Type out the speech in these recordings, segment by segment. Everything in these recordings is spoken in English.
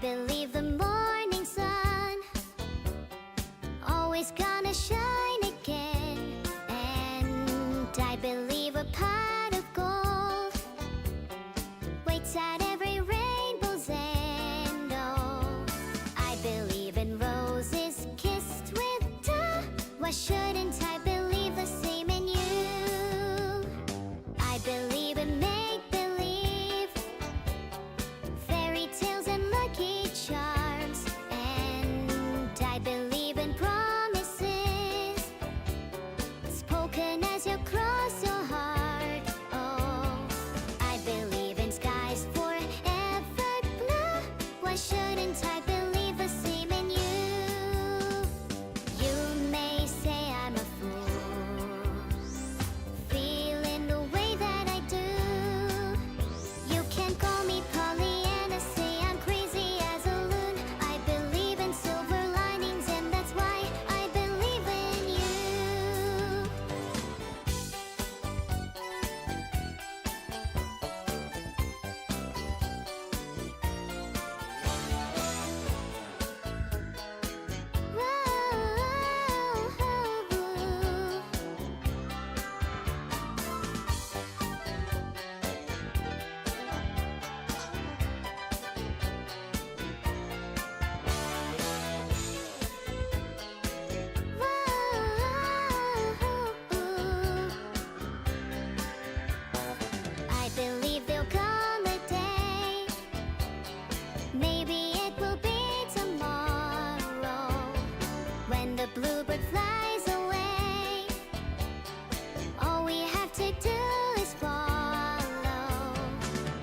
believe the morning sun always gonna shine again, and I believe a pot of gold waits at every rainbow's end. Oh, I believe in roses kissed with dew. Why shouldn't I believe the same in you? I believe in make-believe, fairy tales and lucky charms, and I believe in promises spoken as you cross your heart. Oh, I believe in skies forever blue. Why shouldn't I believe the same in you? You may say I'm a fool, feeling the way that I do. You can call me Pollyanna, say I'm crazy as a loon. I believe in silver linings, and that's why I believe in you. I believe there'll come a day, maybe it will be tomorrow, when the bluebird flies away. All we have to do is follow.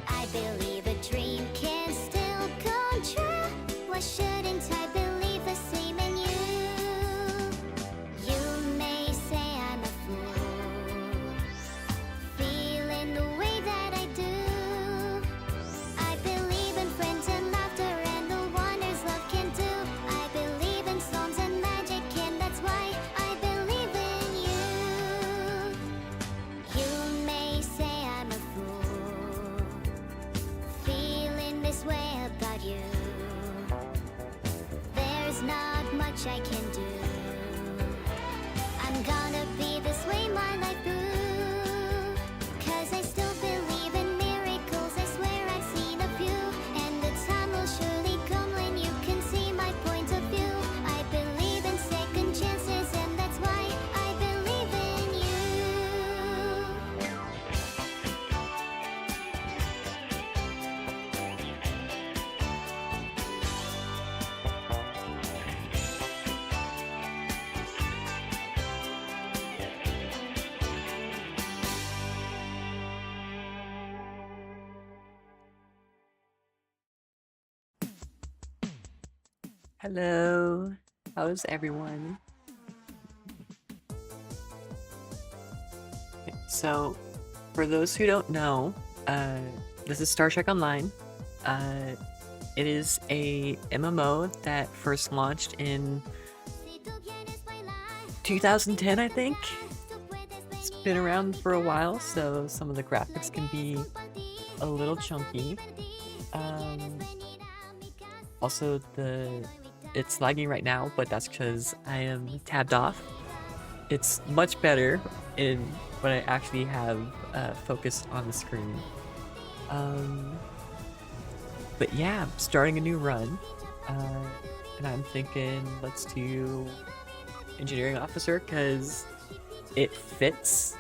I believe a dream can still come true. Why shouldn't I believe the same in you? You may say I'm a fool, feeling the way that I do. I believe in friends and laughter and the wonders love can do. I believe in songs and magic, and that's why I believe in you. You may say I'm a fool, feeling this way about you. There's not much I can do. I'm gonna be this way my life through, 'cause I still believe in miracles. I swear I've seen a few, and the time will surely come when you can see my point of view. I believe in second chances, and that's why I believe in you. Hello, how's everyone? So, for those who don't know, this is Star Trek Online. It is a MMO that first launched in 2010, I think. It's been around for a while, so some of the graphics can be a little chunky. Also, it's lagging right now, but that's because I am tabbed off. It's much better when I actually have focused on the screen. But yeah, I'm starting a new run, and I'm thinking let's do engineering officer because it fits.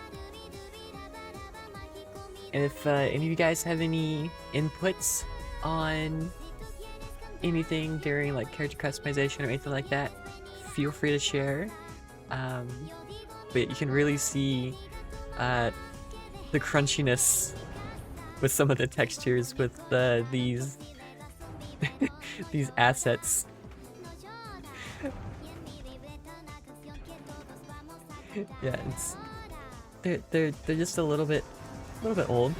And if any of you guys have any inputs on anything during like character customization or anything like that, feel free to share. But you can really see the crunchiness with some of the textures with these these assets. Yeah, they're just a little bit old.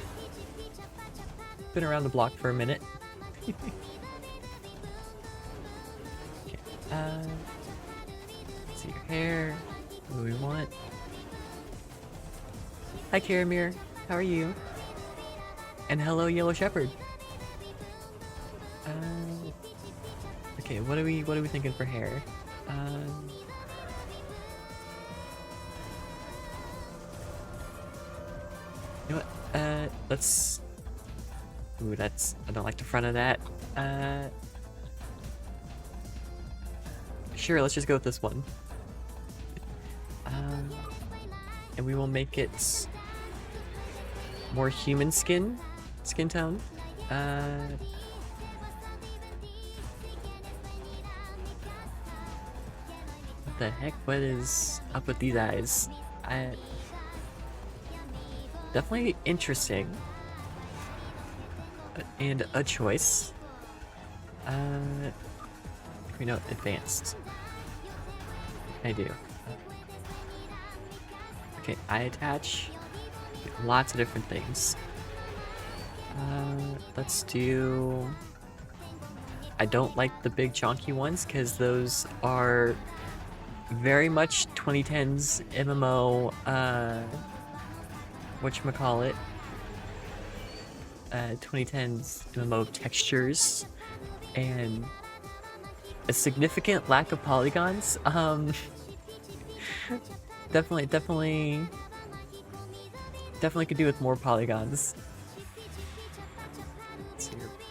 Been around the block for a minute. Let's see your hair. What do we want? Hi, Karamir. How are you? And hello, Yellow Shepherd. Okay, what are we thinking for hair? You know what? Let's. Ooh, that's. I don't like the front of that. Sure, let's just go with this one. And we will make it more human skin tone. What the heck? What is up with these eyes? Definitely interesting. And a choice. We know advanced. I do. Okay, eye attach. Lots of different things. Let's do... I don't like the big chonky ones because those are very much 2010s MMO, whatchamacallit, 2010s MMO textures, and a significant lack of polygons. Definitely could do with more polygons.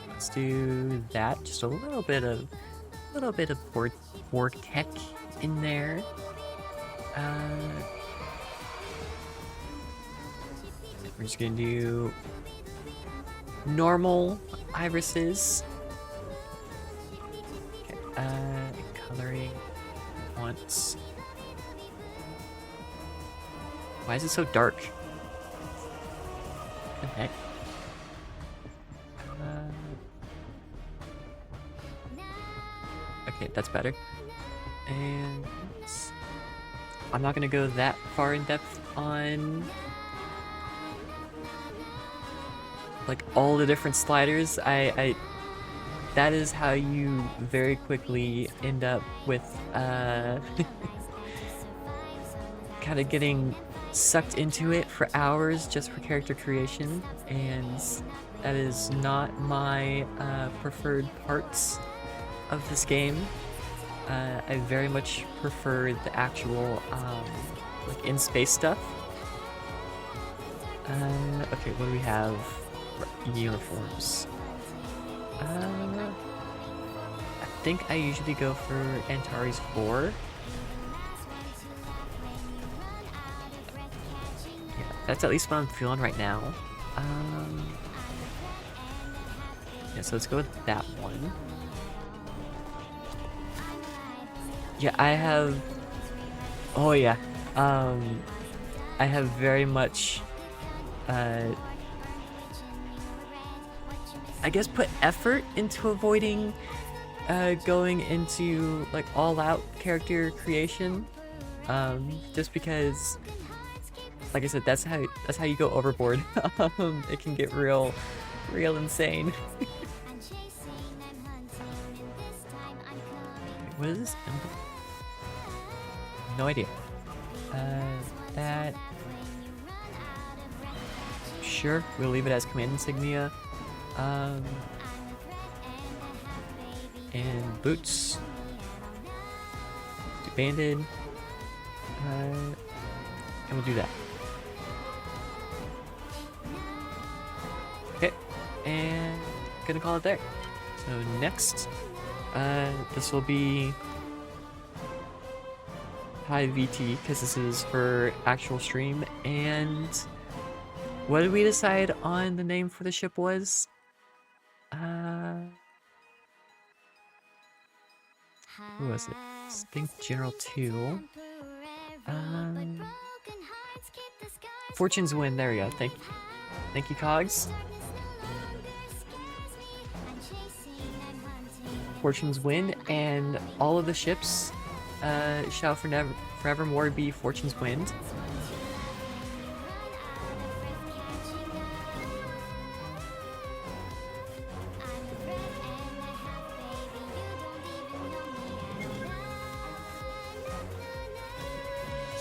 Let's do that. Just a little bit of Vortech in there. We're just gonna do normal irises. Okay, coloring once. Why is it so dark? What the heck? Okay, that's better. And I'm not gonna go that far in depth on like all the different sliders. That is how you very quickly end up with kind of getting sucked into it for hours just for character creation, and that is not my preferred parts of this game. I very much prefer the actual like in-space stuff. Okay, what do we have? Uniforms. I think I usually go for Antares 4. Yeah, that's at least what I'm feeling right now. Yeah, so let's go with that one. Yeah, I have... Oh yeah. I have very much... I guess put effort into avoiding going into like all-out character creation, just because, like I said, that's how you go overboard. It can get real insane. What is this? No idea. That. Sure, we'll leave it as command insignia. And boots. Do banded. And we'll do that. Okay, and gonna call it there. So next, this will be high VT because this is for actual stream. And what did we decide on the name for the ship was? Who was it? Stink General 2. Fortune's Wind. There we go. Thank you, Cogs. Fortune's Wind, and all of the ships shall forevermore be Fortune's Wind.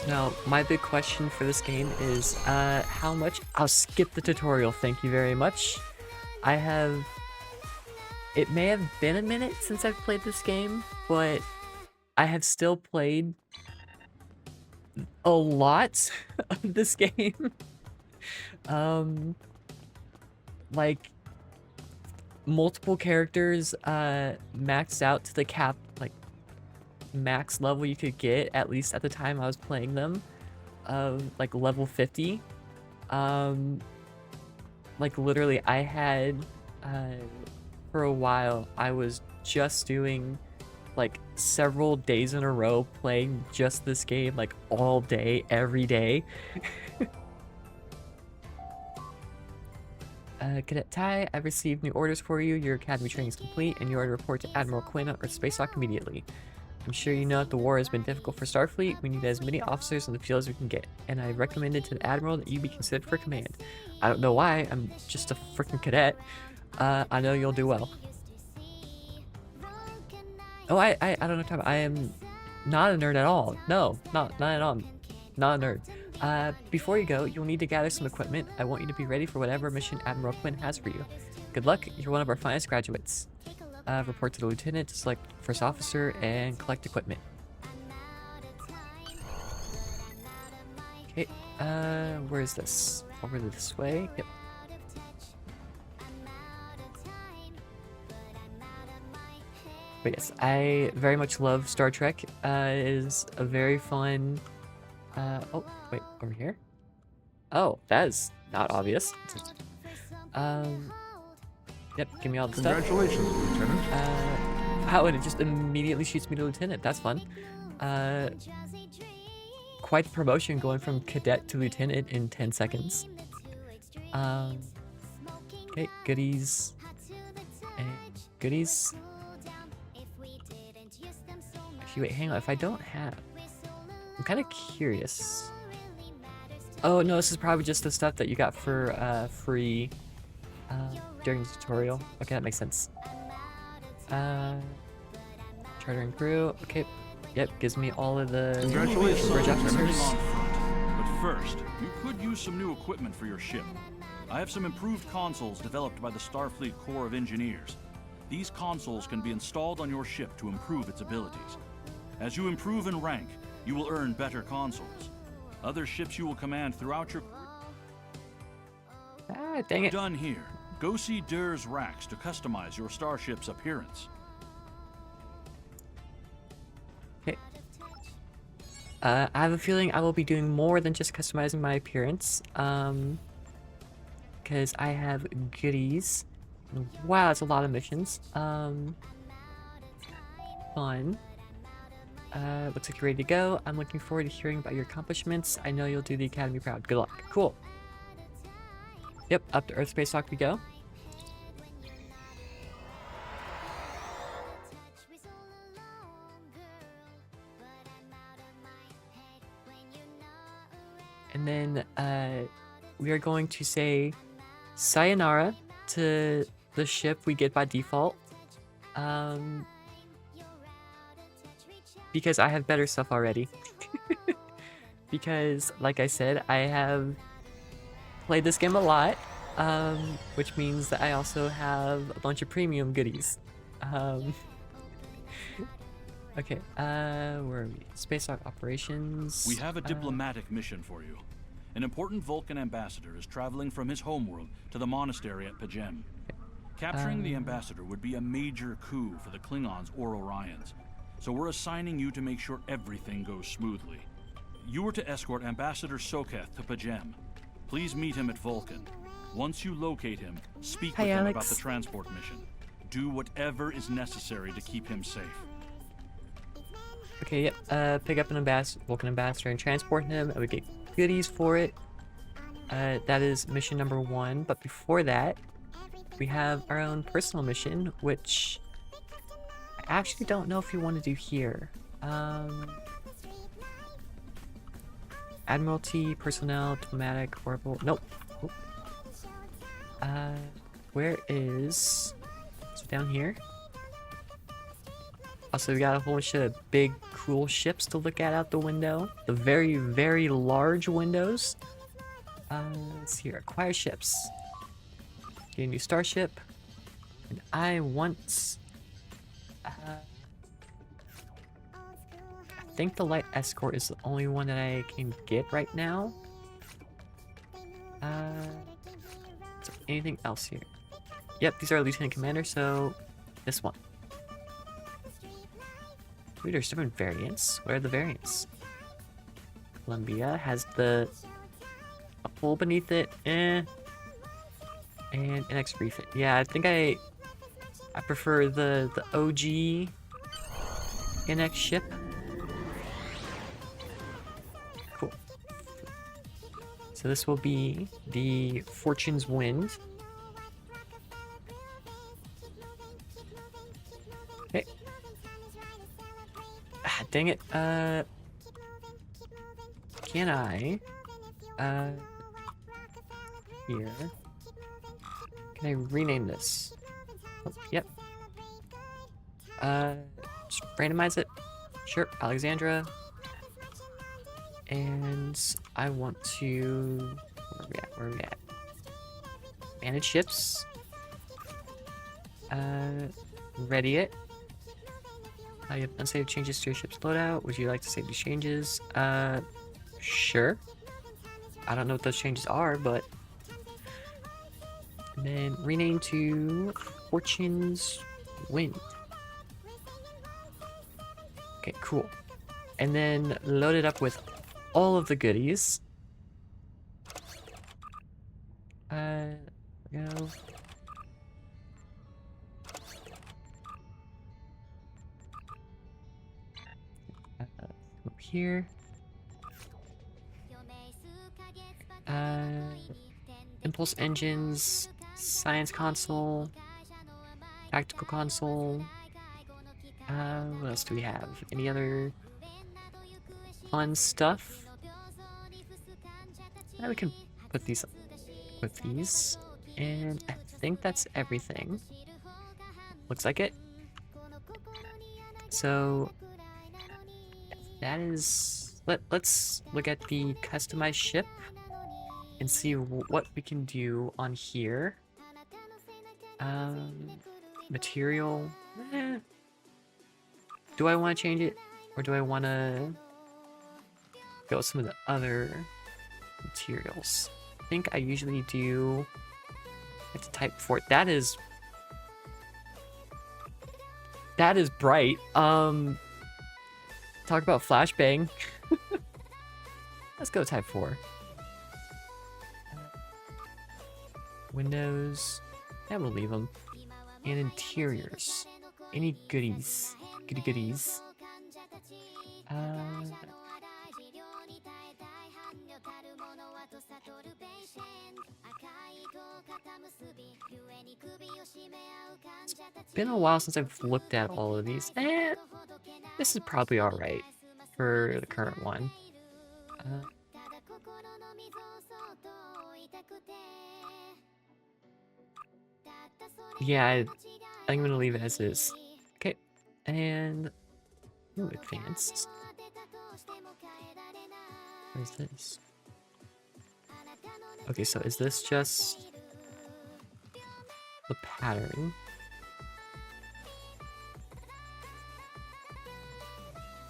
Now, my big question for this game is how much... I'll skip the tutorial, thank you very much. I have It may have been a minute since I've played this game, but I have still played a lot of this game. Like multiple characters maxed out to the cap, like max level you could get, at least at the time I was playing them, of like level 50. Like literally I had for a while I was just doing like several days in a row playing just this game, like all day every day. Cadet Ty, I've received new orders for you. Your academy training is complete, and you are to report to Admiral Quinn on Earth Space Dock immediately. I'm sure you know that the war has been difficult for Starfleet. We need as many officers in the field as we can get, and I recommended to the Admiral that you be considered for command. I don't know why, I'm just a freaking cadet. I know you'll do well. Oh, I don't know what I'm talking about. I am not a nerd at all. No, not at all. Not a nerd. Before you go, you'll need to gather some equipment. I want you to be ready for whatever mission Admiral Quinn has for you. Good luck, you're one of our finest graduates. Report to the lieutenant to select first officer and collect equipment. Okay, where is this? Over this way? Yep. But yes, I very much love Star Trek. It is a very fun... oh, wait, over here? Oh, that is not obvious. Yep, give me all the stuff. Congratulations, Lieutenant. Wow, and it just immediately shoots me to Lieutenant. That's fun. Quite the promotion going from Cadet to Lieutenant in 10 seconds. Okay, goodies. And goodies. Actually, wait, hang on. If I don't have... I'm kind of curious. Oh, no, this is probably just the stuff that you got for free during the tutorial. Okay, that makes sense. Chartering crew. Okay, yep, gives me all of the Congratulations, bridge officers. But first, you could use some new equipment for your ship. I have some improved consoles developed by the Starfleet Corps of Engineers. These consoles can be installed on your ship to improve its abilities. As you improve in rank, you will earn better consoles. Other ships you will command throughout your... Ah, dang it. Done here. Go see Dur's racks to customize your starship's appearance. Okay. I have a feeling I will be doing more than just customizing my appearance. Because I have goodies. Wow, that's a lot of missions. Fun. Looks like you're ready to go. I'm looking forward to hearing about your accomplishments. I know you'll do the Academy proud. Good luck. Cool. Yep, up to Earth Space Dock we go. And then we are going to say sayonara to the ship we get by default. Because I have better stuff already. Because, like I said, I have played this game a lot, which means that I also have a bunch of premium goodies. Okay, where are we? Space Dock operations. We have a diplomatic mission for you. An important Vulcan ambassador is traveling from his homeworld to the monastery at Pajem. Capturing the ambassador would be a major coup for the Klingons or Orions. So we're assigning you to make sure everything goes smoothly. You are to escort Ambassador Soketh to Pajem. Please meet him at Vulcan. Once you locate him, speak with him about the transport mission. Do whatever is necessary to keep him safe. Okay, yep. Pick up an Vulcan ambassador and transport him, and we get goodies for it. That is mission number 1. But before that, we have our own personal mission, which I actually don't know if we want to do here. Admiralty, personnel, diplomatic, orbital. Nope. Oh. Where is... So down here. Also, we got a whole bunch of big, cool ships to look at out the window. The very, very large windows. Let's see here. Acquire ships. Get a new starship. And I want... I think the light escort is the only one that I can get right now. Is there anything else here? Yep, these are Lieutenant Commander, so this one. Ooh, there's different variants. What are the variants? Columbia has a pole beneath it, and NX refit. Yeah, I think I prefer the OG NX ship. Cool. So this will be the Fortune's Wind. Okay. Ah, dang it. Can I? Here. Can I rename this? Oh, yep. Just randomize it. Sure, Alexandra. And I want to... Where are we at? Manage ships. Ready it. You have unsaved changes to your ship's loadout. Would you like to save these changes? Sure. I don't know what those changes are, but... And then rename to Fortune's Wind. Okay, cool. And then load it up with all of the goodies. Go. Up here. Impulse engines, science console, tactical console. What else do we have? Any other fun stuff? We can put these with these, and I think that's everything. Looks like it. So that is. Let's look at the customized ship and see what we can do on here. Material. Do I want to change it, or do I want to go with some of the other materials? I think I usually do. I have to type for it. That is bright. Talk about flashbang. Let's go type 4. Windows. Yeah, we'll leave them. And interiors. Any goodies? Goodies. It's been a while since I've looked at all of these. This is probably alright for the current one. Yeah, I think I'm gonna leave it as is. Okay, and ooh, advanced. What is this? Okay, so is this just the pattern?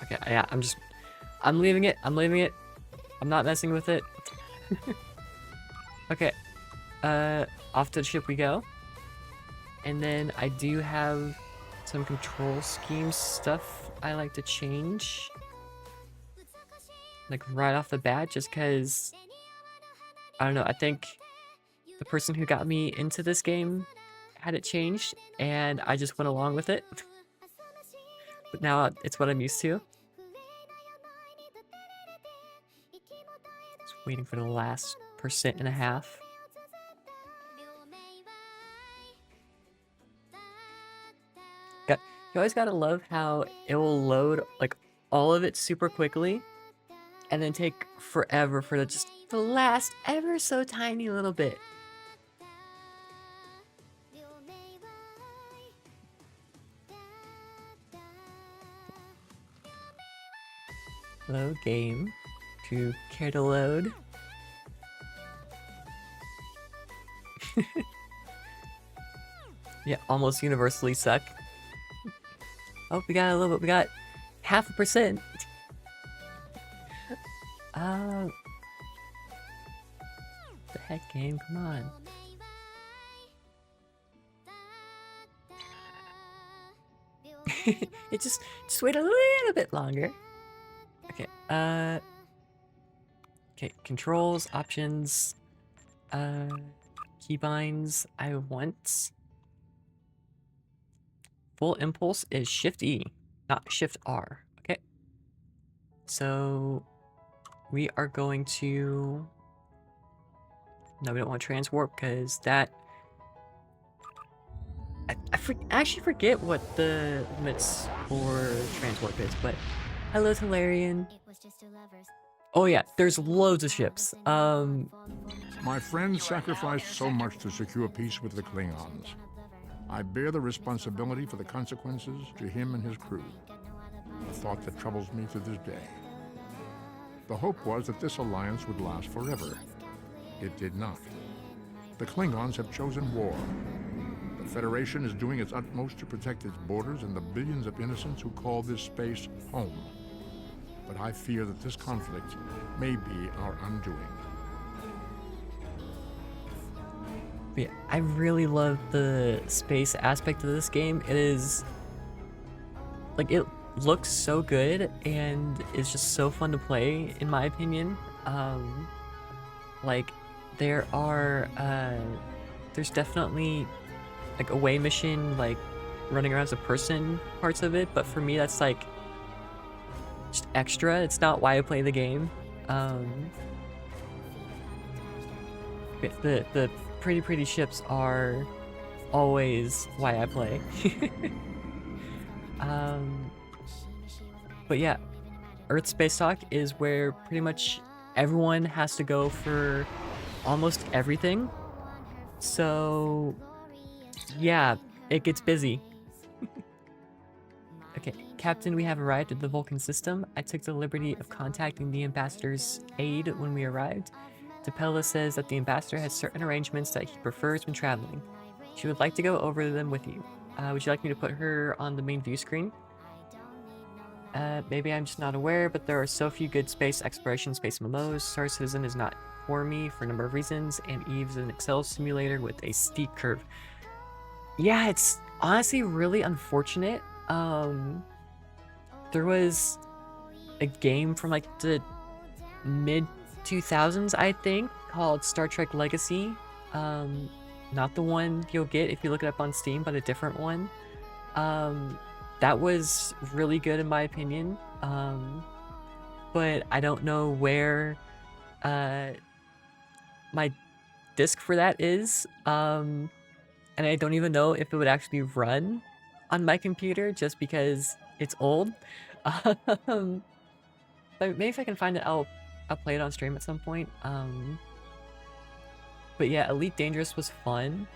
Okay, yeah, I'm leaving it. I'm not messing with it. Okay, off to the ship we go. And then I do have some control scheme stuff I like to change. Like right off the bat, just because, I don't know, I think the person who got me into this game had it changed, and I just went along with it. But now it's what I'm used to. Just waiting for the last 1.5%. You always gotta love how it will load like all of it super quickly, and then take forever for just the last ever so tiny little bit. Load game. Do you care to load? Yeah, almost universally suck. Oh, we got a little bit. We got 0.5%. The heck, game? Come on. It just wait a little bit longer. Okay. Okay. Controls, options, keybinds. I want full impulse is Shift E, not Shift R. Okay. So we are going to. No, we don't want transwarp because that. I actually forget what the limits for transwarp is, but hello, Talarian. It was just two lovers. Oh yeah, there's loads of ships. My friend sacrificed so much to secure peace with the Klingons. I bear the responsibility for the consequences to him and his crew. A thought that troubles me to this day. The hope was that this alliance would last forever. It did not. The Klingons have chosen war. The Federation is doing its utmost to protect its borders and the billions of innocents who call this space home. But I fear that this conflict may be our undoing. Yeah, I really love the space aspect of this game. It is like it looks so good and it's just so fun to play, in my opinion. Like there are there's definitely like away mission, like running around as a person parts of it, but for me that's like just extra. It's not why I play the game. The pretty ships are always why I play. But yeah, Earth Space Talk is where pretty much everyone has to go for almost everything. So yeah, it gets busy. Okay, Captain, we have arrived at the Vulcan system. I took the liberty of contacting the ambassador's aide when we arrived. Tapella says that the ambassador has certain arrangements that he prefers when traveling. She would like to go over them with you. Would you like me to put her on the main view screen? Maybe I'm just not aware, but there are so few good space exploration space MMOs. Star Citizen is not for me for a number of reasons, and Eve is an Excel simulator with a steep curve. Yeah, it's honestly really unfortunate. There was a game from like the mid 2000s, I think, called Star Trek Legacy. Not the one you'll get if you look it up on Steam, but a different one. That was really good in my opinion. But I don't know where my disc for that is. And I don't even know if it would actually run on my computer just because it's old. But maybe if I can find it, I'll play it on stream at some point. But yeah, Elite Dangerous was fun.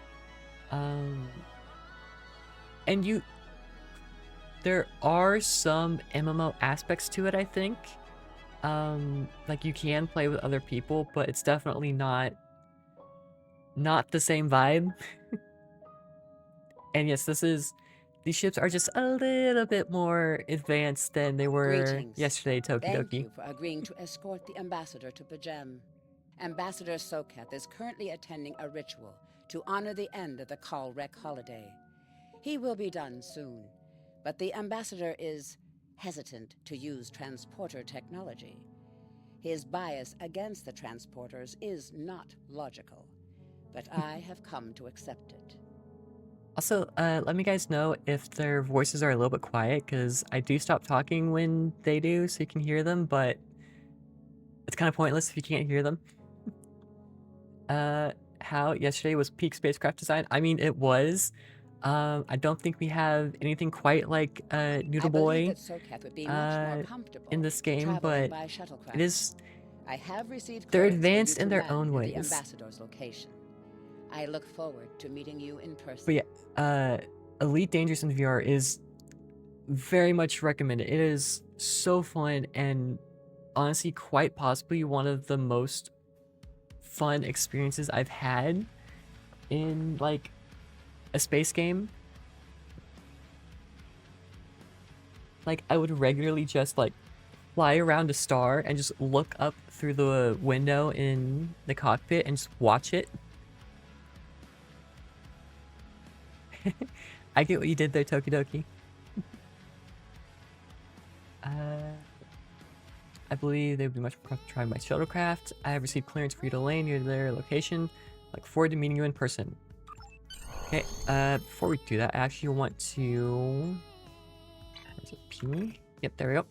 And there are some MMO aspects to it, I think. Like you can play with other people, but it's definitely not the same vibe. And yes, these ships are just a little bit more advanced than they were Greetings. yesterday, Thank Tokidoki. you for agreeing to escort the ambassador to Pajem. Ambassador Sokath is currently attending a ritual to honor the end of the Kalrek holiday. He will be done soon, but the ambassador is hesitant to use transporter technology. His bias against the transporters is not logical, but I have come to accept it. Also, let me guys know if their voices are a little bit quiet, because I do stop talking when they do, so you can hear them, but it's kind of pointless if you can't hear them. How yesterday was peak spacecraft design? I mean, it was. I don't think we have anything quite like Noodle Boy in this game, but it is. I have received They're clearance for you advanced to in their land own in ways. The ambassador's location. I look forward to meeting you in person. But yeah, Elite Dangerous in VR is very much recommended. It is so fun and honestly quite possibly one of the most fun experiences I've had in like a space game, like I would regularly just like fly around a star and just look up through the window in the cockpit and just watch it. I get what you did there, Tokidoki. I believe they would be much more comfortable trying by shuttlecraft. I have received clearance for you to land near their location. Look forward to meeting you in person. Okay, before we do that, I actually want to... Is it P? Yep, there we go.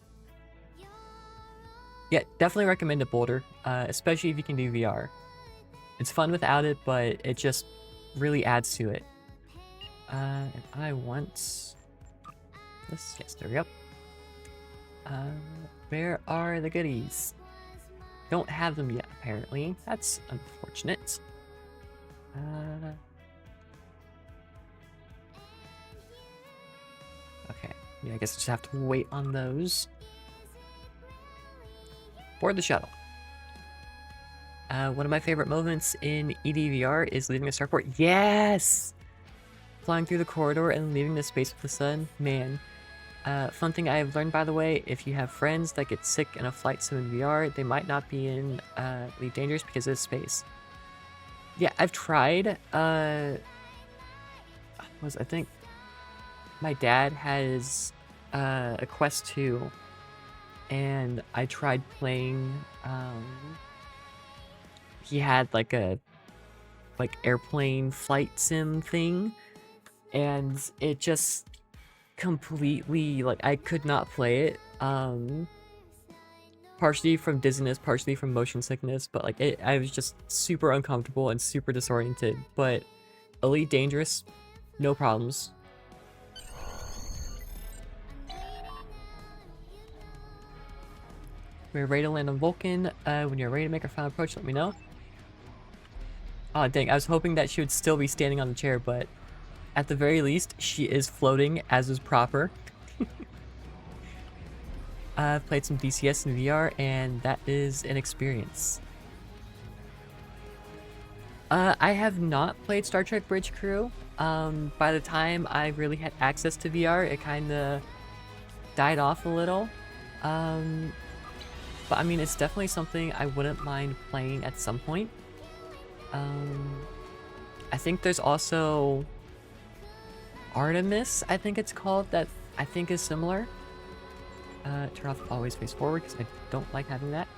Yeah, definitely recommend it, Boulder, especially if you can do VR. It's fun without it, but it just really adds to it. And I want this. Yes, there we go. Where are the goodies? Don't have them yet, apparently. That's unfortunate. Okay. Yeah, I guess I just have to wait on those. Board the shuttle. One of my favorite moments in EDVR is leaving a starport. Yes! Flying through the corridor and leaving the space with the sun. Man. Fun thing I've learned, by the way, if you have friends that get sick in a flight sim in VR, they might not be in Elite Dangerous because of space. Yeah, I've tried. I think my dad has a Quest 2, and I tried playing. He had like a airplane flight sim thing, and it just completely, like, I could not play it, partially from dizziness, partially from motion sickness, but like I was just super uncomfortable and super disoriented. But Elite Dangerous, no problems. We're ready to land on Vulcan. When you're ready to make our final approach, let me know. Oh dang, I was hoping that she would still be standing on the chair, but at the very least, she is floating as is proper. I've played some DCS in VR, and that is an experience. I have not played Star Trek Bridge Crew. By the time I really had access to VR, it kind of died off a little. But I mean, it's definitely something I wouldn't mind playing at some point. I think there's also Artemis, I think it's called, that I think is similar. Turn off always face forward because I don't like having that.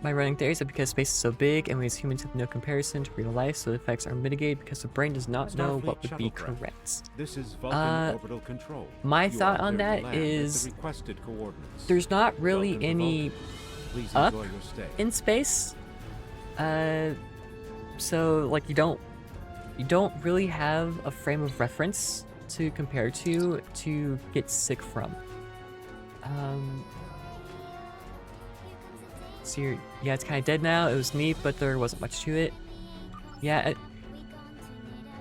My running theory is that because space is so big and we as humans have no comparison to real life, so the effects are mitigated because the brain does not know what would be correct. This is Vulcan orbital control. My thought on that is there's not really any up in space. So like you don't really have a frame of reference to compare to get sick from. So yeah, it's kind of dead now. It was neat, but there wasn't much to it. Yeah,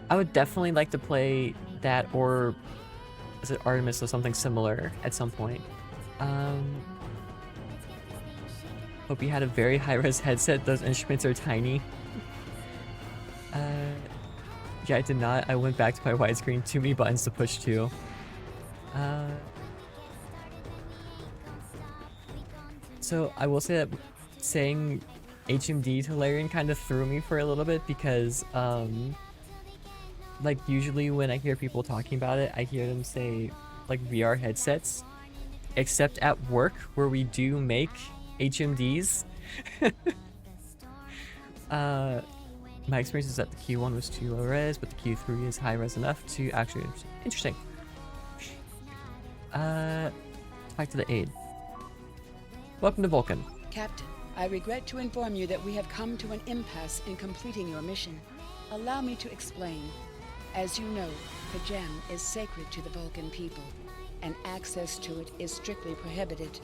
I would definitely like to play that, or is it Artemis or something similar at some point. Hope you had a very high-res headset. Those instruments are tiny. Yeah, I did not. I went back to my widescreen. Too many buttons to push to. So I will say that saying HMD to Larian kind of threw me for a little bit because, like, usually when I hear people talking about it, I hear them say, like, VR headsets. Except at work, where we do make HMDs. My experience is that the Q1 was too low res, but the Q3 is high res enough to actually... Interesting. Back to the aid. Welcome to Vulcan. Captain, I regret to inform you that we have come to an impasse in completing your mission. Allow me to explain. As you know, the gem is sacred to the Vulcan people, and access to it is strictly prohibited.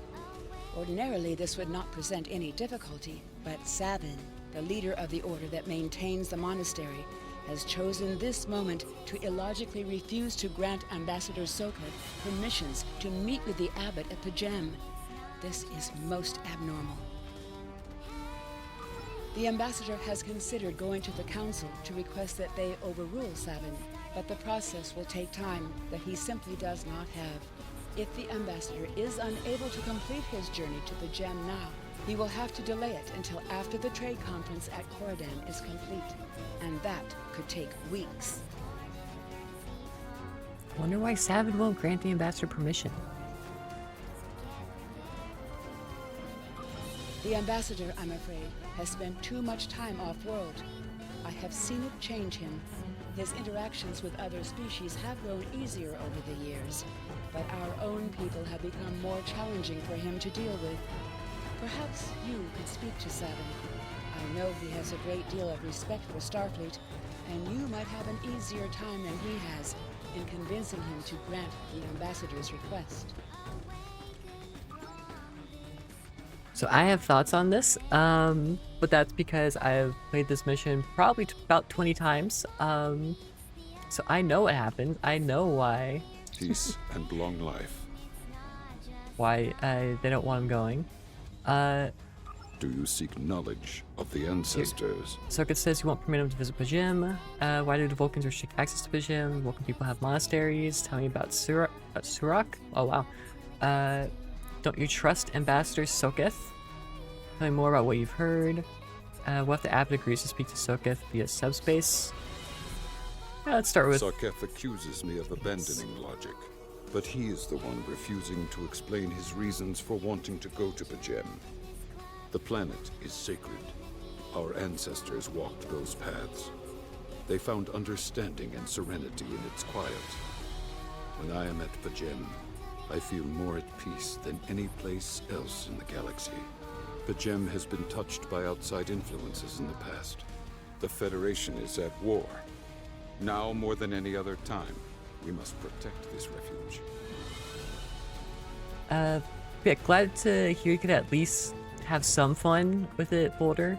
Ordinarily, this would not present any difficulty, but Savin, the leader of the order that maintains the monastery, has chosen this moment to illogically refuse to grant Ambassador Soka permissions to meet with the abbot at the gem. This is most abnormal. The ambassador has considered going to the council to request that they overrule Sabin, but the process will take time that he simply does not have. If the ambassador is unable to complete his journey to the gem now, he will have to delay it until after the trade conference at Corodan is complete, and that could take weeks. I wonder why Sabin won't grant the ambassador permission. The ambassador, I'm afraid, has spent too much time off-world. I have seen it change him. His interactions with other species have grown easier over the years, but our own people have become more challenging for him to deal with. Perhaps you could speak to Sabin. I know he has a great deal of respect for Starfleet, and you might have an easier time than he has in convincing him to grant the ambassador's request. So I have thoughts on this, but that's because I've played this mission probably about 20 times. So I know what happens. I know why Peace and long life. they don't want him going. Do you seek knowledge of the ancestors? Soket says you won't permit him to visit Pajim. Why do the Vulcans restrict access to Pajim? Vulcan people have monasteries. Tell me about Surak. Oh wow. Don't you trust Ambassador Soketh? Tell me more about what you've heard. What if the Abbot agrees to speak to Soketh via subspace? Let's start with... Sarketh accuses me of abandoning logic, but he is the one refusing to explain his reasons for wanting to go to Pajem. The planet is sacred. Our ancestors walked those paths. They found understanding and serenity in its quiet. When I am at Pajem, I feel more at peace than any place else in the galaxy. Pajem has been touched by outside influences in the past. The Federation is at war. Now more than any other time, we must protect this refuge. Yeah, glad to hear you could at least have some fun with it, Boulder.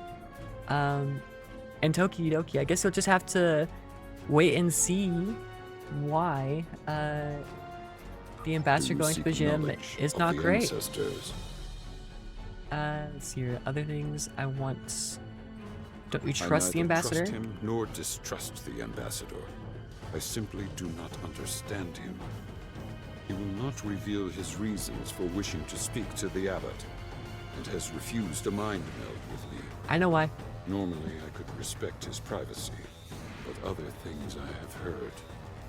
And Tokidoki, I guess you'll just have to wait and see why, the ambassador going to Pajim is not great. Ancestors? Let's see here. Other things I want. Don't you I trust the neither ambassador? trust him nor distrust the ambassador. I simply do not understand him. He will not reveal his reasons for wishing to speak to the abbot, and has refused a mind meld with me. I know why. Normally, I could respect his privacy, but other things I have heard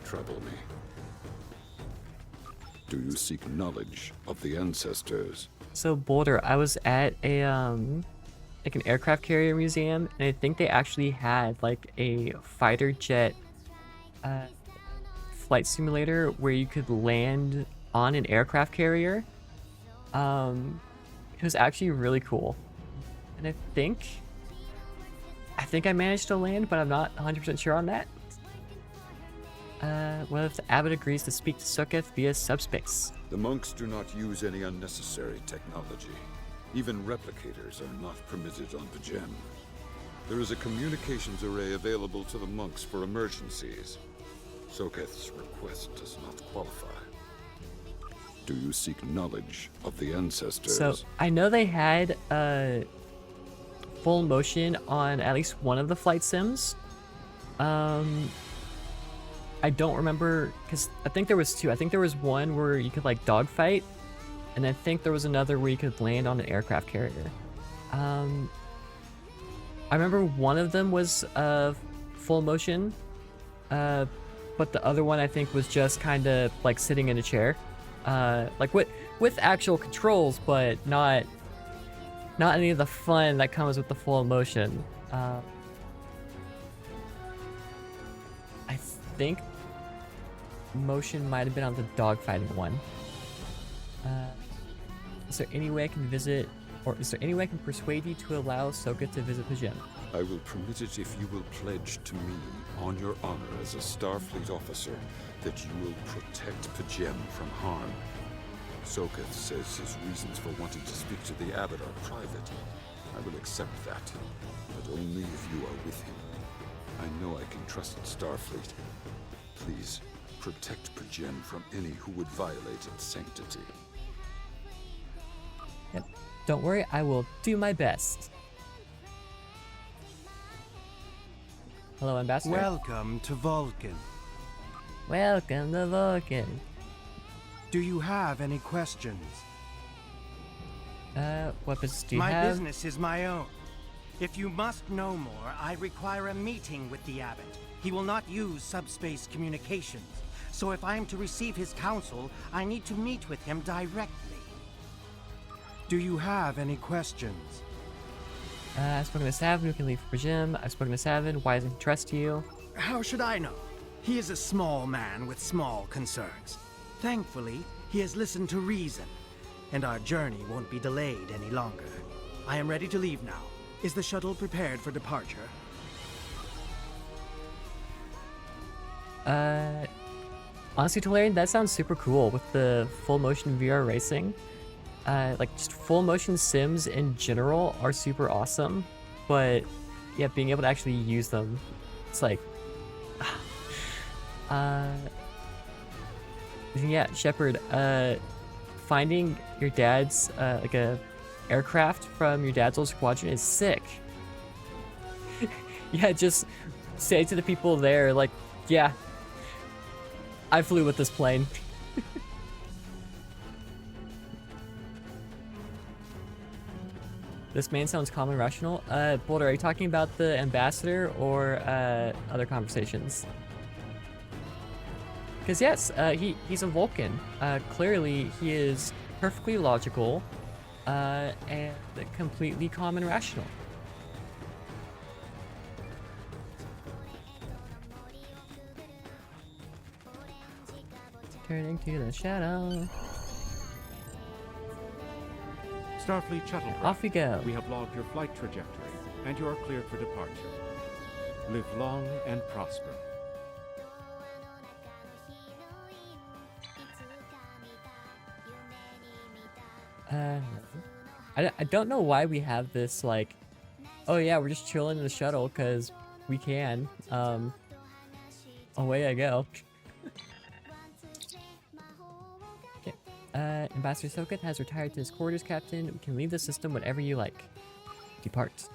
trouble me. Do you seek knowledge of the ancestors? So Boulder, I was at a like an aircraft carrier museum, and I think they actually had like a fighter jet flight simulator where you could land on an aircraft carrier. It was actually really cool, and I think I managed to land, but I'm not 100% sure on that. What if the abbot agrees to speak to Soketh via subspace? The monks do not use any unnecessary technology. Even replicators are not permitted on Pajem. There is a communications array available to the monks for emergencies. Soketh's request does not qualify. Do you seek knowledge of the ancestors? So I know they had full motion on at least one of the flight sims. I don't remember, because I think there was two. I think there was one where you could like dogfight, and I think there was another where you could land on an aircraft carrier. I remember one of them was full motion, but the other one I think was just kind of like sitting in a chair, like with actual controls, but not any of the fun that comes with the full motion. I think motion might have been on the dogfighting one. Is there any way I can visit, or is there any way I can persuade you to allow Soketh to visit Pajim? I will permit it if you will pledge to me, on your honor as a Starfleet officer, that you will protect Pajem from harm. Soketh says his reasons for wanting to speak to the abbot are private. I will accept that, but only if you are with him. I know I can trust Starfleet. Please, protect Pajem from any who would violate its sanctity. Yep. Don't worry, I will do my best. Hello, Ambassador. Welcome to Vulcan. Welcome to Vulcan. Do you have any questions? What business do you My have? business is my own. If you must know more, I require a meeting with the Abbot. He will not use subspace communications. So if I am to receive his counsel, I need to meet with him directly. Do you have any questions? I've spoken to Savin, who can leave for gym. I've spoken to Savin, why doesn't he trust you? How should I know? He is a small man with small concerns. Thankfully, he has listened to reason, and our journey won't be delayed any longer. I am ready to leave now. Is the shuttle prepared for departure? Honestly, Tolarian, that sounds super cool with the full motion VR racing. Like, just full motion sims in general are super awesome, but yeah, being able to actually use them, it's like, yeah, Shepard, finding your dad's, like a aircraft from your dad's old squadron is sick. Yeah, just say to the people there, like, yeah, I flew with this plane. This man sounds calm and rational. Boulder, are you talking about the ambassador or other conversations? Because yes, he's a Vulcan. Clearly, he is perfectly logical and completely calm and rational. Turning to the shadow. Starfleet Shuttlecraft. Off we go. We have logged your flight trajectory, and you are cleared for departure. Live long and prosper. I don't know why we have this, like, oh yeah, we're just chilling in the shuttle because we can. Away I go. Okay. Ambassador Soket has retired to his quarters, Captain. We can leave the system whenever you like. Depart.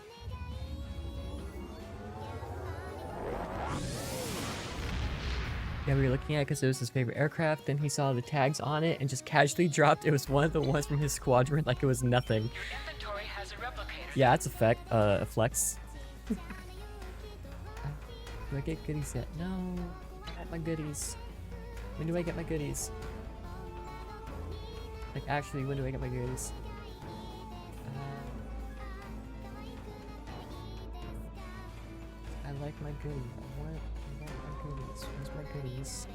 Yeah, we were looking at it because it was his favorite aircraft. Then he saw the tags on it and just casually dropped. It was one of the ones from his squadron, like it was nothing. Inventory has a replicator. Yeah, that's a flex. Do I get goodies yet? No, not my goodies. When do I get my goodies? Like, actually, when do I get my goodies? I like my goodies. I want my goodies. Where's my goodies?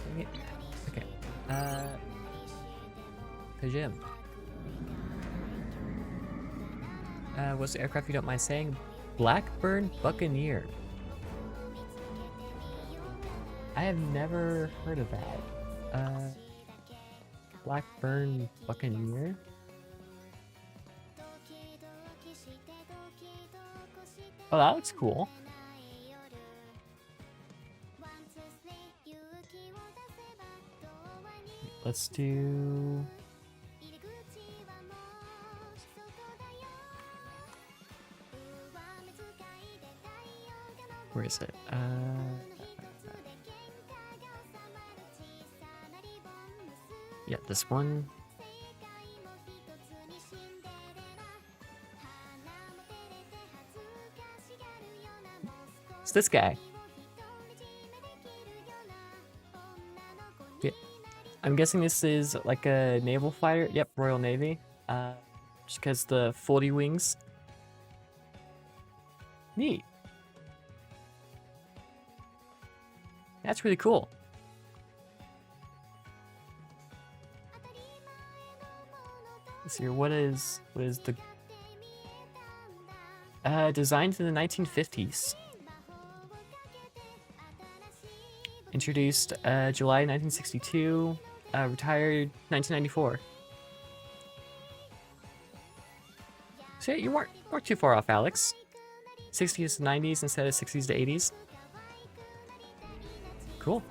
Dang it. Okay. Pajim. What's the aircraft you don't mind saying? Blackburn Buccaneer. I have never heard of that. Blackburn Buccaneer? Oh, that looks cool. Let's do... Where is it? Yeah, this one. It's this guy. Yeah. I'm guessing this is like a naval fighter. Yep, Royal Navy. Just because the foldy wings. Neat. That's really cool. Let's see here. What is the designed in the 1950s. Introduced July 1962, retired 1994. So yeah, you weren't too far off, Alex. 60s to 90s instead of 60s to 80s. Cool.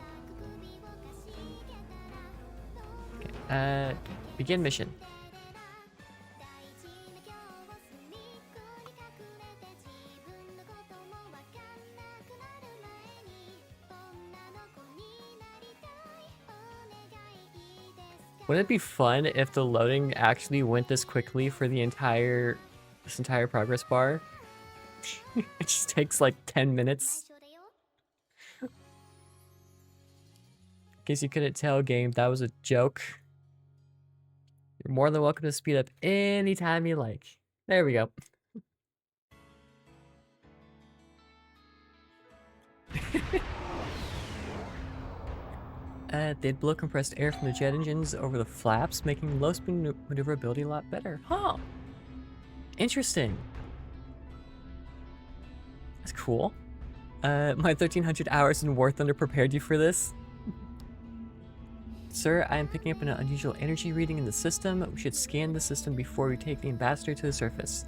Okay, begin mission. Wouldn't it be fun if the loading actually went this quickly for the entire progress bar? It just takes like 10 minutes. In case you couldn't tell, game, that was a joke. You're more than welcome to speed up anytime you like. There we go. They'd blow compressed air from the jet engines over the flaps, making low speed maneuverability a lot better. Huh. Interesting. That's cool. My 1300 hours in War Thunder prepared you for this? Sir, I am picking up an unusual energy reading in the system. We should scan the system before we take the ambassador to the surface.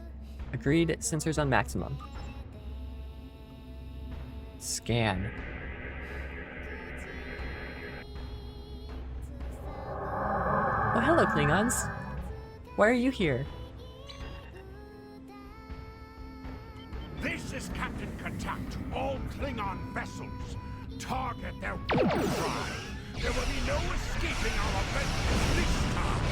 Agreed. Sensors on maximum. Scan. Oh, hello, Klingons. Why are you here? This is Captain Katak to all Klingon vessels. Target their war cry. There will be no escaping our vengeance this time.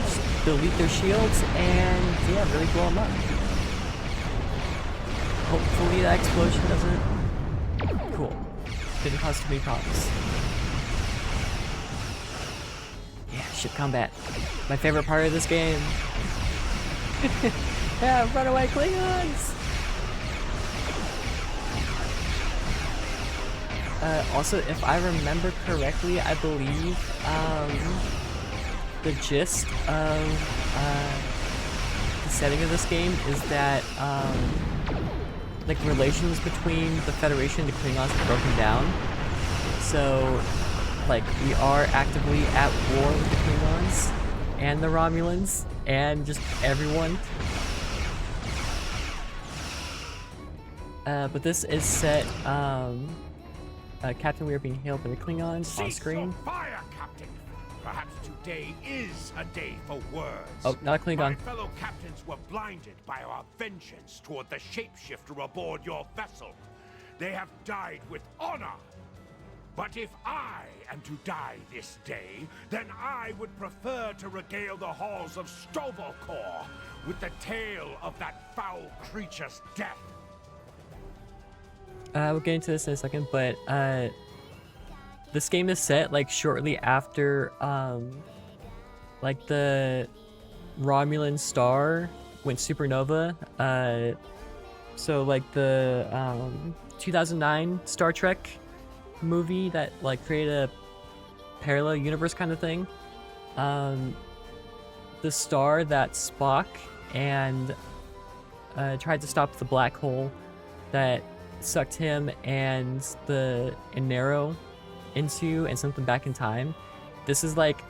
Just delete their shields and, yeah, really blow them up. Hopefully that explosion doesn't... Cool. Didn't cause too many problems. Yeah, ship combat. My favorite part of this game. Yeah, run away, Klingons! Also, if I remember correctly, I believe the gist of the setting of this game is that like relations between the Federation and the Klingons have broken down. So, like, we are actively at war with the Klingons and the Romulans and just everyone. But this is set, Captain, we are being hailed by the Klingons on screen. Fire, Captain. Perhaps today is a day for words. Oh, not a Klingon. My fellow captains were blinded by our vengeance toward the shapeshifter aboard your vessel. They have died with honor. But if I am to die this day, then I would prefer to regale the halls of Sto-vo-kor with the tale of that foul creature's death. We'll get into this in a second, but this game is set like shortly after like the Romulan star went supernova. So like the 2009 Star Trek movie that like created a parallel universe kind of thing. The star that Spock and tried to stop the black hole that sucked him and the Inero into and sent them back in time. This is like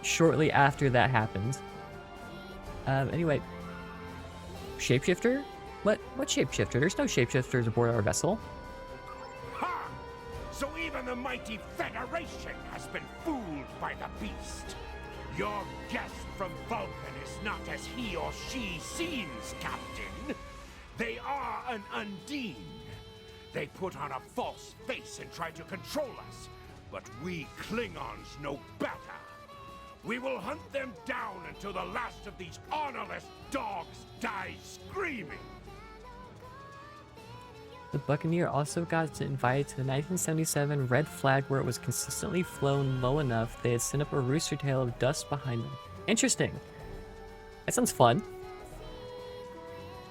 shortly after that happened. Anyway, shapeshifter? What shapeshifter? There's no shapeshifters aboard our vessel. Ha! So even the mighty Federation has been fooled by the beast. Your guest from Vulcan is not as he or she seems, Captain. They are an Undine. They put on a false face and try to control us, but we Klingons know better. We will hunt them down until the last of these honorless dogs dies screaming. The Buccaneer also got invited to the 1977 Red Flag, where it was consistently flown low enough they had sent up a rooster tail of dust behind them. Interesting. That sounds fun.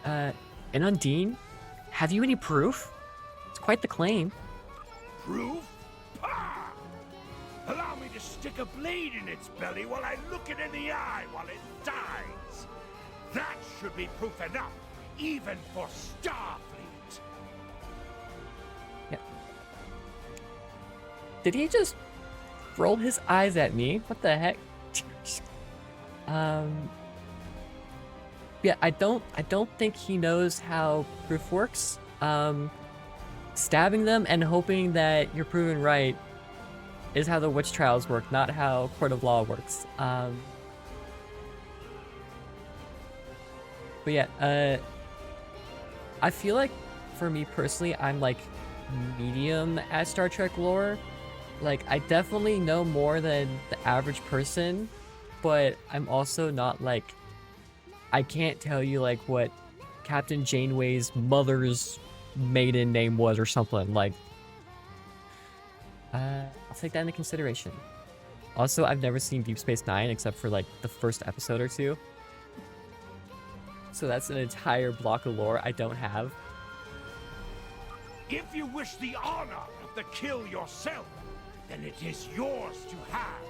An Undine? Have you any proof? It's quite the claim. Proof? Pah! Allow me to stick a blade in its belly while I look it in the eye while it dies. That should be proof enough, even for Starfleet. Yeah. Did he just roll his eyes at me? What the heck? Yeah, I don't think he knows how proof works. Stabbing them and hoping that you're proven right is how the witch trials work, not how court of law works. But yeah, I feel like, for me personally, I'm like medium at Star Trek lore. Like, I definitely know more than the average person, but I'm also not like, I can't tell you like what Captain Janeway's mother's maiden name was or something. Like, I'll take that into consideration. Also, I've never seen Deep Space Nine except for like the first episode or two. So that's an entire block of lore I don't have. If you wish the honor of the kill yourself, then it is yours to have.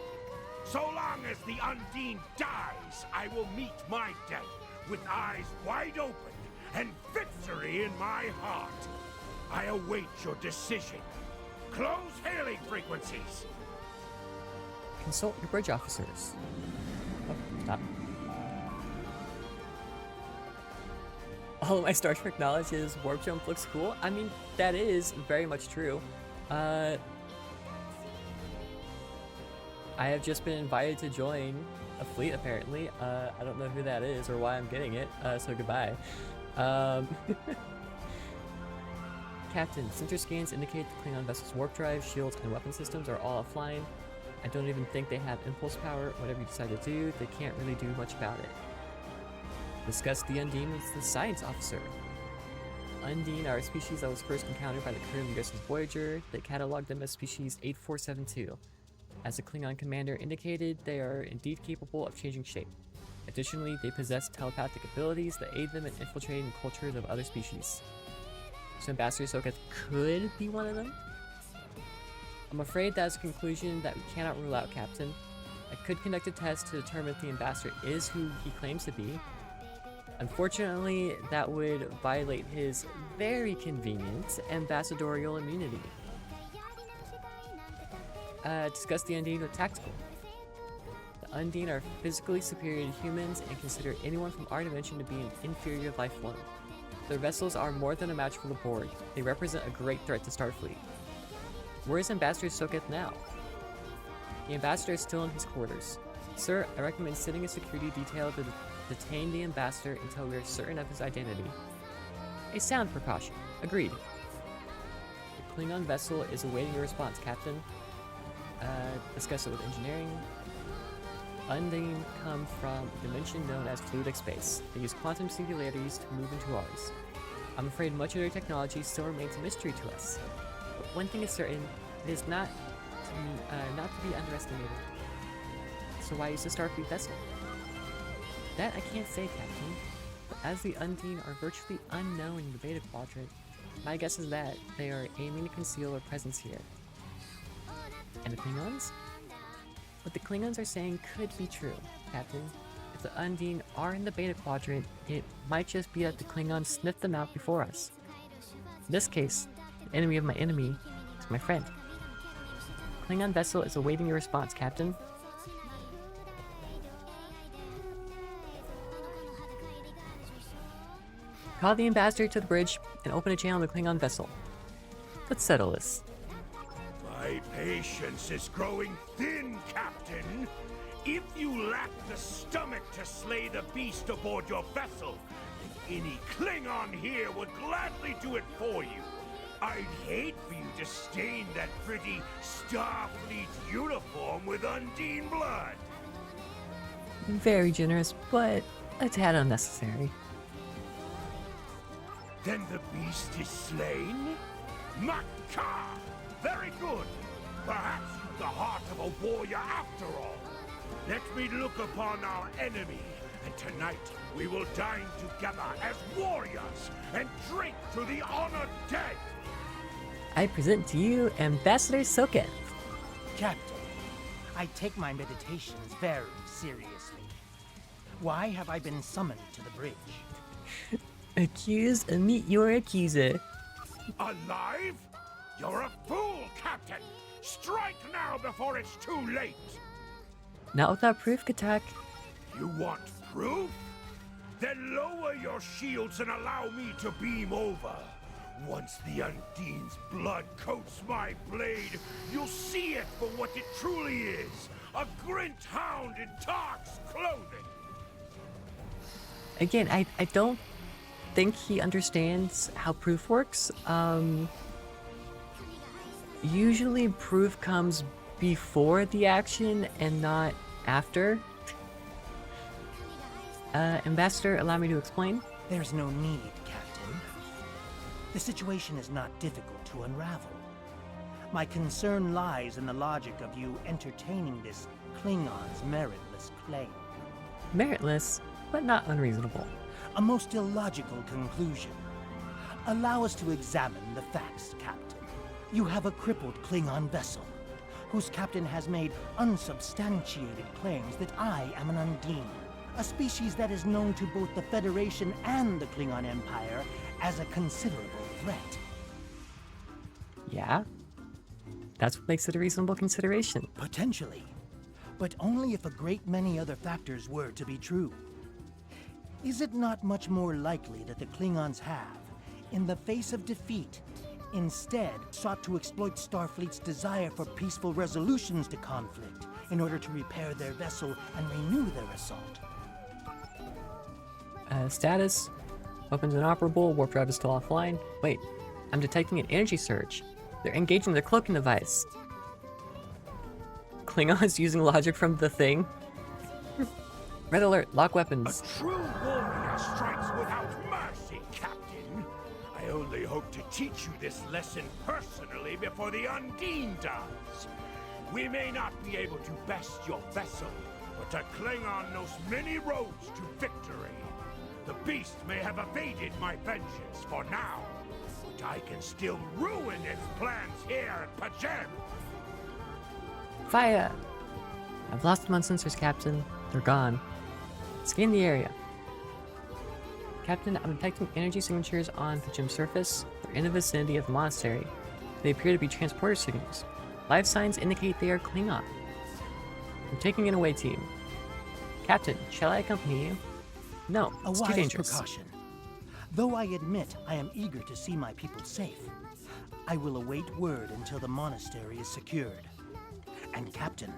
So long as the Undine dies, I will meet my death with eyes wide open and victory in my heart. I await your decision. Close hailing frequencies. Consult your bridge officers. Oh, stop. All of my Star Trek knowledge is warp jump looks cool. I mean, that is very much true. I have just been invited to join a fleet, apparently. I don't know who that is or why I'm getting it, so goodbye. Captain, sensor scans indicate the Klingon vessel's warp drive, shields, and weapon systems are all offline. I don't even think they have impulse power. Whatever you decide to do, they can't really do much about it. Discuss the Undine with the science officer. Undine are a species that was first encountered by the crew of USS Voyager. They cataloged them as species 8472. As the Klingon commander indicated, they are indeed capable of changing shape. Additionally, they possess telepathic abilities that aid them in infiltrating the cultures of other species. So Ambassador Soka could be one of them? I'm afraid that's a conclusion that we cannot rule out, Captain. I could conduct a test to determine if the Ambassador is who he claims to be. Unfortunately, that would violate his very convenient ambassadorial immunity. Discuss the Undine with Tactical. The Undine are physically superior to humans and consider anyone from our dimension to be an inferior life form. Their vessels are more than a match for the Borg. They represent a great threat to Starfleet. Where is Ambassador Soketh now? The Ambassador is still in his quarters. Sir, I recommend sending a security detail to detain the Ambassador until we are certain of his identity. A sound precaution. Agreed. The Klingon vessel is awaiting your response, Captain. Discuss it with engineering. Undine come from a dimension known as fluidic space. They use quantum singularities to move into ours. I'm afraid much of their technology still remains a mystery to us. But one thing is certain, it is not to be underestimated. So why use a Starfleet vessel? That I can't say, Captain. But as the Undine are virtually unknown in the Beta Quadrant, my guess is that they are aiming to conceal their presence here. And the Klingons? What the Klingons are saying could be true, Captain. If the Undine are in the Beta Quadrant, it might just be that the Klingons sniffed them out before us. In this case, the enemy of my enemy is my friend. Klingon vessel is awaiting your response, Captain. Call the Ambassador to the bridge and open a channel on the Klingon vessel. Let's settle this. My patience is growing thin, Captain. If you lack the stomach to slay the beast aboard your vessel, then any Klingon here would gladly do it for you. I'd hate for you to stain that pretty Starfleet uniform with Undine blood. Very generous, but a tad unnecessary. Then the beast is slain? Makar! Very good. Perhaps you've the heart of a warrior after all. Let me look upon our enemy, and tonight we will dine together as warriors and drink to the honored dead. I present to you Ambassador Soketh. Captain, I take my meditations very seriously. Why have I been summoned to the bridge? Accuse and meet your accuser. Alive? You're a fool, Captain! Strike now before it's too late! Not without proof, Katak. You want proof? Then lower your shields and allow me to beam over. Once the Undine's blood coats my blade, you'll see it for what it truly is. A Grint hound in Tark's clothing. Again, I don't think he understands how proof works. Usually proof comes before the action and not after. Ambassador, allow me to explain. There's no need, Captain. The situation is not difficult to unravel. My concern lies in the logic of you entertaining this Klingon's meritless claim. Meritless, but not unreasonable. A most illogical conclusion. Allow us to examine the facts, Captain. You have a crippled Klingon vessel, whose captain has made unsubstantiated claims that I am an Undine, a species that is known to both the Federation and the Klingon Empire as a considerable threat. Yeah? That's what makes it a reasonable consideration. Potentially, but only if a great many other factors were to be true. Is it not much more likely that the Klingons have, in the face of defeat, instead sought to exploit Starfleet's desire for peaceful resolutions to conflict in order to repair their vessel and renew their assault? Status. Weapons inoperable, warp drive is still offline. Wait, I'm detecting an energy surge. They're engaging their cloaking device. Klingons using logic from the thing. Red alert, lock weapons. A true warrior strikes without mercy, Captain. I only hope to teach you this lesson personally before the Undine does. We may not be able to best your vessel, but a Klingon knows many roads to victory. The beast may have evaded my vengeance for now, but I can still ruin its plans here at Pajem. Fire! I've lost them on sensors, Captain. They're gone. Scan the area. Captain, I'm detecting energy signatures on the gym surface. They're in the vicinity of the monastery. They appear to be transporter signals. Life signs indicate they are Klingon. I'm taking an away team. Captain, shall I accompany you? No, A it's too wise dangerous. precaution. Though I admit I am eager to see my people safe, I will await word until the monastery is secured. And Captain,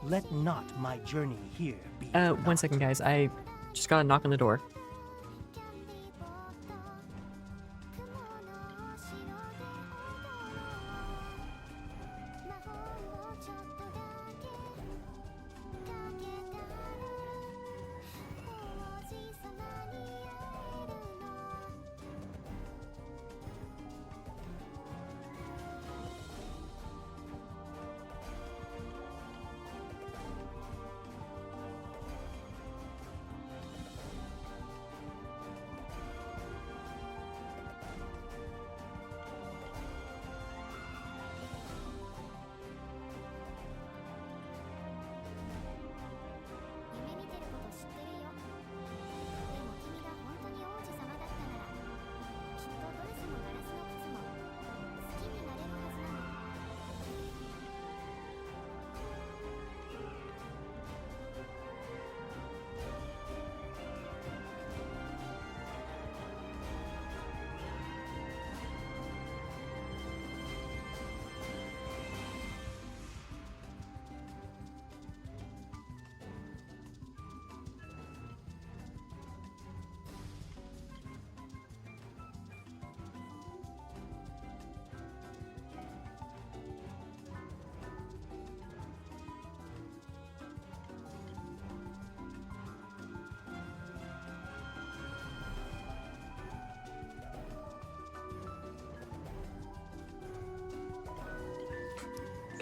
let not my journey here be for One naught. second, guys. I just got a knock on the door.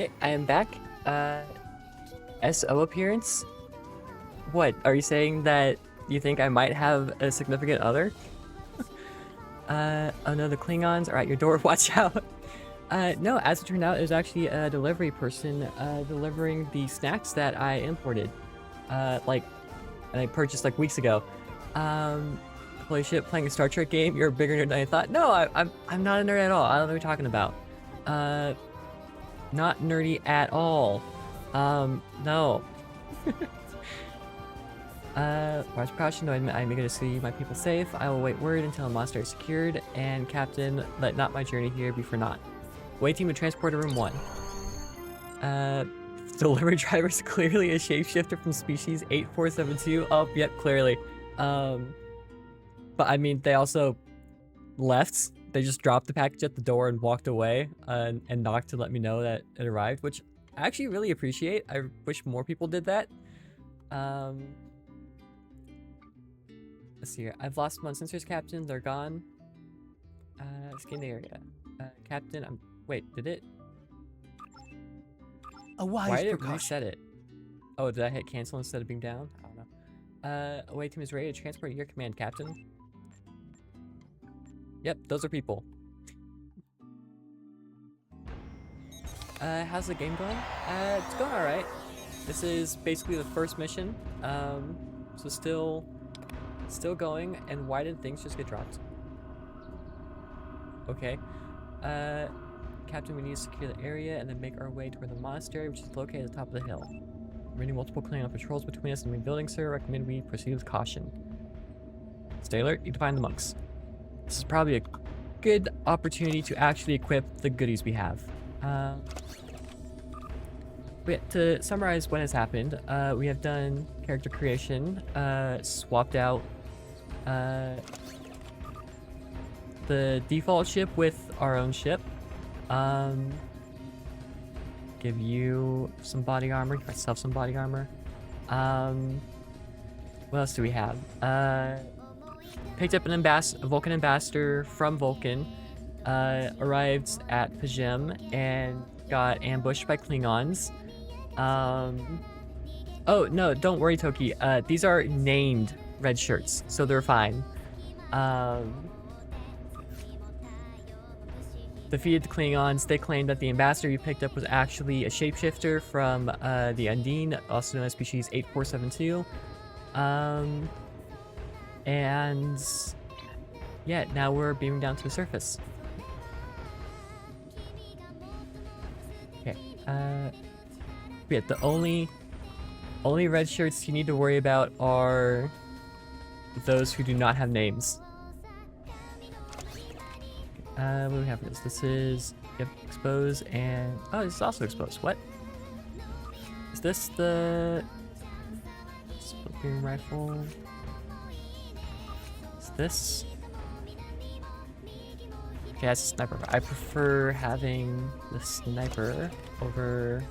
Okay, I am back. SO appearance? What, are you saying that you think I might have a significant other? Oh no, the Klingons are at your door, watch out. No, as it turned out, it was actually a delivery person delivering the snacks that I imported. And I purchased like weeks ago. Holy shit, playing a Star Trek game, you're a bigger nerd than I thought. No, I'm not a nerd at all. I don't know what you're talking about. Not nerdy at all. No. Wise precaution, though I'm eager to see my people safe. I will wait word until a monster is secured, and Captain, let not my journey here be for naught. Waiting to transport to room 1. Delivery driver is clearly a shapeshifter from species 8472. Oh, yep, clearly. But I mean, they also left. They just dropped the package at the door and walked away and knocked to let me know that it arrived, which I actually really appreciate. I wish more people did that. Let's see here. I've lost my sensors, Captain. They're gone. Scan the area. Captain, wait, did it? A wise Why did it precaution. reset it? Oh, did I hit cancel instead of being down? I don't know. Away team is ready to transport your command, Captain. Yep, those are people. How's the game going? It's going alright. This is basically the first mission. So still going. And why did things just get dropped? Okay. Captain, we need to secure the area and then make our way toward the monastery, which is located at the top of the hill. We're running multiple Klingon patrols between us and the main building, sir. Recommend we proceed with caution. Stay alert. You to find the monks. This is probably a good opportunity to actually equip the goodies we have. But to summarize what has happened, we have done character creation, swapped out the default ship with our own ship. Give you some body armor, give myself some body armor. What else do we have? Picked up a Vulcan ambassador from Vulcan, arrived at Pajem and got ambushed by Klingons. Oh no, don't worry, Toki. These are named red shirts, so they're fine. Defeated the Klingons. They claimed that the ambassador you picked up was actually a shapeshifter from the Undine, also known as species 8472. And yeah, now we're beaming down to the surface. Okay. Yeah, the only red shirts you need to worry about are those who do not have names. What do we have for this? This is expose and this is also expose. What? Is this the split beam rifle? Is this? Okay, that's a sniper. I prefer having the sniper over.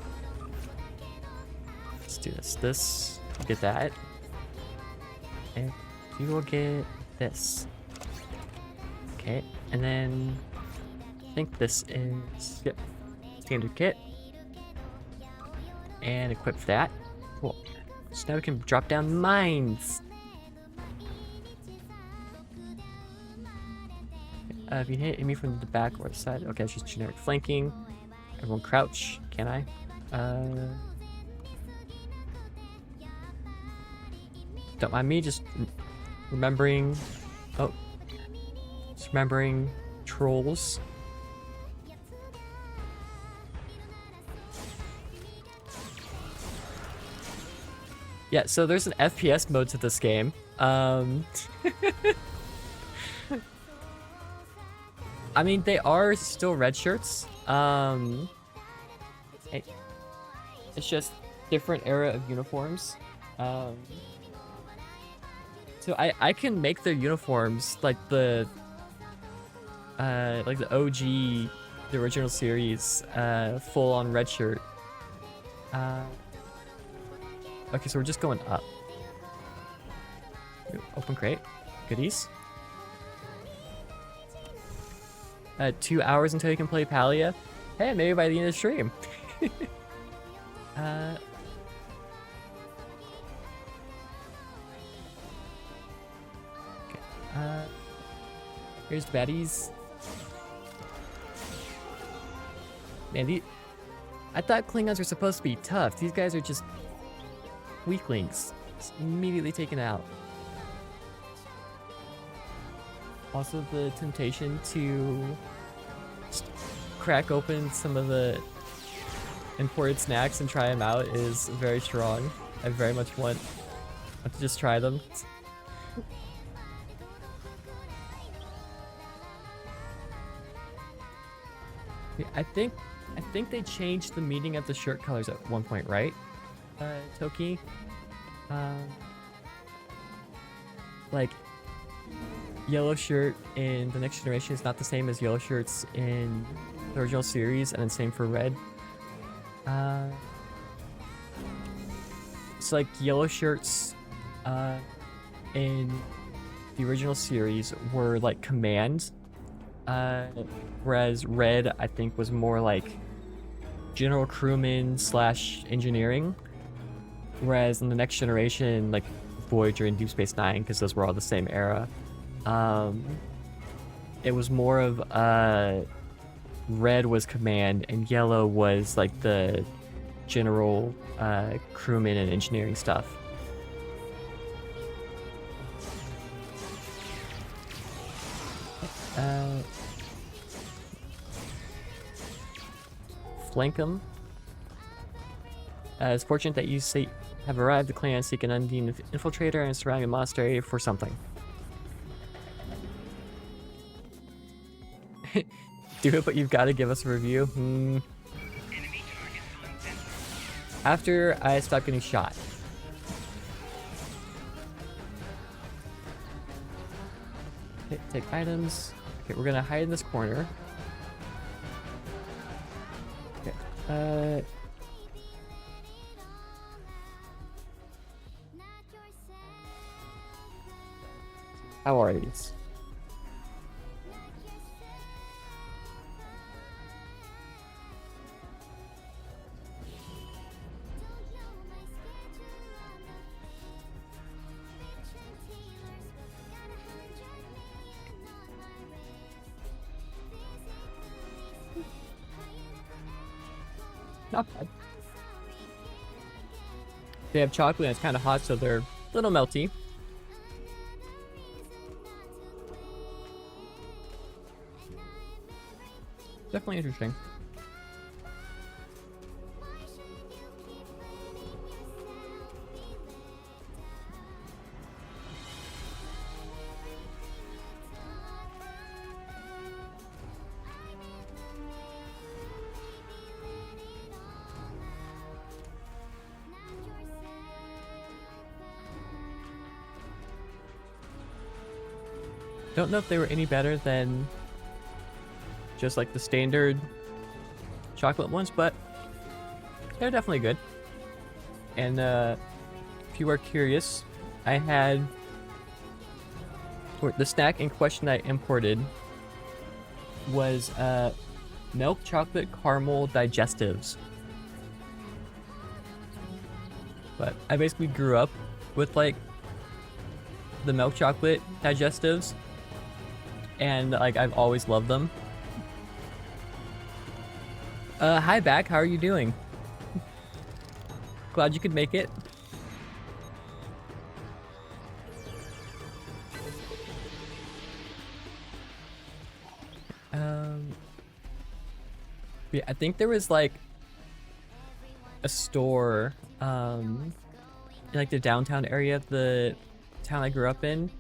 Let's do this. This, you get that. And you will get this. Okay, and then I think this is standard kit. And equip that. Cool. So now we can drop down mines. If you hit enemy from the back or the side, okay, it's just generic flanking. Everyone crouch, can I? Don't mind me, just remembering. Oh, just remembering trolls. Yeah, so there's an FPS mode to this game. I mean, they are still red shirts. It's just different era of uniforms. So I can make their uniforms like the OG, the original series, full on red shirt. Okay, so we're just going up. Open crate, goodies. 2 hours until you can play Palia. Hey, maybe by the end of the stream. Okay. Here's the baddies. Man, I thought Klingons were supposed to be tough. These guys are just weaklings. Just immediately taken out. Also, the temptation to just crack open some of the imported snacks and try them out is very strong. I very much want to just try them. I think they changed the meaning of the shirt colors at one point, right? Toki? Like, yellow shirt in the Next Generation is not the same as yellow shirts in the original series, and then same for red. It's like yellow shirts in the original series were like command, whereas red I think was more like general crewman / engineering, whereas in the Next Generation, like Voyager and Deep Space Nine, because those were all the same era, it was more of red was command and yellow was like the general crewman and engineering stuff. Flank 'em. It's fortunate that you have arrived. The clan seek an Undine infiltrator and surrounding a monastery for something. Do it, but you've got to give us a review. After I stop getting shot. Okay, take items. Okay, we're gonna hide in this corner. Okay. How are these? Not bad. They have chocolate and it's kind of hot, so they're a little melty. Definitely interesting. Don't know if they were any better than just like the standard chocolate ones, but they're definitely good. And if you are curious, I had the snack in question I imported was milk chocolate caramel digestives. But I basically grew up with like the milk chocolate digestives, and like I've always loved them. Hi back, how are you doing? Glad you could make it. Yeah, I think there was like a store in like the downtown area of the town I grew up in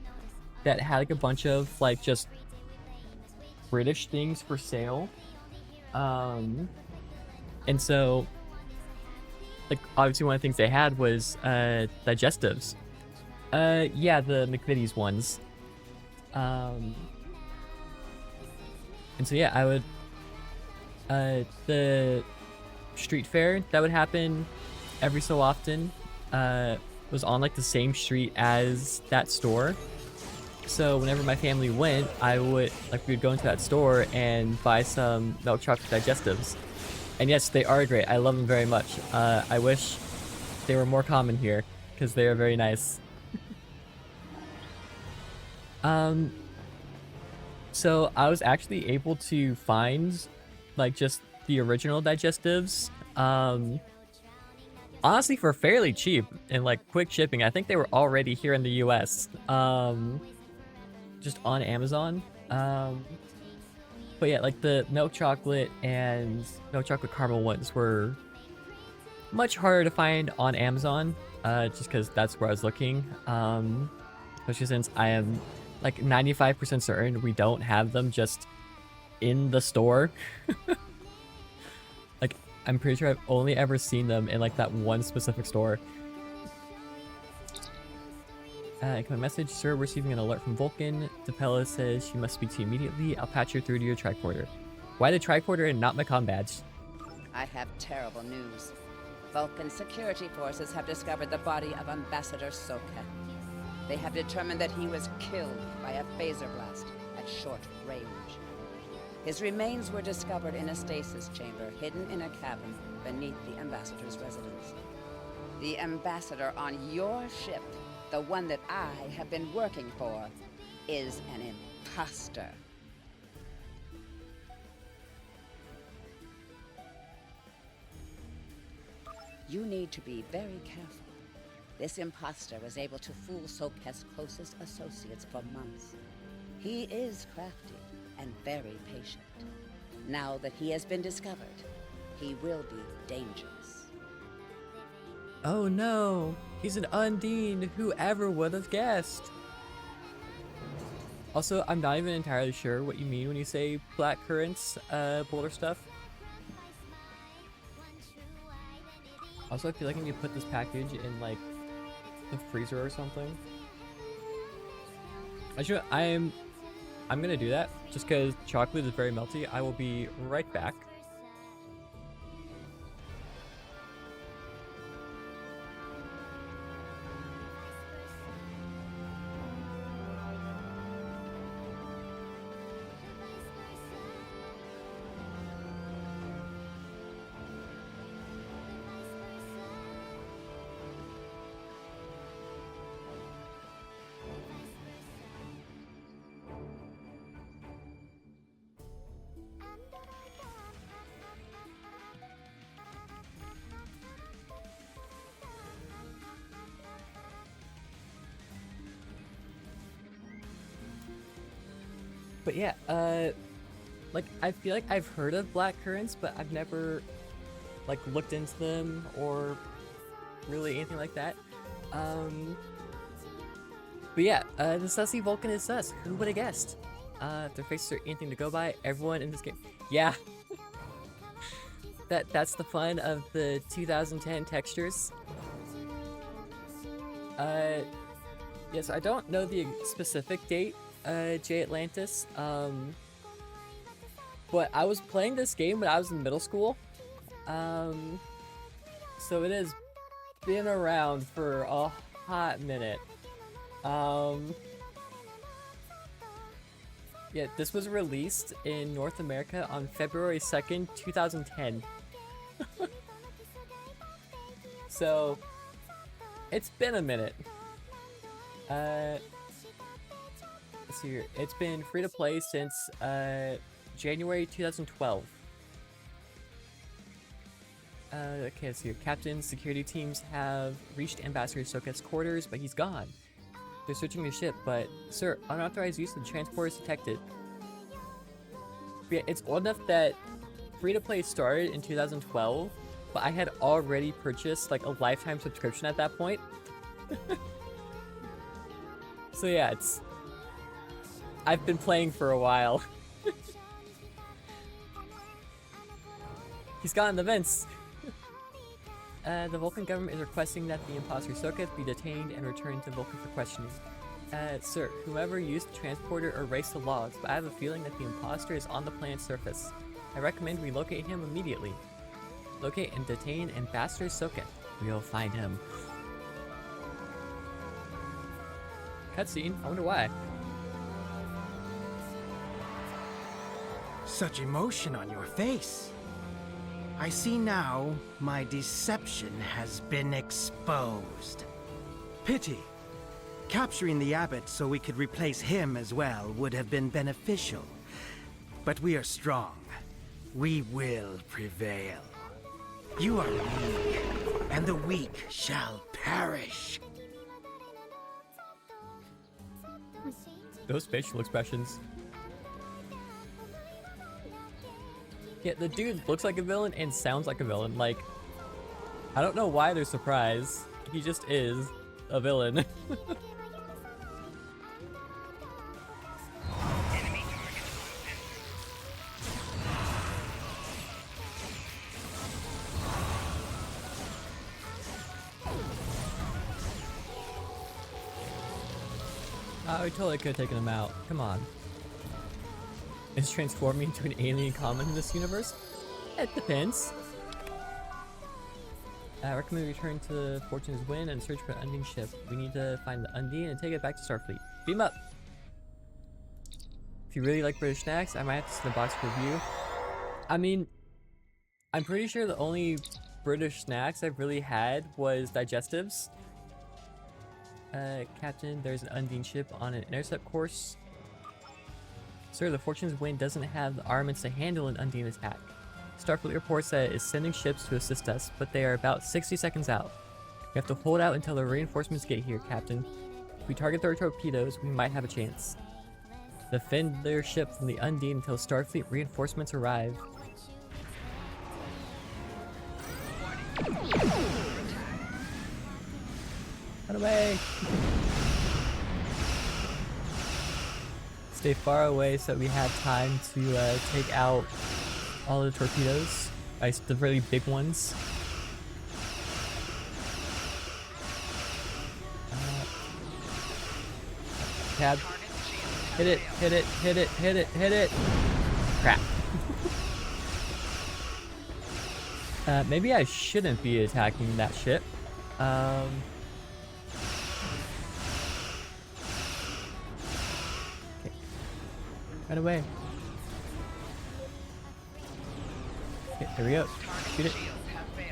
that had like a bunch of like just British things for sale. And so like obviously one of the things they had was digestives. Yeah, the McVitie's ones. And so yeah, I would the street fair that would happen every so often was on like the same street as that store. So whenever my family went, I would we would go into that store and buy some milk chocolate digestives. And yes, they are great. I love them very much. I wish they were more common here because they are very nice. So I was actually able to find like just the original digestives honestly for fairly cheap and like quick shipping. I think they were already here in the US just on Amazon. But yeah, like the milk chocolate and milk chocolate caramel ones were much harder to find on Amazon, just because that's where I was looking, especially since I am like 95% certain we don't have them just in the store. Like I'm pretty sure I've only ever seen them in like that one specific store. Incoming message, sir, we're receiving an alert from Vulcan. Depella says she must speak to you immediately. I'll patch her through to your tricorder. Why the tricorder and not my comm badge? I have terrible news. Vulcan security forces have discovered the body of Ambassador Soket. They have determined that he was killed by a phaser blast at short range. His remains were discovered in a stasis chamber hidden in a cabin beneath the Ambassador's residence. The Ambassador on your ship, the one that I have been working for, is an imposter. You need to be very careful. This imposter was able to fool Soket's closest associates for months. He is crafty and very patient. Now that he has been discovered, he will be dangerous. Oh no, he's an Undine. Whoever would have guessed? Also, I'm not even entirely sure what you mean when you say Black Currents, boulder stuff. Also, I feel like I need to put this package in, like, the freezer or something. I'm gonna do that, just because chocolate is very melty. I will be right back. But yeah, like, I feel like I've heard of black currants, but I've never, like, looked into them or really anything like that. But yeah, the Sussy Vulcan is sus. Who would have guessed? If their faces are anything to go by, everyone in this game. Yeah. That's the fun of the 2010 textures. Yes, I don't know the specific date, J Atlantis, but I was playing this game when I was in middle school, so it has been around for a hot minute. Yeah, this was released in North America on February 2nd, 2010. So, it's been a minute. Let's see here. It's been free to play since January 2012. Okay, let's see here. Captain, security teams have reached Ambassador Soket's quarters, but he's gone. They're searching the ship, but sir, unauthorized use of the transport is detected. But yeah, it's old enough that free to play started in 2012, but I had already purchased like a lifetime subscription at that point. So yeah, I've been playing for a while. He's gotten the vents. The Vulcan government is requesting that the imposter Soket be detained and returned to Vulcan for questioning. Sir, whoever used the transporter erased the logs, but I have a feeling that the imposter is on the planet's surface. I recommend we locate him immediately. Locate and detain Ambassador Soket. We'll find him. Cutscene? I wonder why. Such emotion on your face. I see now my deception has been exposed. Pity. Capturing the abbot so we could replace him as well would have been beneficial. But we are strong. We will prevail. You are weak, and the weak shall perish. Those facial expressions. Yeah, the dude looks like a villain and sounds like a villain. Like, I don't know why they're surprised. He just is a villain. Oh, we totally could have taken him out. Come on. Is transforming into an alien common in this universe? It depends. I recommend we return to Fortune's Wind and search for the Undine ship. We need to find the Undine and take it back to Starfleet. Beam up! If you really like British snacks, I might have to send a box for review. I mean, I'm pretty sure the only British snacks I've really had was digestives. Captain, there's an Undine ship on an intercept course. Sir, the Fortune's Wind doesn't have the armaments to handle an Undine attack. Starfleet reports that it is sending ships to assist us, but they are about 60 seconds out. We have to hold out until the reinforcements get here, Captain. If we target their torpedoes, we might have a chance. Defend their ship from the Undine until Starfleet reinforcements arrive. Run away! Stay far away so that we have time to take out all the torpedoes, the really big ones. Tab. Hit it, hit it, hit it, hit it, hit it. Crap. Maybe I shouldn't be attacking that ship. Okay. Run away. Okay, there we go. Shoot it.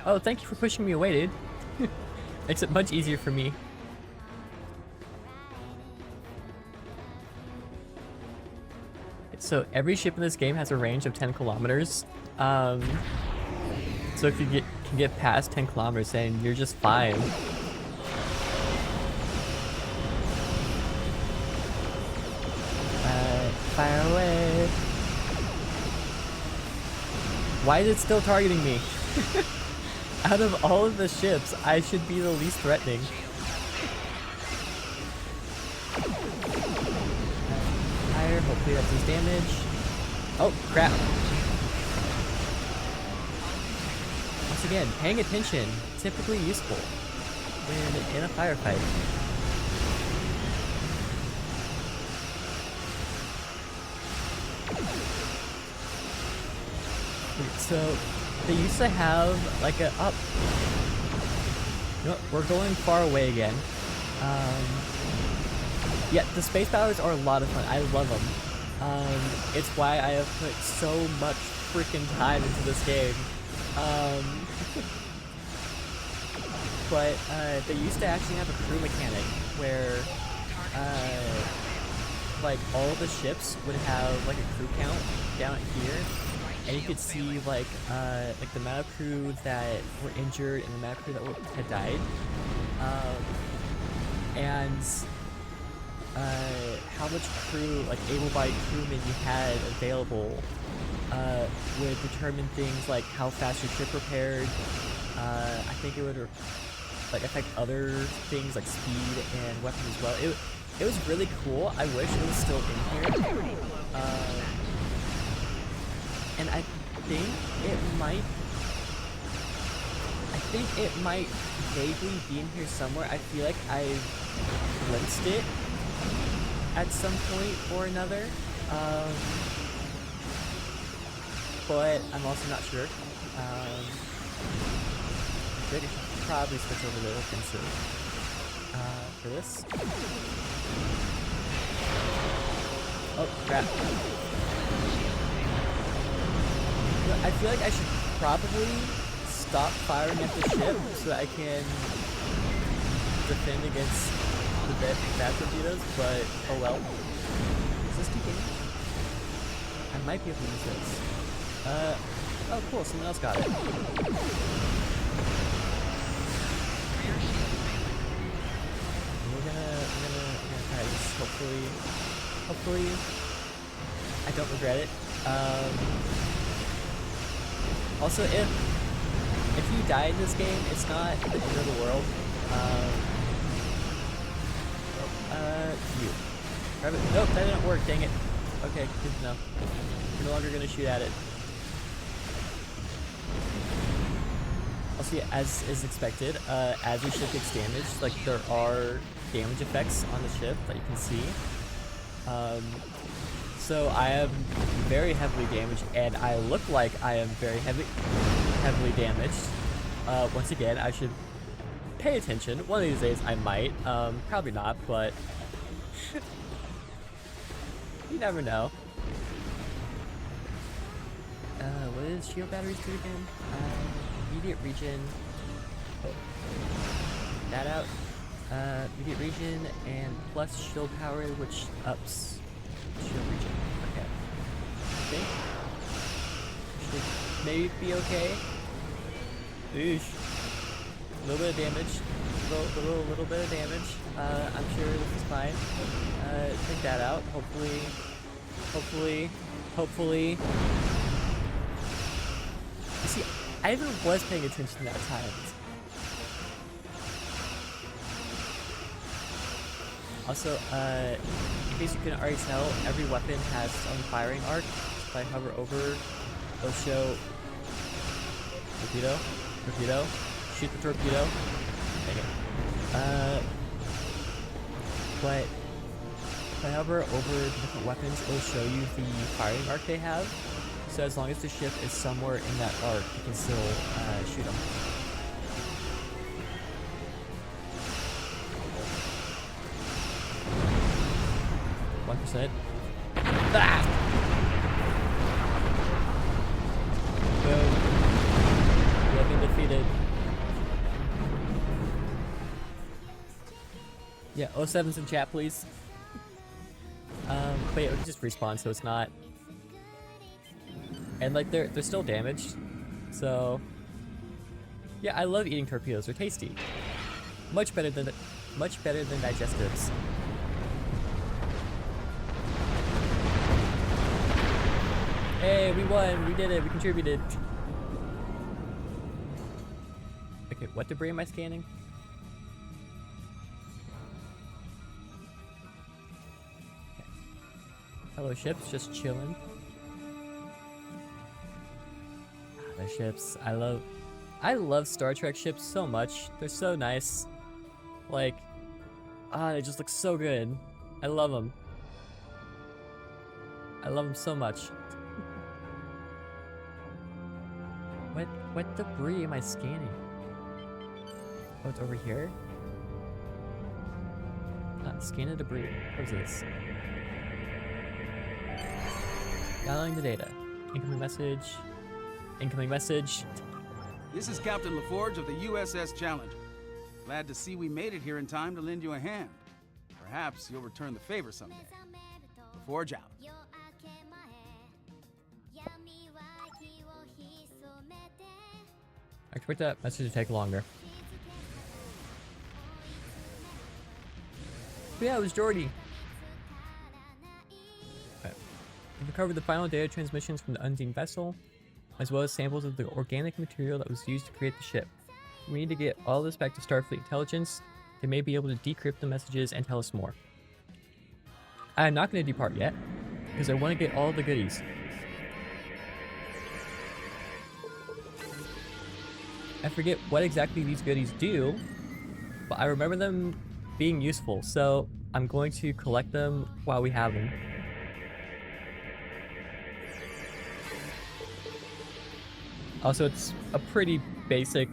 Oh, thank you for pushing me away, dude. Makes it much easier for me. So every ship in this game has a range of 10 kilometers. So if you can get past 10 kilometers, then you're just fine. Fire away. Why is it still targeting me? Out of all of the ships, I should be the least threatening. Fire, hopefully that does damage. Oh, crap. Once again, paying attention, typically useful when in a firefight. So they used to have like a up. You know what? We're going far away again. Yeah, the space battles are a lot of fun. I love them. It's why I have put so much freaking time into this game. But they used to actually have a crew mechanic where like all the ships would have like a crew count down here. And you could see like the amount of crew that were injured and the amount of crew that had died, and how much crew, like able-bodied crewmen you had available, would determine things like how fast your ship repaired. I think it would like affect other things like speed and weapons as well. It was really cool. I wish it was still in here. And I think it might vaguely be in here somewhere. I feel like I glimpsed it at some point or another. But I'm also not sure. I should probably switch over to offensive for this. Oh, crap. I feel like I should probably stop firing at the ship so that I can defend against the bad torpedoes, but oh well. Is this too big? I might be able to use this. Oh cool, someone else got it. We're gonna try this, hopefully I don't regret it. Also, if you die in this game, it's not the end of the world. You. Nope, that didn't work, dang it. Okay, good to know. We're no longer gonna shoot at it. Also, as is expected, as your ship gets damaged, like there are damage effects on the ship that you can see. So I am very heavily damaged, and I look like I am very heavily damaged. Once again, I should pay attention. One of these days I might. Probably not, but you never know. What does shield batteries do again? Immediate region. Oh. That out. Immediate region and plus shield power, which ups shield region. Okay. I think should maybe be okay. Oosh. A little bit of damage. Little bit of damage. I'm sure this is fine. Take that out. Hopefully. You see, I even was paying attention that time. Also, in case you couldn't already tell, every weapon has its own firing arc. If I hover over, it'll show torpedo, shoot the torpedo. Okay. But if I hover over the different weapons, it'll show you the firing arc they have. So as long as the ship is somewhere in that arc, you can still shoot them. Ah! Boom. We have been defeated. Yeah, 07's in chat, please. But yeah, we can just respawn, so it's not. And like they're still damaged, so yeah, I love eating torpedoes. They're tasty. Much better than digestives. Hey, we won! We did it! We contributed! Okay, what debris am I scanning? Okay. Hello ships, just chilling. The ships, I love Star Trek ships so much. They're so nice. Like, they just look so good. I love them. I love them so much. What debris am I scanning? Oh, it's over here? Scan the debris. What is this? Downloading the data. Incoming message. Incoming message. This is Captain LaForge of the USS Challenger. Glad to see we made it here in time to lend you a hand. Perhaps you'll return the favor someday. LaForge out. I expect that message to take longer. But yeah, it was Jordy. Okay. We've recovered the final data transmissions from the Undine vessel, as well as samples of the organic material that was used to create the ship. We need to get all this back to Starfleet Intelligence. They may be able to decrypt the messages and tell us more. I am not going to depart yet, because I want to get all the goodies. I forget what exactly these goodies do, but I remember them being useful, so I'm going to collect them while we have them. Also, it's a pretty basic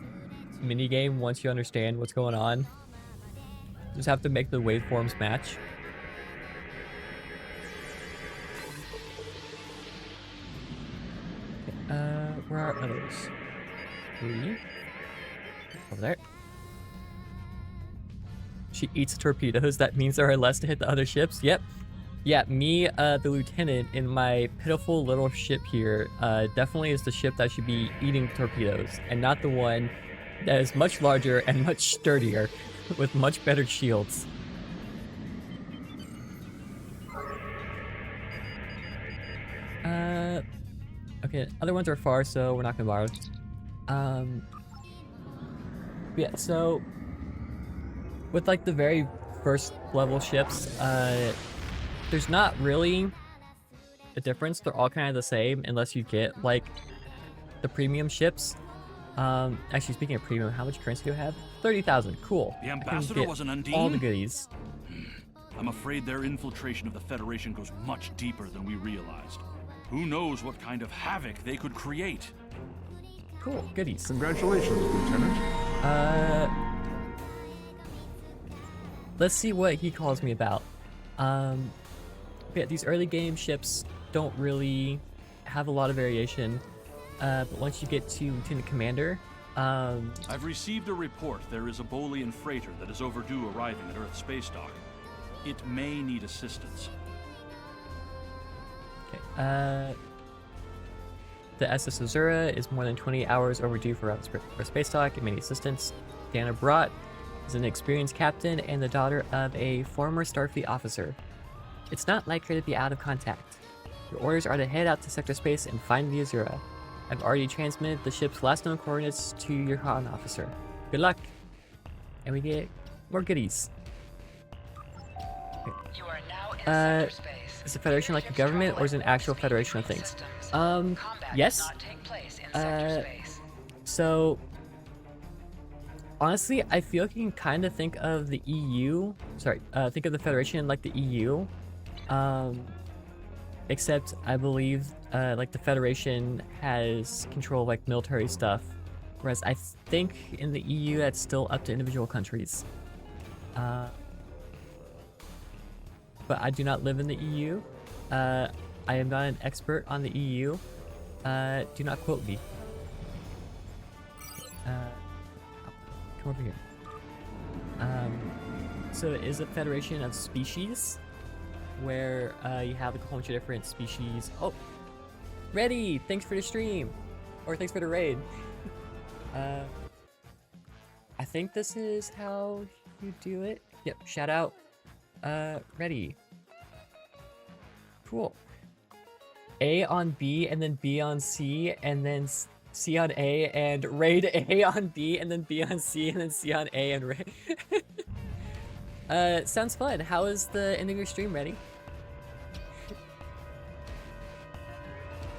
minigame once you understand what's going on. Just have to make the waveforms match. Okay, where are others? 3. Over there. She eats torpedoes. That means there are less to hit the other ships. Yep. Yeah, me, the lieutenant in my pitiful little ship here, definitely is the ship that should be eating torpedoes, and not the one that is much larger and much sturdier, with much better shields. Okay, other ones are far, so we're not gonna borrow. Yeah, so with like the very first level ships, there's not really a difference. They're all kind of the same unless you get like the premium ships. Actually, speaking of premium, how much currency do I have? 30,000. Cool. The ambassador was an Undine? All the goodies. I'm afraid their infiltration of the Federation goes much deeper than we realized. Who knows what kind of havoc they could create? Cool, goodies. Congratulations, Lieutenant. Let's see what he calls me about. Yeah, these early game ships don't really have a lot of variation, but once you get to Lieutenant Commander, I've received a report there is a Bolian freighter that is overdue arriving at Earth Space Dock. It may need assistance. okay, the SS Azura is more than 20 hours overdue for Earth Space Dock and may need assistance. Dana Brat is an experienced captain and the daughter of a former Starfleet officer. It's not like her to be out of contact. Your orders are to head out to sector space and find the Azura. I've already transmitted the ship's last known coordinates to your con officer. Good luck! And we get more goodies. You are now in sector space. Is the Federation like a government or is it an actual federation of things? Yes. So, honestly, I feel like you can kind of think of the EU, think of the Federation like the EU, except I believe, like the Federation has control of like military stuff, whereas I think in the EU that's still up to individual countries. But I do not live in the EU. I am not an expert on the EU. Do not quote me. Come over here. So it is a federation of species where you have like a whole bunch of different species. Oh, Ready! Thanks for the stream, or thanks for the raid. I think this is how you do it. Yep, shout out. Ready. Cool. A on B and then B on C and then C on A and raid A on B and then B on C and then C on A and raid. Sounds fun. How is the end of your stream, Ready?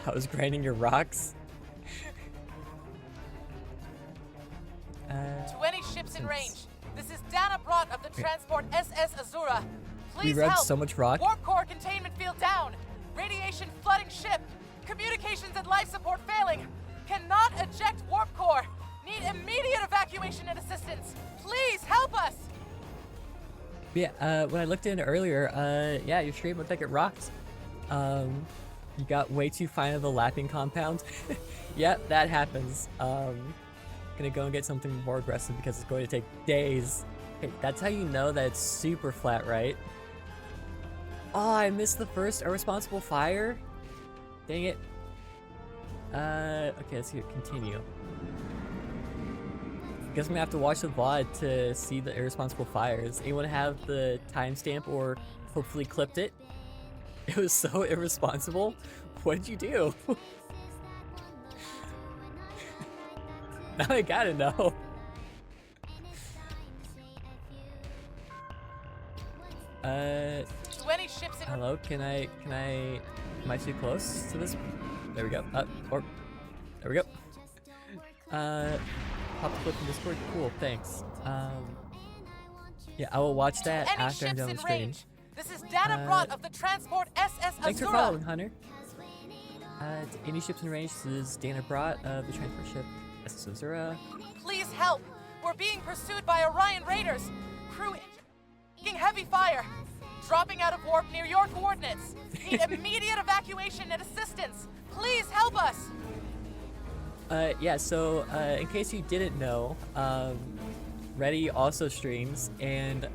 How is grinding your rocks? 20 ships in range. This is Dana Brott of the transport SS Azura. Please we rubbed help. so much rock. Warp core containment field down. Radiation flooding ship. Communications and life support failing. Cannot eject warp core. Need immediate evacuation and assistance. Please help us. Yeah, when I looked in earlier, yeah, your stream looked like it rocked. You got way too fine of a lapping compound. Yep, that happens. Gonna go and get something more aggressive because it's going to take days. Okay, that's how you know that it's super flat, right? Oh, I missed the first irresponsible fire? Dang it. Okay, let's see it continue. Guess I'm gonna have to watch the VOD to see the irresponsible fires. Anyone have the timestamp or hopefully clipped it? It was so irresponsible. What did you do? Now I gotta know. 20 ships in Hello, am I too close to this? There we go. Or, there we go. Pop the clip from Discord. Cool, thanks. Yeah, I will watch that any after I'm ships done in with stream. range. This is Dana Brott of the transport SS Thanks for Azura. following, Hunter. To any ships in range, this is Dana Brott of the transport ship SS Azura. Please help. We're being pursued by Orion raiders. Crew taking heavy fire. Dropping out of warp near your coordinates. Need immediate evacuation and assistance. Please help us. Yeah, so in case you didn't know, Ready also streams, and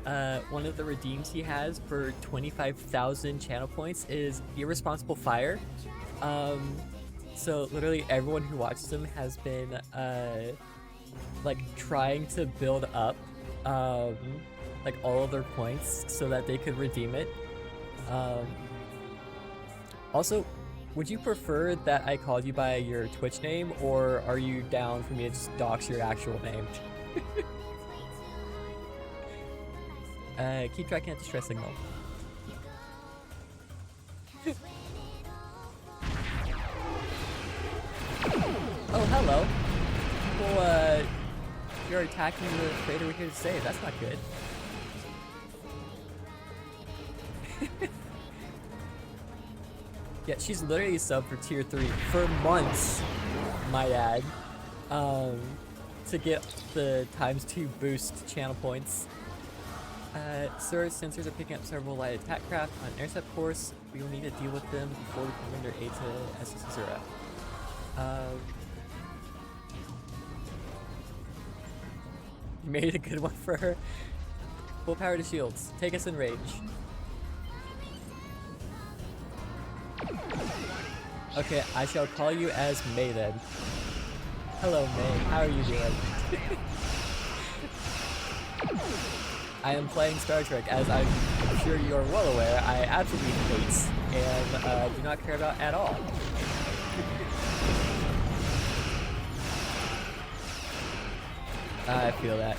one of the redeems he has for 25,000 channel points is Irresponsible Fire. So literally everyone who watches him has been like trying to build up like all of their points so that they could redeem it. Also, would you prefer that I called you by your Twitch name, or are you down for me to just dox your actual name? Keep tracking at the stress signal. Oh, hello. Well, you're attacking the freighter we're here to save. That's not good. Yeah, she's literally subbed for tier 3 for months, might add, to get the ×2 boost channel points. Sir, sensors are picking up several light attack craft on intercept course. We will need to deal with them before we can render aid to SS Azura. You made a good one for her. Full power to shields. Take us in range. Okay, I shall call you as May then. Hello May, how are you doing? I am playing Star Trek, as I'm sure you are well aware, I absolutely hate and do not care about at all. I feel that.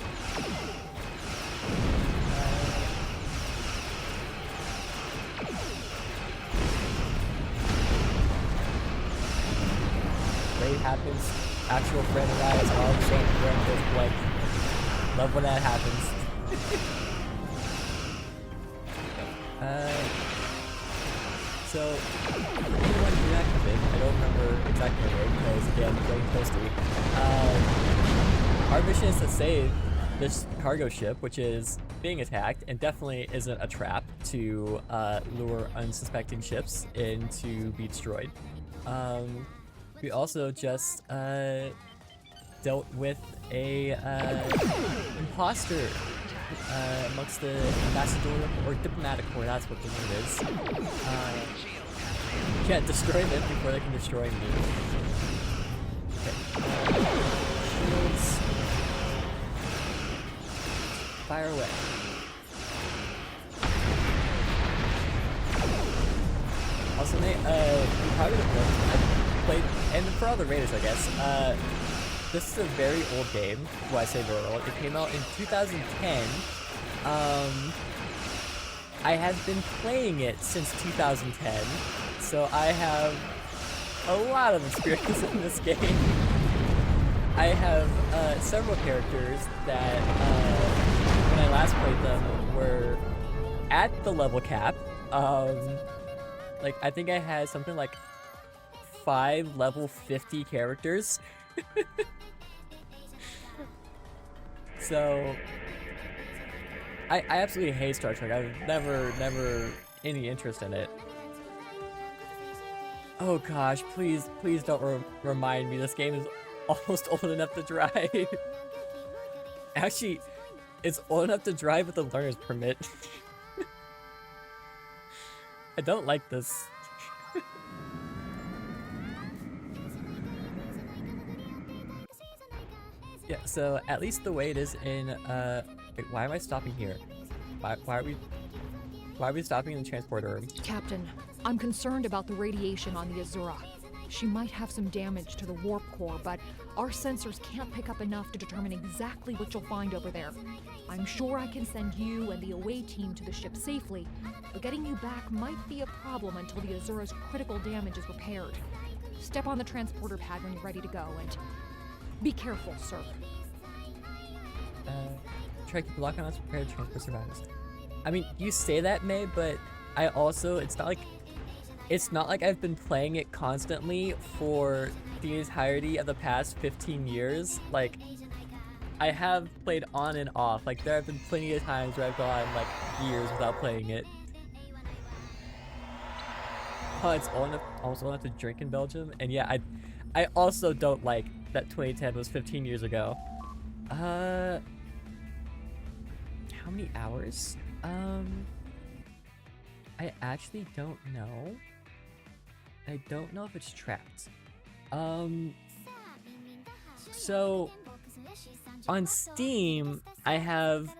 Raid happens, actual friend and I is all the same friend with like, love when that happens. So, anyone do that come in? I don't remember exactly because again, playing Toasty. Our mission is to save this cargo ship, which is being attacked, and definitely isn't a trap to lure unsuspecting ships in to be destroyed. We also just dealt with a imposter amongst the ambassador or diplomatic corps, that's what the word is. Can't destroy them before they can destroy me. Okay. Shields. Fire away. Also, Nate, you probably don't know, I played, and for all the raiders, I guess, this is a very old game. Well, I say very old. It came out in 2010. I have been playing it since 2010, so I have a lot of experience in this game. I have several characters that, when I last played them, were at the level cap. Like, I think I had something like 5 level 50 characters. So, I absolutely hate Star Trek. I've never any interest in it. Oh gosh, please don't remind me. This game is almost old enough to drive. Actually, it's old enough to drive with a learner's permit. I don't like this. Yeah, so at least the way it is in, wait, why am I stopping here? Why are we stopping in the transporter room? Captain, I'm concerned about the radiation on the Azura. She might have some damage to the warp core, but our sensors can't pick up enough to determine exactly what you'll find over there. I'm sure I can send you and the away team to the ship safely, but getting you back might be a problem until the Azura's critical damage is repaired. Step on the transporter pad when you're ready to go, and be careful, sir. Try to keep a lock on us, prepare to transport survivors. I mean, you say that, May, but I also, it's not like I've been playing it constantly for the entirety of the past 15 years. Like, I have played on and off. Like, there have been plenty of times where I've gone, like, years without playing it. Oh, it's almost old enough to drink in Belgium. And yeah, I also don't like that 2010 was 15 years ago. How many hours? I actually don't know. I don't know if it's trapped. So on Steam, I have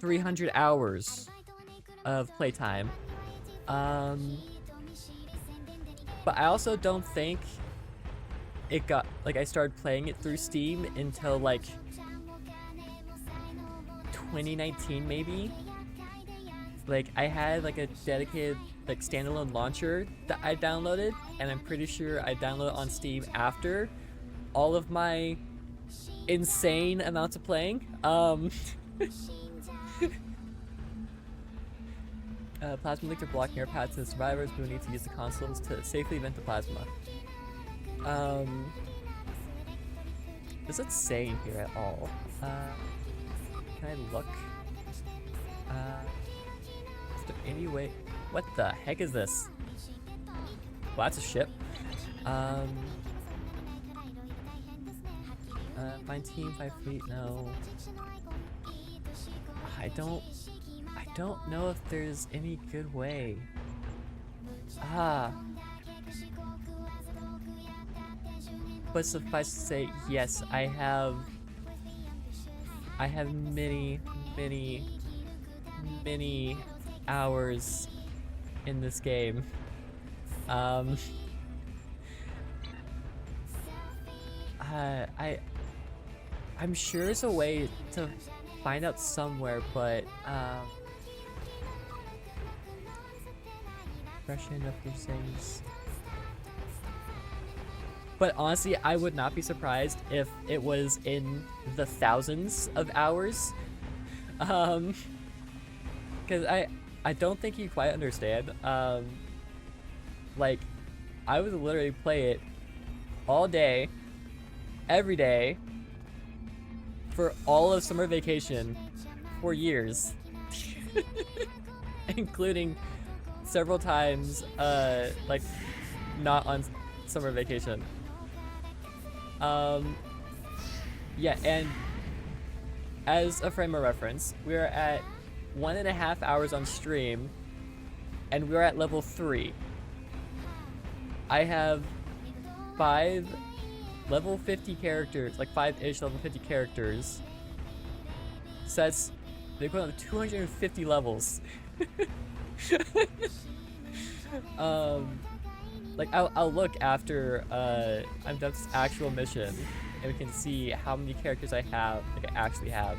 300 hours of playtime. But I also don't think it got, like, I started playing it through Steam until like 2019 maybe. Like, I had like a dedicated like standalone launcher that I downloaded, and I'm pretty sure I downloaded on Steam after all of my insane amounts of playing. Plasma leaks are blocking our paths to the survivors. We will need to use the consoles to safely vent the plasma. Does it say in here at all? Can I look? Is there any way? What the heck is this? Well, that's a ship. Find team, 5 fleet, no. I don't know if there's any good way. But suffice to say, yes, I have many hours in this game. I'm sure there's a way to find out somewhere, but Russian of these things. But honestly, I would not be surprised if it was in the thousands of hours. Because I don't think you quite understand. Like, I would literally play it all day, every day, for all of summer vacation for years. Including several times, like, not on summer vacation. Yeah, and as a frame of reference, we are at 1.5 hours on stream, and we're at level 3. I have 5 level 50 characters, like 5-ish level 50 characters. So that's the equivalent of 250 levels. Like, I'll look after I'm done this actual mission, and we can see how many characters I have, like I actually have.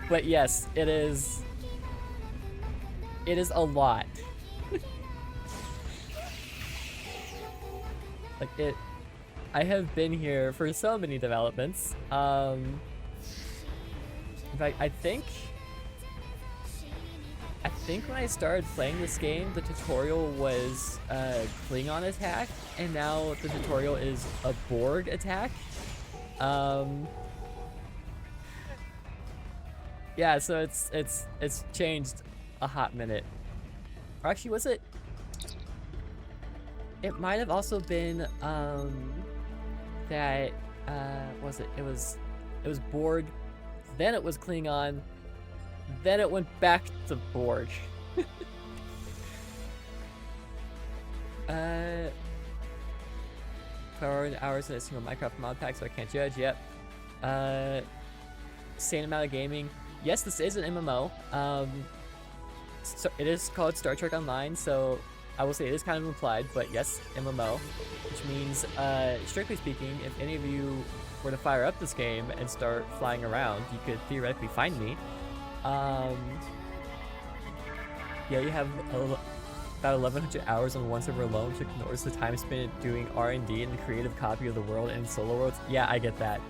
But yes, it is a lot. Like, I have been here for so many developments. In fact, I think when I started playing this game, the tutorial was Klingon attack, and now the tutorial is a Borg attack. Yeah, so it's changed a hot minute. Or actually, was it? It might have also been that was it? It was Borg, then it was Klingon, then it went back to Borg. For hours in a single Minecraft mod pack, so I can't judge. Yep. Same amount of gaming. Yes, this is an MMO. So it is called Star Trek Online, so I will say it is kind of implied, but yes, MMO, which means, strictly speaking, if any of you were to fire up this game and start flying around, you could theoretically find me. Yeah, you have about 1,100 hours on one server alone, which ignores the time spent doing R&D and the creative copy of the world and solo worlds. Yeah, I get that.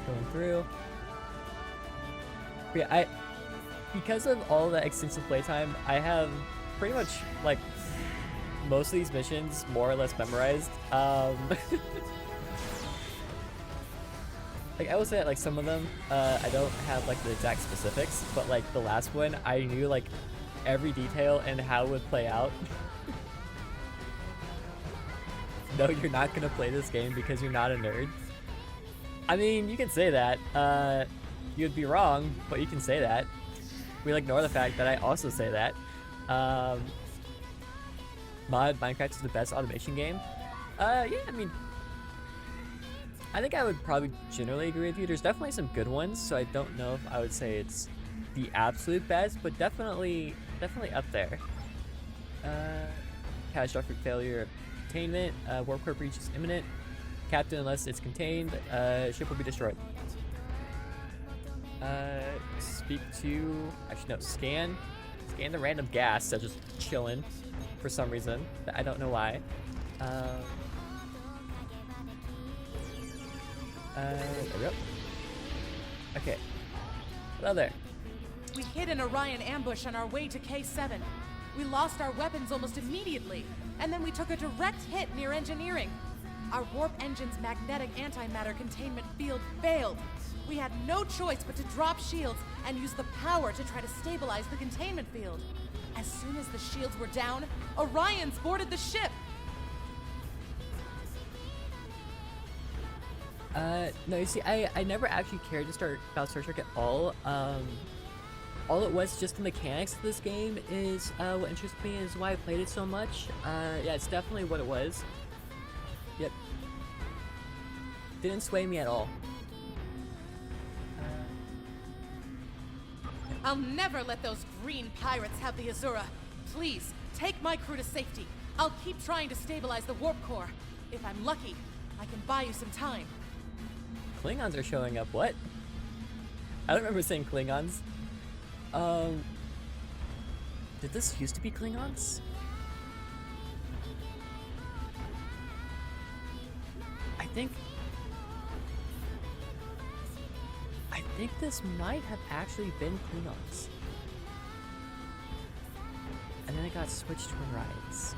Going through. But yeah, because of all the extensive playtime, I have pretty much, like, most of these missions more or less memorized. Like, I will say that, like, some of them, I don't have, like, the exact specifics, but, like, the last one, I knew, like, every detail and how it would play out. No, you're not gonna play this game because you're not a nerd. I mean, you can say that. You'd be wrong, but you can say that. We'll ignore the fact that I also say that. Minecraft is the best automation game. Yeah, I mean, I think I would probably generally agree with you. There's definitely some good ones, so I don't know if I would say it's the absolute best, but definitely up there. Catastrophic failure of containment. Warp core breach is imminent. Captain, unless it's contained, ship will be destroyed. Speak to, actually no, scan the random gas that's just chilling for some reason. I don't know why. There we go. Okay. Hello there. We hid an Orion ambush on our way to K7. We lost our weapons almost immediately, and then we took a direct hit near engineering. Our warp engine's magnetic antimatter containment field failed. We had no choice but to drop shields and use the power to try to stabilize the containment field. As soon as the shields were down, Orions boarded the ship. No, you see, I never actually cared to start about Star Trek at all. All it was, just the mechanics of this game is what interests me, is why I played it so much. Yeah, it's definitely what it was. Yep. Didn't sway me at all. I'll never let those green pirates have the Azura. Please, take my crew to safety. I'll keep trying to stabilize the warp core. If I'm lucky, I can buy you some time. Klingons are showing up, what? I don't remember saying Klingons. Did this used to be Klingons? I think this might have actually been Klingons. And then it got switched to Orions.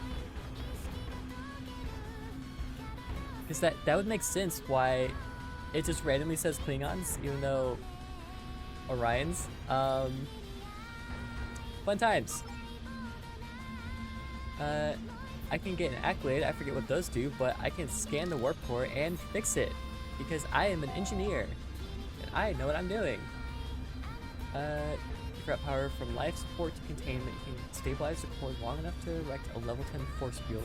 Because that would make sense why it just randomly says Klingons, even though Orions. Fun times. I can get an accolade, I forget what those do, but I can scan the warp core and fix it, because I am an engineer, and I know what I'm doing. Threat power from life support to containment. You can stabilize the core long enough to erect a level 10 force field.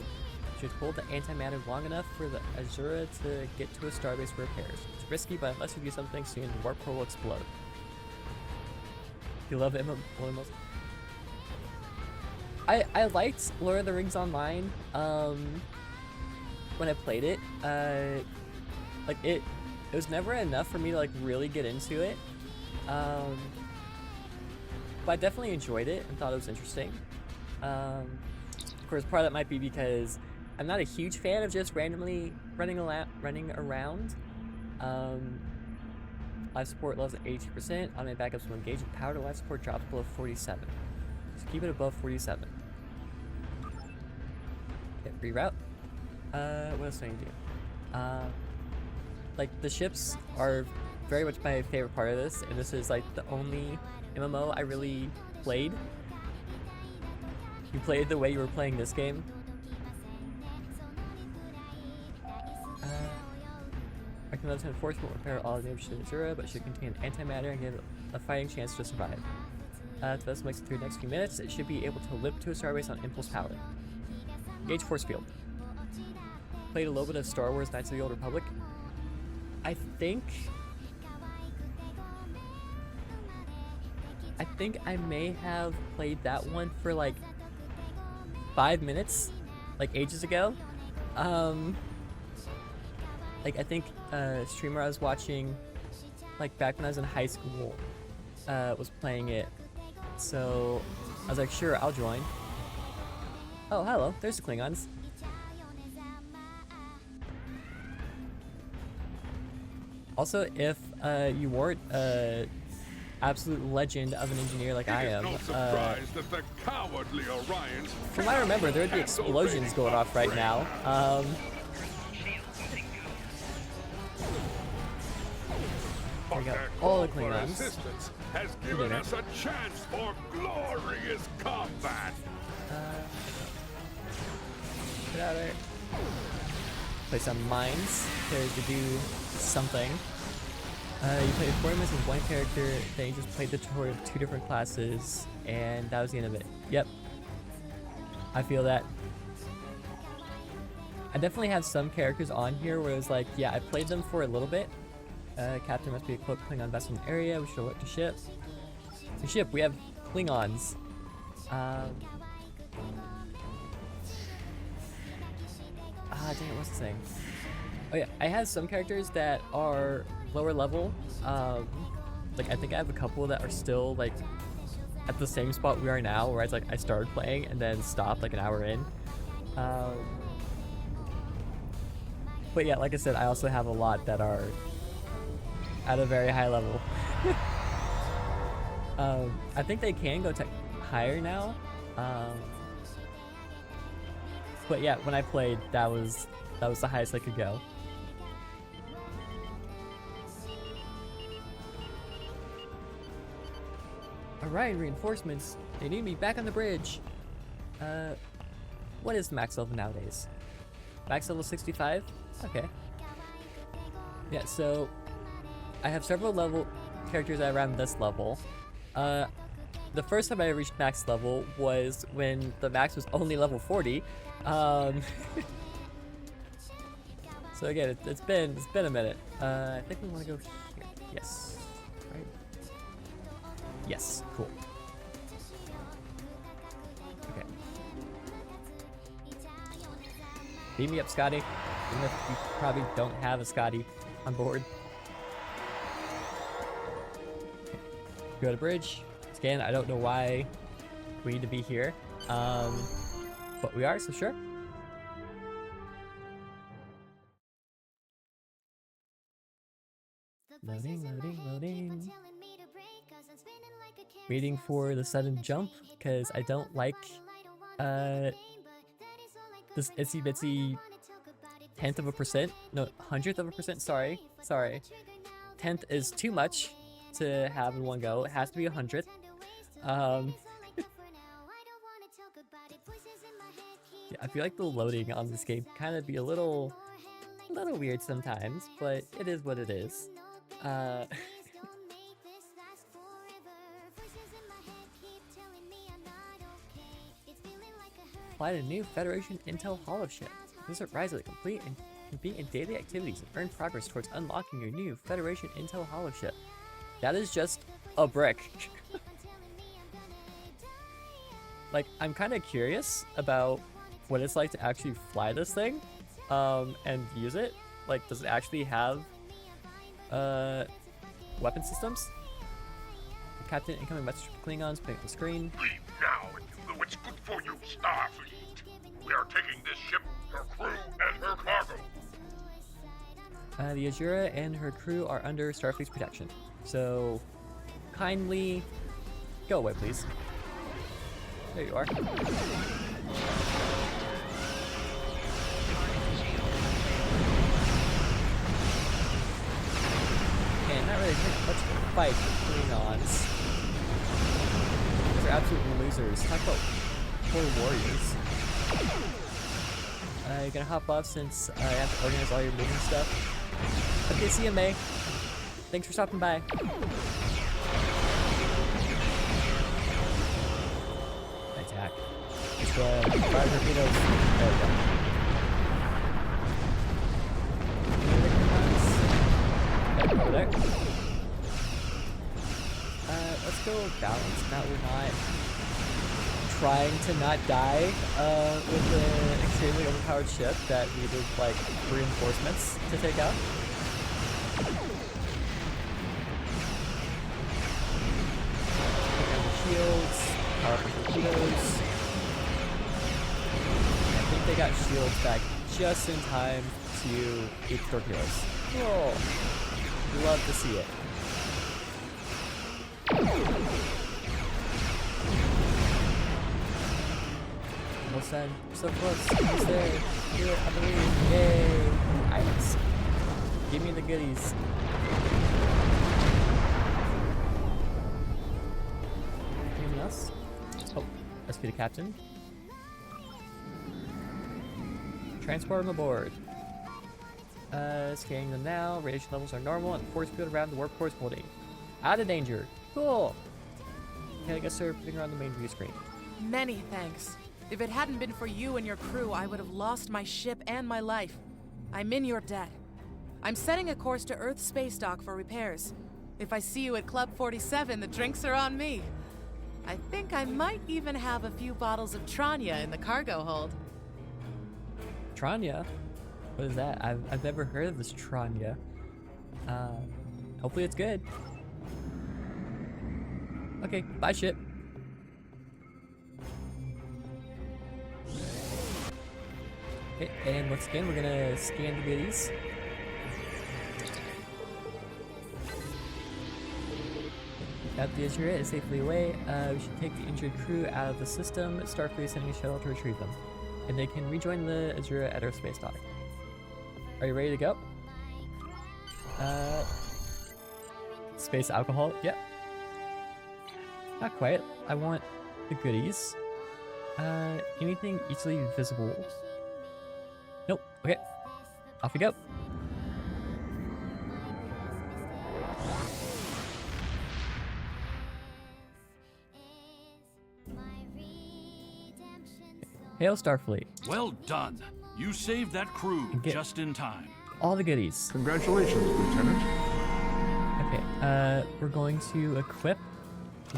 You should hold the antimatter long enough for the Azura to get to a starbase for repairs. It's risky, but unless you do something soon, the warp core will explode. You love MMOs? I liked Lord of the Rings Online when I played it. Like it was never enough for me to like really get into it. But I definitely enjoyed it and thought it was interesting. Of course, part of that might be because I'm not a huge fan of just randomly running around. Life support levels at 82%. Automatic backups will engage with power to life support drops below 47. So keep it above 47. Okay, reroute. What else do I need to do? Like, the ships are very much my favorite part of this, and this is like the only MMO I really played. You played the way you were playing this game. Recommends enforcement will repair all damage to the Azura, but should contain antimatter and give it a fighting chance to survive. To this makes it through the next few minutes, it should be able to limp to a starbase on impulse power. Engage force field. Played a little bit of Star Wars Knights of the Old Republic. I think I may have played that one for like 5 minutes, like ages ago. Like I think a streamer I was watching, like back when I was in high school, was playing it. So I was like, sure, I'll join. Oh, hello, there's the Klingons. Also, if you weren't absolute legend of an engineer like I am, from what I remember, there would be explosions going off right now. We got all the Klingons. Has given us a chance for glorious combat. Get out of there. Play some mines to do something. You played 40 minutes with one character, then you just played the tutorial of 2 different classes, and that was the end of it. Yep. I feel that. I definitely have some characters on here where it was like, yeah, I played them for a little bit. Captain must be a cloaked Klingon vessel in the area. We should alert the ship. The ship, we have Klingons. Dang it, what's the thing? Oh yeah, I have some characters that are lower level. Like I think I have a couple that are still like at the same spot we are now, where it's like I started playing and then stopped like an hour in. But yeah, like I said, I also have a lot that are at a very high level. I think they can go higher now. But yeah, when I played, that was the highest I could go. Alright, reinforcements. They need me back on the bridge. What is max level nowadays? Max level 65? Okay. Yeah, so I have several characters around this level. The first time I reached max level was when the max was only level 40. So again, it's been a minute. I think we want to go here. Yes. Right. Yes. Cool. Okay. Beat me up, Scotty. Even if you probably don't have a Scotty on board. Okay. Go to bridge. Again, I don't know why we need to be here. But we are, so sure. Loading. Waiting for the sudden jump, because I don't like this itsy bitsy 1/10%. No, 100%. Sorry. 10th is too much to have in one go. It has to be 100th. Yeah, I feel like the loading on this game kind of be a little weird sometimes, but it is what it is. Fly a new Federation Intel holoship. Visit Risley, complete and compete in daily activities and earn progress towards unlocking your new Federation Intel holoship. That is just a brick. Like, I'm kind of curious about what it's like to actually fly this thing, and use it. Like, does it actually have weapon systems? Captain, incoming message from Klingons, putting up the screen. Leave now and you know it's good for you, Starfleet. We are taking this ship, her crew, and her cargo. The Azura and her crew are under Starfleet's protection. So, kindly go away, please. There you are. And not really much of a fight with Klingons. These are absolute losers. Talk about poor warriors. You're gonna hop off since I have to organize all your moving stuff. Okay, see you, May. Thanks for stopping by. Attack. Destroy 5 torpedoes. There we go. Okay, over there. Let's go balance. Now we're not trying to not die with an extremely overpowered ship that needed like reinforcements to take out. Shields, powerful torpedoes. I think they got shields back just in time to eat torpedoes. Cool. Love to see it. Almost done. So close. Almost there. Do it, I believe. Yay! Items. Give me the goodies. Anything else? Oh, let's be the captain. Transport them aboard. Scanning them now. Radiation levels are normal and the force field around the warp core is holding. Out of danger. Cool. Okay, I guess they're putting her on the main view screen. Many thanks. If it hadn't been for you and your crew, I would have lost my ship and my life. I'm in your debt. I'm setting a course to Earth Space Dock for repairs. If I see you at Club 47, the drinks are on me. I think I might even have a few bottles of Tranya in the cargo hold. Tranya? What is that? I've never heard of this Tranya. Hopefully it's good. Okay, bye ship. Okay, and once again, we're gonna scan the goodies. Got the Azura is safely away. We should take the injured crew out of the system. Starfleet is sending a shuttle to retrieve them. And they can rejoin the Azura at our space dock. Are you ready to go? Space alcohol? Yep. Not quite. I want the goodies. Anything easily visible? Nope. Okay. Off we go. Hail Starfleet. Well done. You saved that crew Get- just in time. All the goodies. Congratulations, Lieutenant. Okay, we're going to equip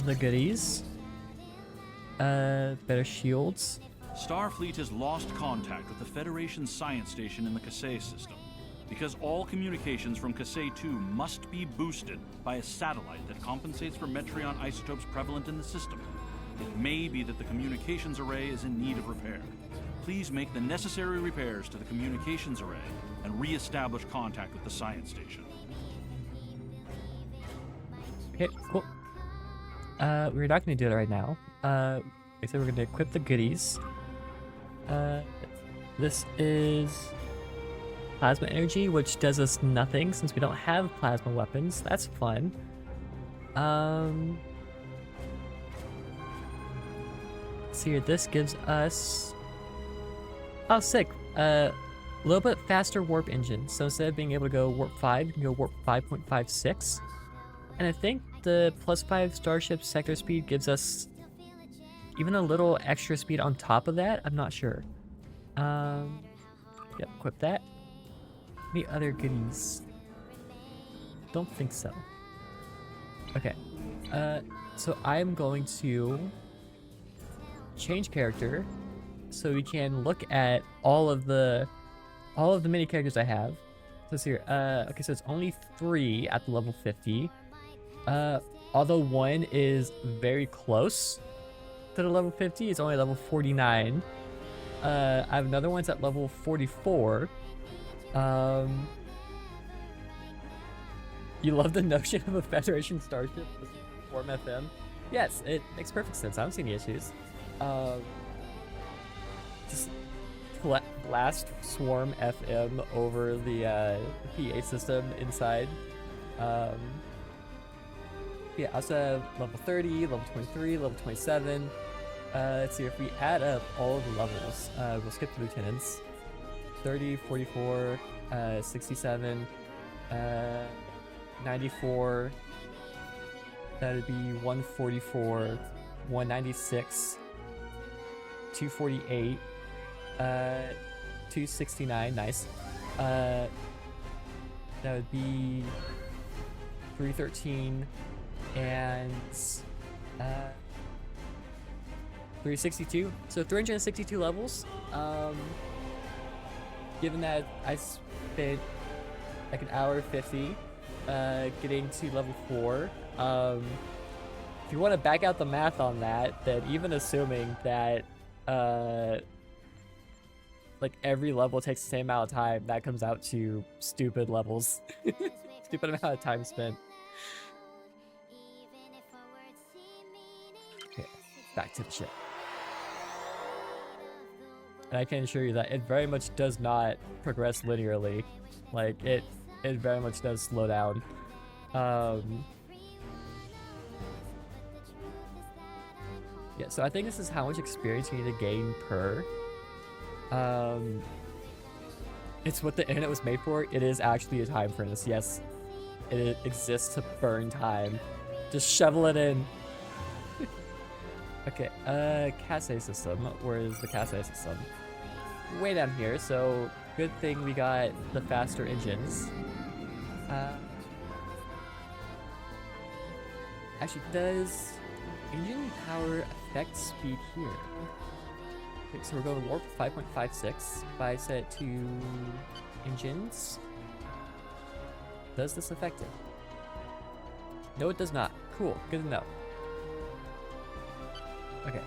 the goodies. Better shields. Starfleet has lost contact with the Federation science station in the Kasei system, because all communications from Kasei 2 must be boosted by a satellite that compensates for Metreon isotopes prevalent in the system. It may be that the communications array is in need of repair. Please make the necessary repairs to the communications array and re-establish contact with the science station. Okay, cool. We're not going to do it right now. I said we're going to equip the goodies. This is plasma energy, which does us nothing since we don't have plasma weapons. That's fun. See here, this gives us... Oh, sick. A little bit faster warp engine. So instead of being able to go warp 5, you can go warp 5.56. And I think the +5 Starship sector speed gives us even a little extra speed on top of that. I'm not sure. Yep, equip that. Any other goodies? Don't think so. Okay. So I'm going to change character so we can look at all of the mini characters I have. So let's see here. Okay, so it's only 3 at the level 50. Although one is very close to the level 50, it's only level 49. I have another one's at level 44. You love the notion of a Federation starship with Swarm FM? Yes, it makes perfect sense. I don't see any issues. Just blast Swarm FM over the PA system inside. Yeah, I also have level 30, level 23, level 27. Let's see, if we add up all of the levels, we'll skip the lieutenants. 30, 44, 67, 94. That would be 144, 196, 248, 269, nice. That would be 313 and 362. So 362 levels. Given that I spent like an hour 50 getting to level 4. If you want to back out the math on that, then even assuming that like every level takes the same amount of time, that comes out to stupid levels. Stupid amount of time spent. Okay, back to the ship. And I can assure you that it very much does not progress linearly. Like, it very much does slow down. Yeah, so I think this is how much experience you need to gain per. It's what the internet was made for. It is actually a time furnace. Yes, it exists to burn time. Just shovel it in. Okay, Kasei system. Where is the Kasei system? Way down here, so good thing we got the faster engines. Actually, does engine power affect speed here? Okay, so we're going warp 5.56. If I set it to engines, does this affect it? No, it does not. Cool, good to know. Okay.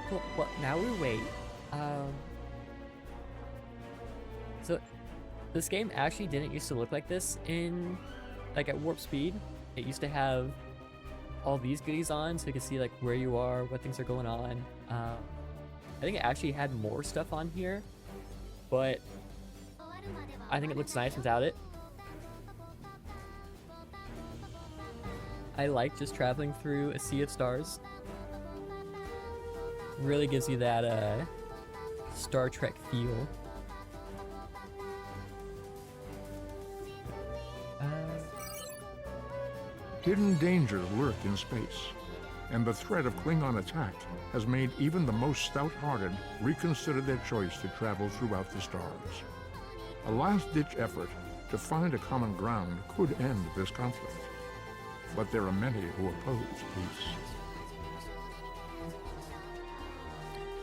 Cool. Well, now we wait. So this game actually didn't used to look like this in like at warp speed, it used to have all these goodies on, so you can see like where you are, what things are going on. I think it actually had more stuff on here, but I think it looks nice without it. I like just traveling through a sea of stars. Really gives you that Star Trek feel. Hidden dangers lurk in space, and the threat of Klingon attack has made even the most stout-hearted reconsider their choice to travel throughout the stars. A last-ditch effort to find a common ground could end this conflict, but there are many who oppose peace.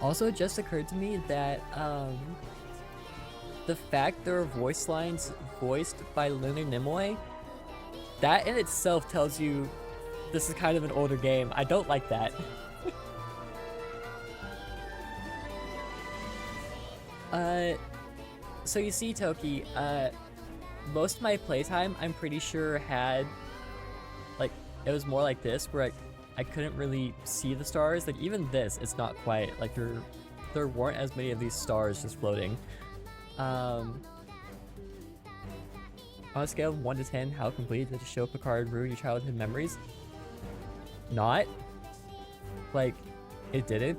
Also, it just occurred to me that the fact there are voice lines voiced by Leonard Nimoy, that in itself tells you this is kind of an older game. I don't like that. So you see, Toki, most of my playtime, I'm pretty sure had, like, it was more like this, where I couldn't really see the stars. Like, even this, it's not quite, like, there weren't as many of these stars just floating. On a scale of 1 to 10, how complete did the show Picard ruin your childhood memories? Not. Like, it didn't.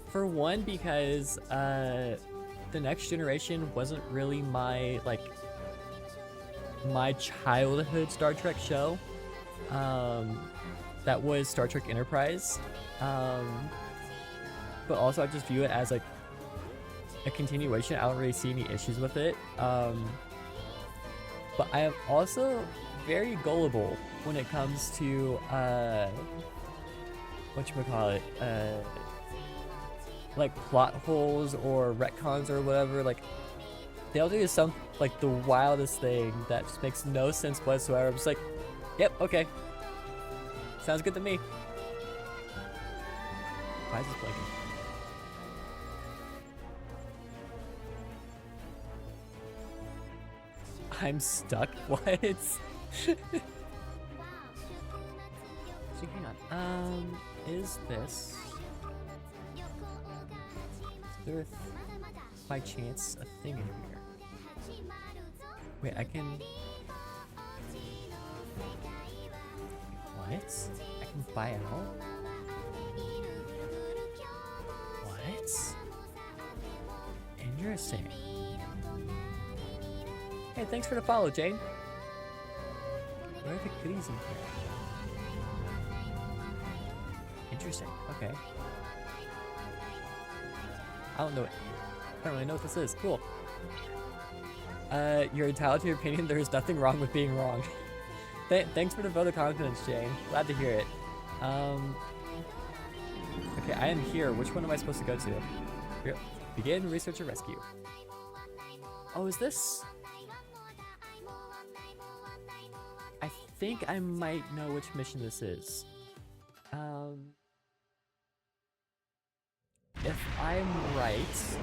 For one, because The Next Generation wasn't really my, like, my childhood Star Trek show. That was Star Trek Enterprise. But also I just view it as, like, a continuation. I don't really see any issues with it. But I am also very gullible when it comes to whatchamacallit, like plot holes or retcons or whatever. Like, they'll do some, like, the wildest thing that just makes no sense whatsoever. I'm just like, yep, okay, sounds good to me. Why is this blinking? I'm stuck? What? See, hang on. Is this... Is there by chance a thing in here? Wait, I can... What? I can buy out? What? Interesting. Hey, thanks for the follow, Jane. Where are the goodies in here? Interesting. Okay. I don't really know what this is. Cool. You're entitled to your opinion. There is nothing wrong with being wrong. Thanks for the vote of confidence, Jane. Glad to hear it. Okay, I am here. Which one am I supposed to go to? Here. Begin, research, or rescue. Oh, is this... I think I might know which mission this is. If I'm right,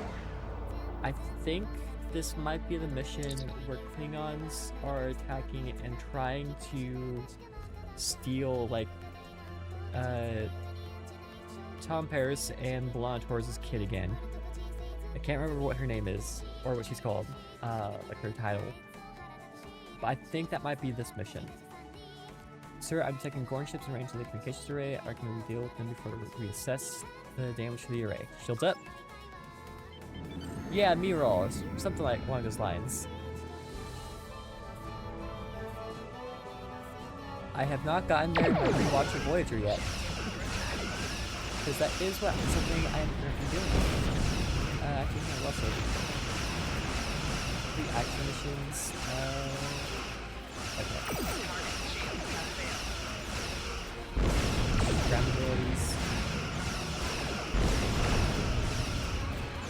I think this might be the mission where Klingons are attacking and trying to steal, like, Tom Paris and B'Elanna Torres' kid again. I can't remember what her name is, or what she's called, like her title. But I think that might be this mission. Sir, I'm taking Gorn ships and range to the communications array. I can deal with them before we reassess the damage to the array. Shields up. Yeah, Mirror, something like one of those lines. I have not gotten there to rewatch the Voyager yet. Because that is something I'm currently doing. Actually, no, what's it? The action missions, okay. Ground abilities.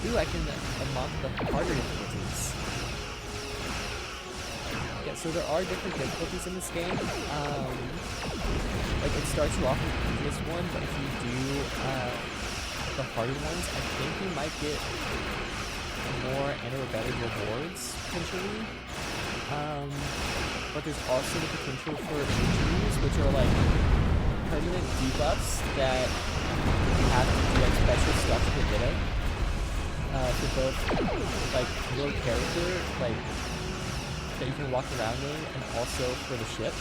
Ooh, I can unlock the harder difficulties. Yeah, so there are different difficulties in this game. Like, it starts you off with the easiest one, but if you do the harder ones, I think you might get more and or better rewards, potentially. But there's also the potential for injuries, which are like permanent debuffs that you have to do like special stuff to get rid of. For both like your character, like that you can walk around in, and also for the ship.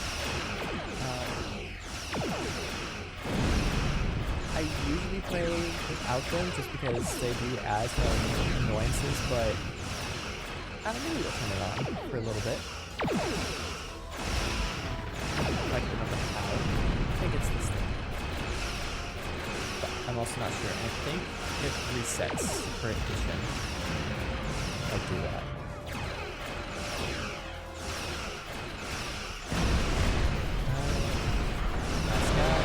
I usually play without them just because they do add some annoyances, but I don't know, we'll turn it on for a little bit. Like remember how. I think it's this thing. But I'm also not sure. I think it resets per edition. I'll do that. Last guy.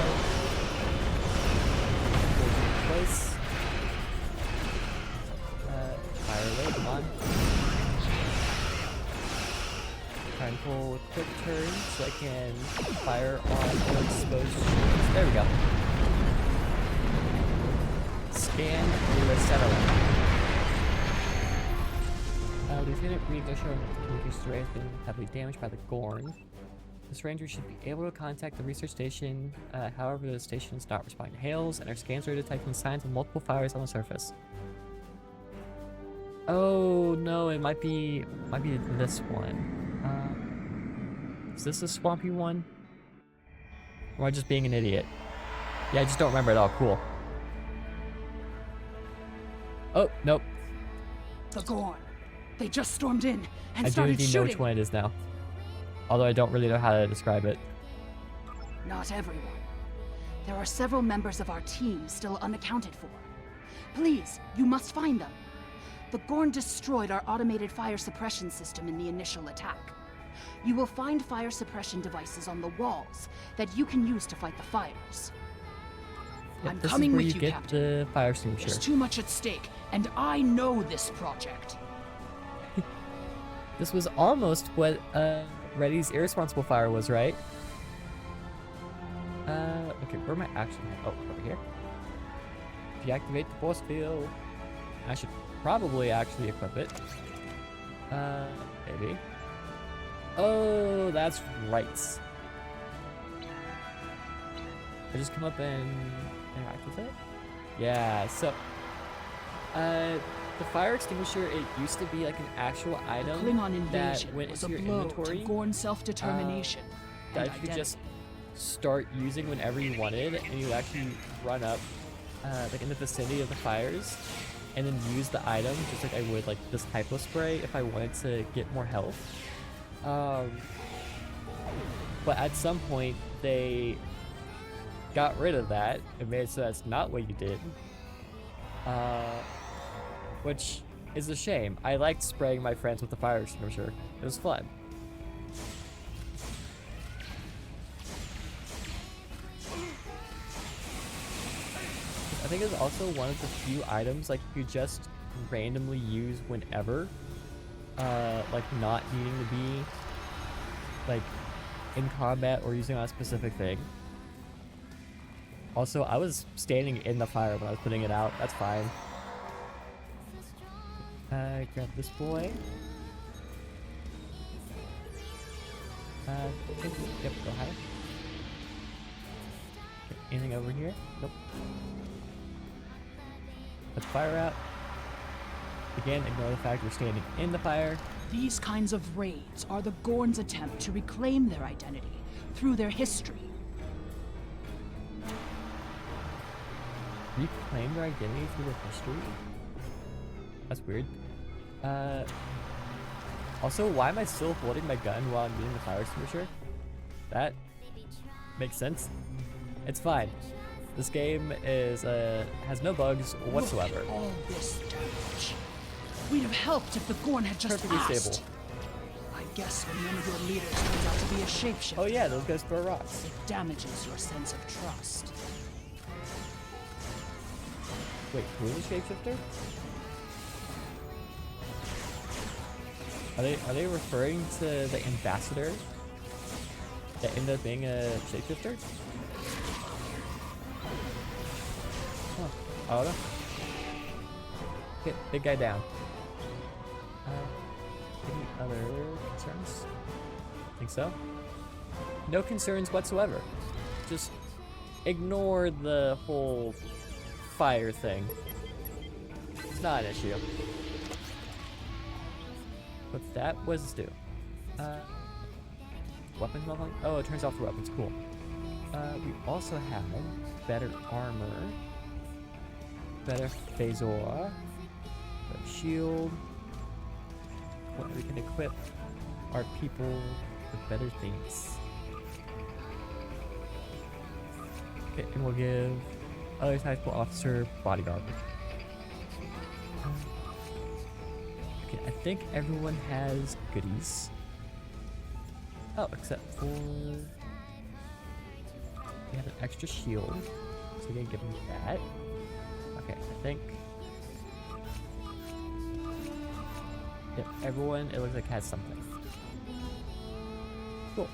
Place. Fire away, come on. Try and pull a quick turn so I can fire on exposed shields. There we go. Scan the satellite. Lieutenant Reed Gosher communications array has been heavily damaged by the Gorn. This ranger should be able to contact the research station, however the station is not responding to hails, and our scans are detecting signs of multiple fires on the surface. Oh no, it might be this one. Is this a swampy one? Or am I just being an idiot? Yeah, I just don't remember it all. Cool. Oh, nope. The Gorn. They just stormed in and I started do shooting. know which one it is now. Although I don't really know how to describe it. Not everyone. There are several members of our team still unaccounted for. Please, you must find them. The Gorn destroyed our automated fire suppression system in the initial attack. You will find fire suppression devices on the walls that you can use to fight the fires. Yep, I'm this coming is where with you you, get Captain. the fire extinguisher. There's too much at stake, and I know this project. This was almost what Reddy's irresponsible fire was, right? Okay, where am I actually? Oh, over here. Deactivate the force field. I should probably actually equip it. Maybe. Oh, that's right. I just come up and interact with it. Yeah. So, the fire extinguisher, it used to be like an actual item Klingon that invasion went was a into your blow inventory to Gorn self-determination that and you could identity. just start using whenever you wanted, and you actually run up like in the vicinity of the fires and then use the item just like I would like this hypo spray if I wanted to get more health. But at some point they got rid of that and made it so that's not what you did. Which is a shame. I liked spraying my friends with the fire extinguisher. It was fun. I think it's also one of the few items like you just randomly use whenever, like not needing to be like in combat or using on a specific thing. Also, I was standing in the fire when I was putting it out. That's fine. Grab this boy. Yep, go higher. Okay, anything over here? Nope. Let's fire out. Again, ignore the fact we're standing in the fire. These kinds of raids are the Gorn's attempt to reclaim their identity through their history. Reclaim their identity through their history? That's weird. Also, why am I still holding my gun while I'm using the fire extinguisher? That makes sense. It's fine. This game is has no bugs whatsoever. Look at all this damage. We'd have helped if the Gorn had just Perfectly asked. stable. I guess when one of your leaders turns out to be a shapeshifter. Oh yeah, those guys throw rocks. It damages your sense of trust. Wait, who is a shapeshifter? Are they referring to the ambassador that ended up being a shapeshifter? Huh. I don't know. Okay, big guy down. other concerns? Think so? No concerns whatsoever. Just ignore the whole fire thing. It's not an issue. What's that? What does this do? Weapons leveling? Oh, it turns off the weapons. Cool. We also have better armor, better phasor, better shield. What we can equip our people with better things. Okay, and we'll give other type of officer bodyguard. Okay, I think everyone has goodies. Oh, except for we have an extra shield, so we're gonna give him that. Okay, I think. Yep, everyone it looks like has something. Cool.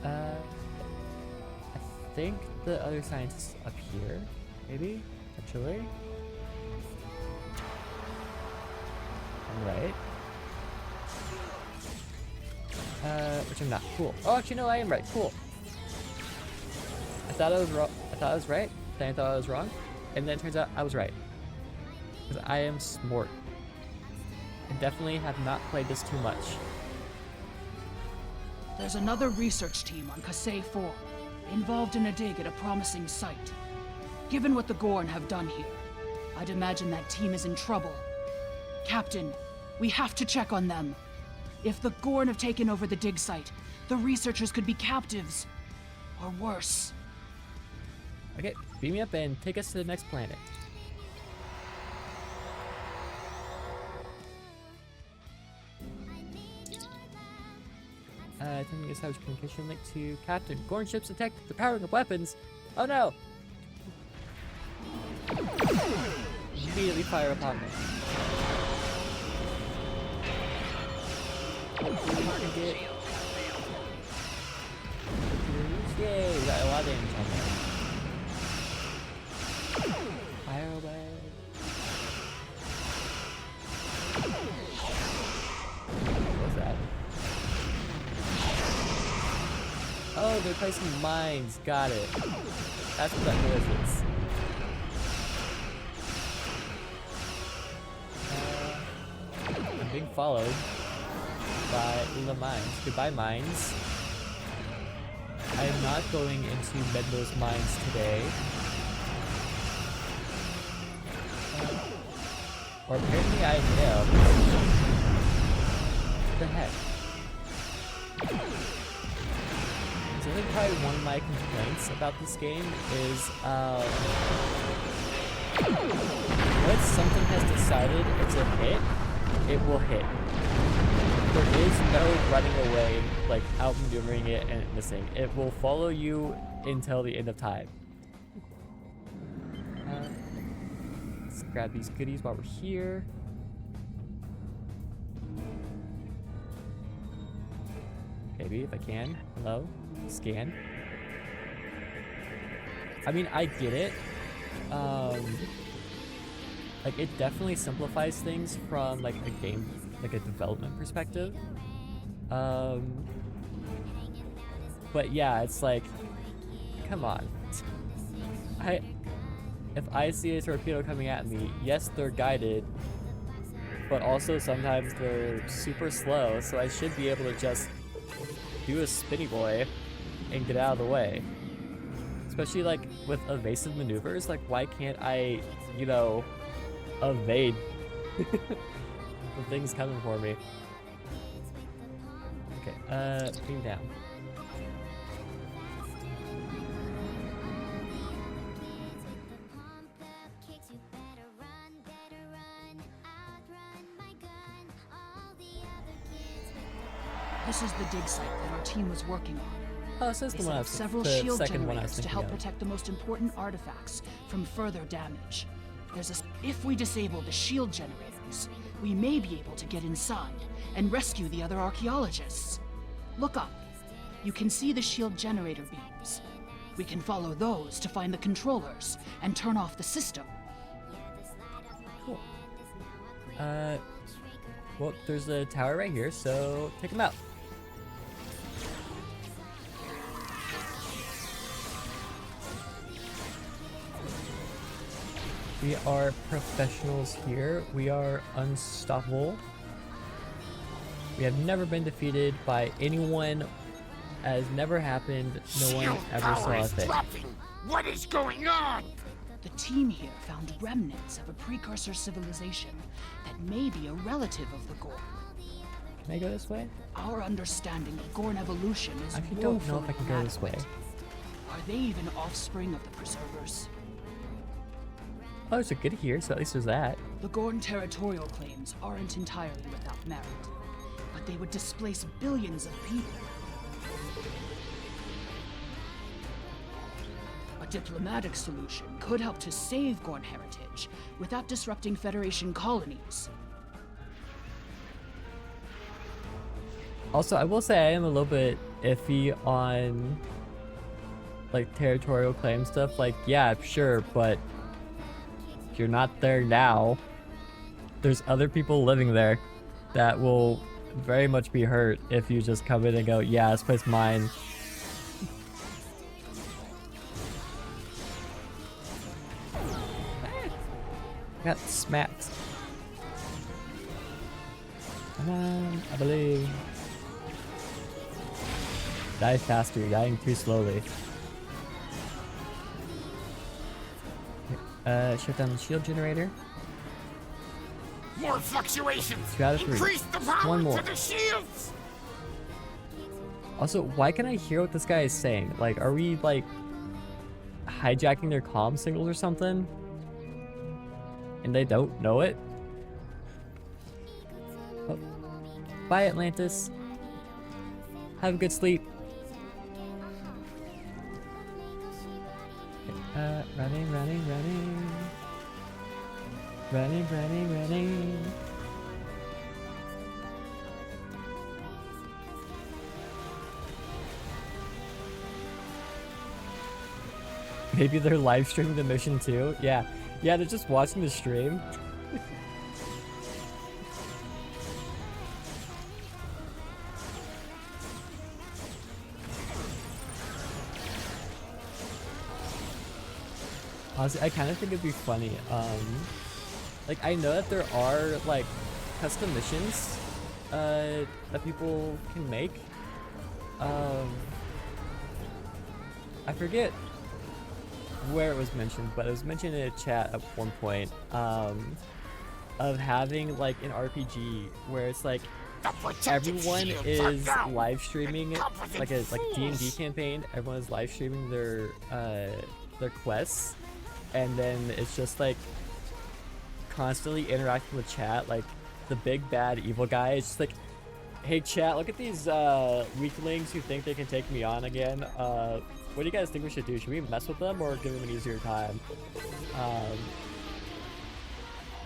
I think the other scientists up here, maybe, potentially. I'm right. Which I'm not. Cool. Oh, actually, no, I am right. Cool. I thought I was wrong. I thought I was right. Then I thought I was wrong, and then it turns out I was right. Because I am smart. I definitely have not played this too much. There's another research team on Kasei 4, involved in a dig at a promising site. Given what the Gorn have done here, I'd imagine that team is in trouble. Captain, we have to check on them. If the Gorn have taken over the dig site, the researchers could be captives. Or worse. Okay, beam me up and take us to the next planet. Attempting to establish communication link to Captain. Gorn ships detect the powering of weapons. Oh no! Immediately fire upon me. Yay, we got a lot of damage on there. Fire away. What's that? Oh, they're placing mines. Got it. That's what that noise is. I'm being followed by the mines. Goodbye, mines. I am not going into Medlo's mines today. Or apparently I am. What the heck? So I think probably one of my complaints about this game is, once something has decided it's a hit, it will hit. There is no running away, like outmaneuvering it and missing. It will follow you until the end of time. Let's grab these goodies while we're here. Maybe if I can. Hello? Scan. I mean, I get it. Like, it definitely simplifies things from, like, a game, like, a development perspective. But yeah, it's like, come on. If I see a torpedo coming at me, yes, they're guided, but also sometimes they're super slow, so I should be able to just do a spinny boy and get out of the way. Especially, like, with evasive maneuvers, like, why can't I, you know, evade the things coming for me? Okay, beam down. This is the dig site that our team was working on. Oh, so it's They the one set I up was several the shield second one I was generators to thinking help of. protect the most important artifacts from further damage. If we disable the shield generators, we may be able to get inside and rescue the other archaeologists. Look up. You can see the shield generator beams. We can follow those to find the controllers and turn off the system. Cool. Well, there's a tower right here, so take him out. We are professionals here. We are unstoppable. We have never been defeated by anyone. Has never happened. No one ever saw a thing. What is going on? The team here found remnants of a precursor civilization that may be a relative of the Gorn. Can I go this way? Our understanding of Gorn evolution is I actually don't know if I woefully can go this way. inadequate. Are they even offspring of the Preservers? Oh, there's a good here, so at least there's that. The Gorn territorial claims aren't entirely without merit, but they would displace billions of people. A diplomatic solution could help to save Gorn heritage without disrupting Federation colonies. Also, I will say I am a little bit iffy on like territorial claim stuff. Like, yeah, sure, but you're not there now. There's other people living there that will very much be hurt if you just come in and go, yeah, this place is mine. Got smacked. Come on, I believe. Die faster, you're dying too slowly. Shut down the shield generator. More fluctuations. 2 out of 3. Increase the power One more. to the shields. Also, why can I hear what this guy is saying? Like, are we like hijacking their comm signals or something? And they don't know it? Oh. Bye, Atlantis. Have a good sleep. Running. Running. Maybe they're live streaming the mission too? Yeah, they're just watching the stream. Honestly, I kind of think it'd be funny. Like, I know that there are like custom missions that people can make. I forget where it was mentioned, but it was mentioned in a chat at one point of having like an RPG where it's like everyone is live streaming like a D&D campaign. Everyone is live streaming their quests, and then it's just like constantly interacting with chat. Like the big bad evil guy is just like, hey chat, look at these weaklings who think they can take me on again. What do you guys think we should do? Should we mess with them or give them an easier time?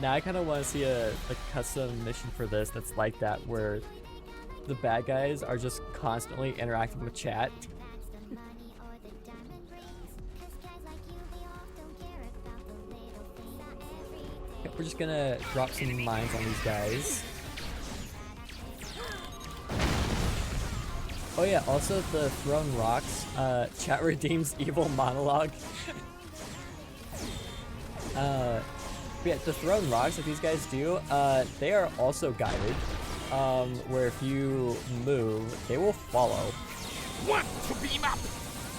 Now I kind of want to see a custom mission for this that's like that, where the bad guys are just constantly interacting with chat. Okay, we're just gonna drop some mines on these guys. Oh yeah, also the thrown rocks, chat redeems evil monologue. Yeah, the thrown rocks that these guys do, they are also guided, where if you move, they will follow. Want to beam up?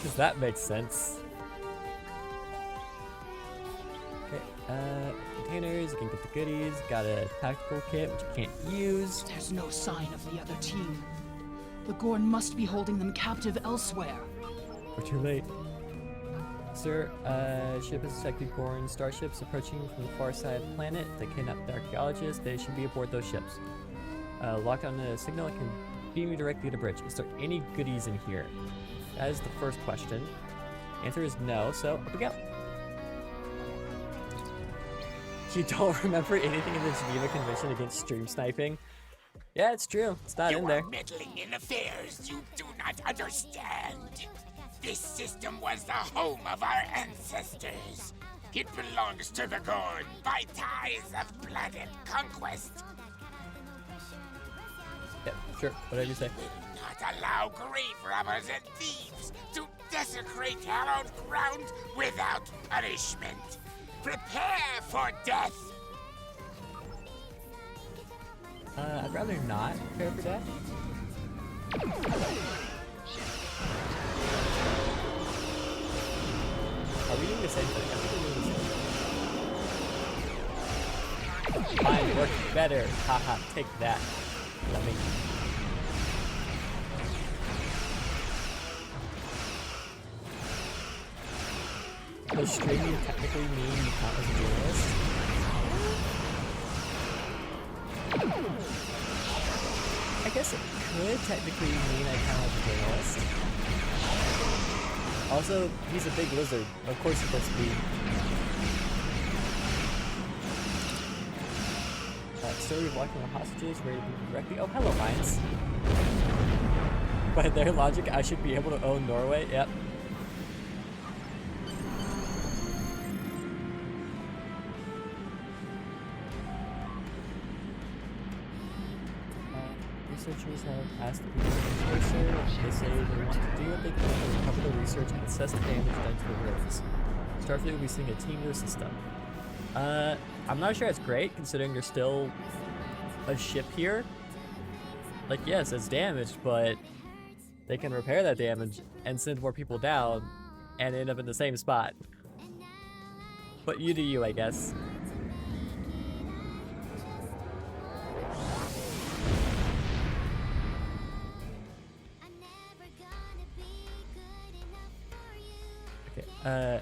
Does that make sense? Okay, containers, you can get the goodies, got a tactical kit, which you can't use. There's no sign of the other team. The Gorn must be holding them captive elsewhere. We're too late. Sir, ship has detected Gorn starships approaching from the far side of the planet. They kidnapped the archaeologists. They should be aboard those ships. Lock on the signal. I can beam you directly to the bridge. Is there any goodies in here? That is the first question. Answer is no, so up we go. You don't remember anything in the Geneva Convention against stream sniping? Yeah, it's true. It's not in there. You are meddling in affairs you do not understand. This system was the home of our ancestors. It belongs to the Gorn by ties of blood and conquest. Sure, whatever you say. Not allow grave robbers and thieves to desecrate our own ground without punishment. Prepare for death. I'd rather not prepare for death. Are we doing the same thing? I think we're doing the same thing. Mine worked better. Haha, take that. Let me. Does streaming technically mean you count as a journalist? I guess it could technically mean I count as a journalist. Also, he's a big lizard. Of course he's supposed to be. Story of walking the hostages, ready to be directly. Oh, hello, Mines. By their logic, I should be able to own Norway. Yep. Researchers have asked the people to research. They say they want to do what they can to recover the research and assess the damage done to the roads. Starfleet will be sending a team to assist them. I'm not sure it's great considering there's still a ship here. Like, yes, it's damaged, but they can repair that damage and send more people down and end up in the same spot. But you do you, I guess. Okay,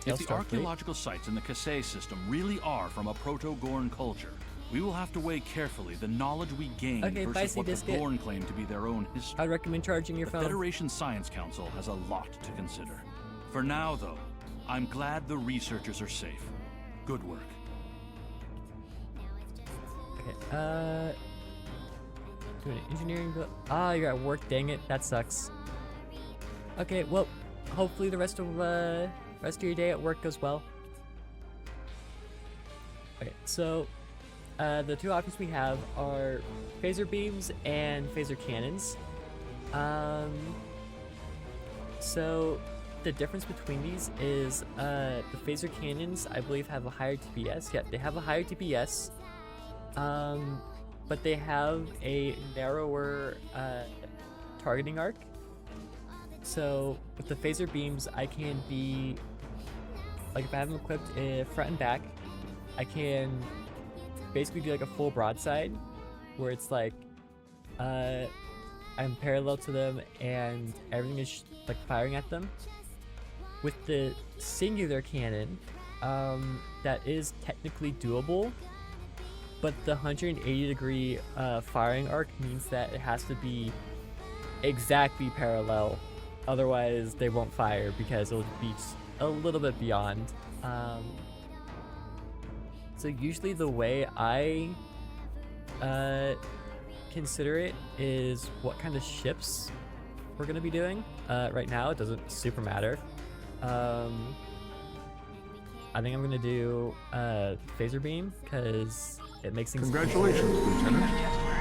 if the archaeological sites in the Kasei system really are from a Proto-Gorn culture, we will have to weigh carefully the knowledge we gain versus what the Gorn claim to be their own history. I'd recommend charging your phone. The Federation Science Council has a lot to consider. For now, though, I'm glad the researchers are safe. Good work. Okay, doing an engineering you're at work, dang it, that sucks. Okay, well, hopefully the rest of your day at work goes well. Okay, so the two options we have are phaser beams and phaser cannons. So the difference between these is the phaser cannons, I believe, have a higher TPS. Yeah, they have a higher TPS, but they have a narrower targeting arc. So with the phaser beams, I can be like, if I have them equipped front and back, I can basically do like a full broadside where it's like I'm parallel to them and everything is like firing at them. With the singular cannon, that is technically doable, but the 180-degree firing arc means that it has to be exactly parallel. Otherwise, they won't fire because it'll be a little bit beyond. So usually the way I consider it is what kind of ships we're going to be doing. Right now, it doesn't super matter. I think I'm going to do phaser beam because it makes things... Congratulations, Lieutenant.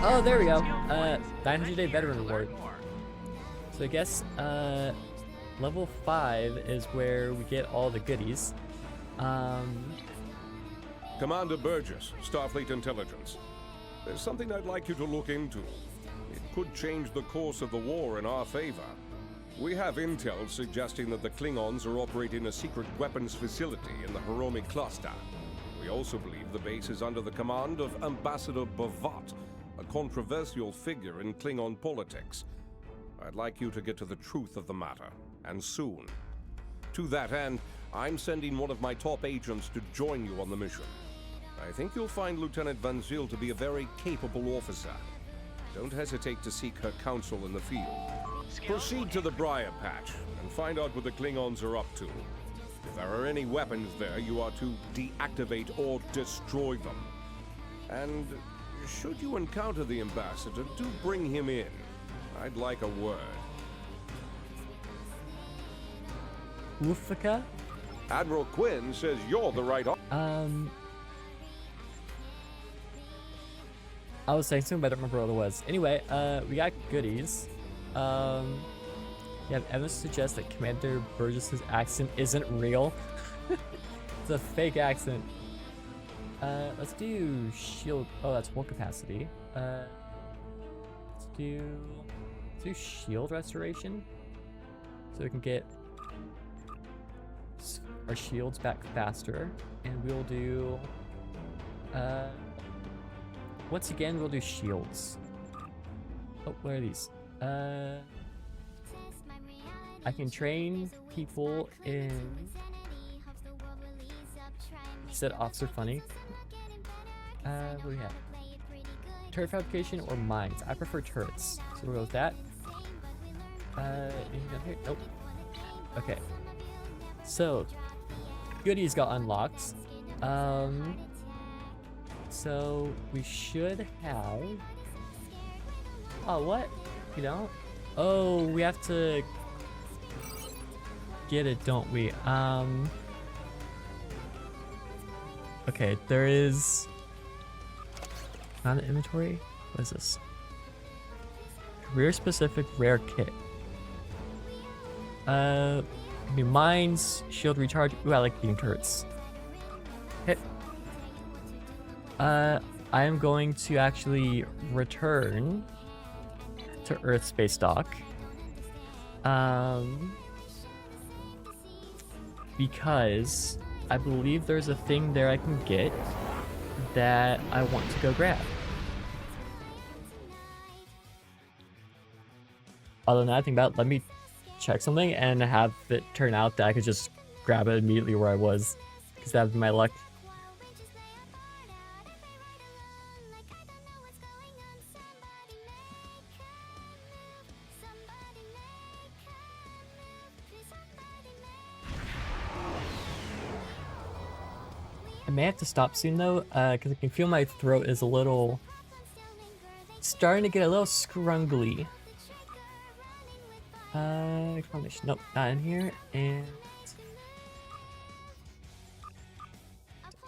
Oh, there we go. 900-day veteran reward. So I guess level 5 is where we get all the goodies. Commander Burgess, Starfleet Intelligence. There's something I'd like you to look into. It could change the course of the war in our favor. We have intel suggesting that the Klingons are operating a secret weapons facility in the Hiromi cluster. We also believe the base is under the command of Ambassador Bavat, a controversial figure in Klingon politics. I'd like you to get to the truth of the matter, and soon. To that end, I'm sending one of my top agents to join you on the mission. I think you'll find Lieutenant Van Zyl to be a very capable officer. Don't hesitate to seek her counsel in the field. Proceed to the Briar Patch and find out what the Klingons are up to. If there are any weapons there, you are to deactivate or destroy them. And should you encounter the Ambassador, do bring him in. I'd like a word. Ufaka? Admiral Quinn says you're the right... I was saying something, but I don't remember what it was. Anyway, we got goodies. Yeah, evidence suggests that Commander Burgess's accent isn't real. It's a fake accent. Let's do shield. Oh, that's full capacity. Let's do shield restoration, so we can get our shields back faster. And we'll do. Once again, we'll do shields. Oh, what are these? I can train people in. He said officer funny. What do we have? Turret fabrication or mines? I prefer turrets, so we'll go with that. Anything down here? Nope. Okay. So, goodies got unlocked. So we should have. Oh, what? You don't? Oh, we have to get it, don't we? Okay, there is not an inventory. What is this? Career specific rare kit. Maybe mines, shield recharge. Ooh, I like beam turrets. Hit. I am going to actually return to Earth Space Dock. Because I believe there's a thing there I can get that I want to go grab. Other than that, I think about it, let me check something and have it turn out that I could just grab it immediately where I was, because that would be my luck. I may have to stop soon though, because I can feel my throat is a little starting to get a little scrungly. Combination. Nope, not in here. And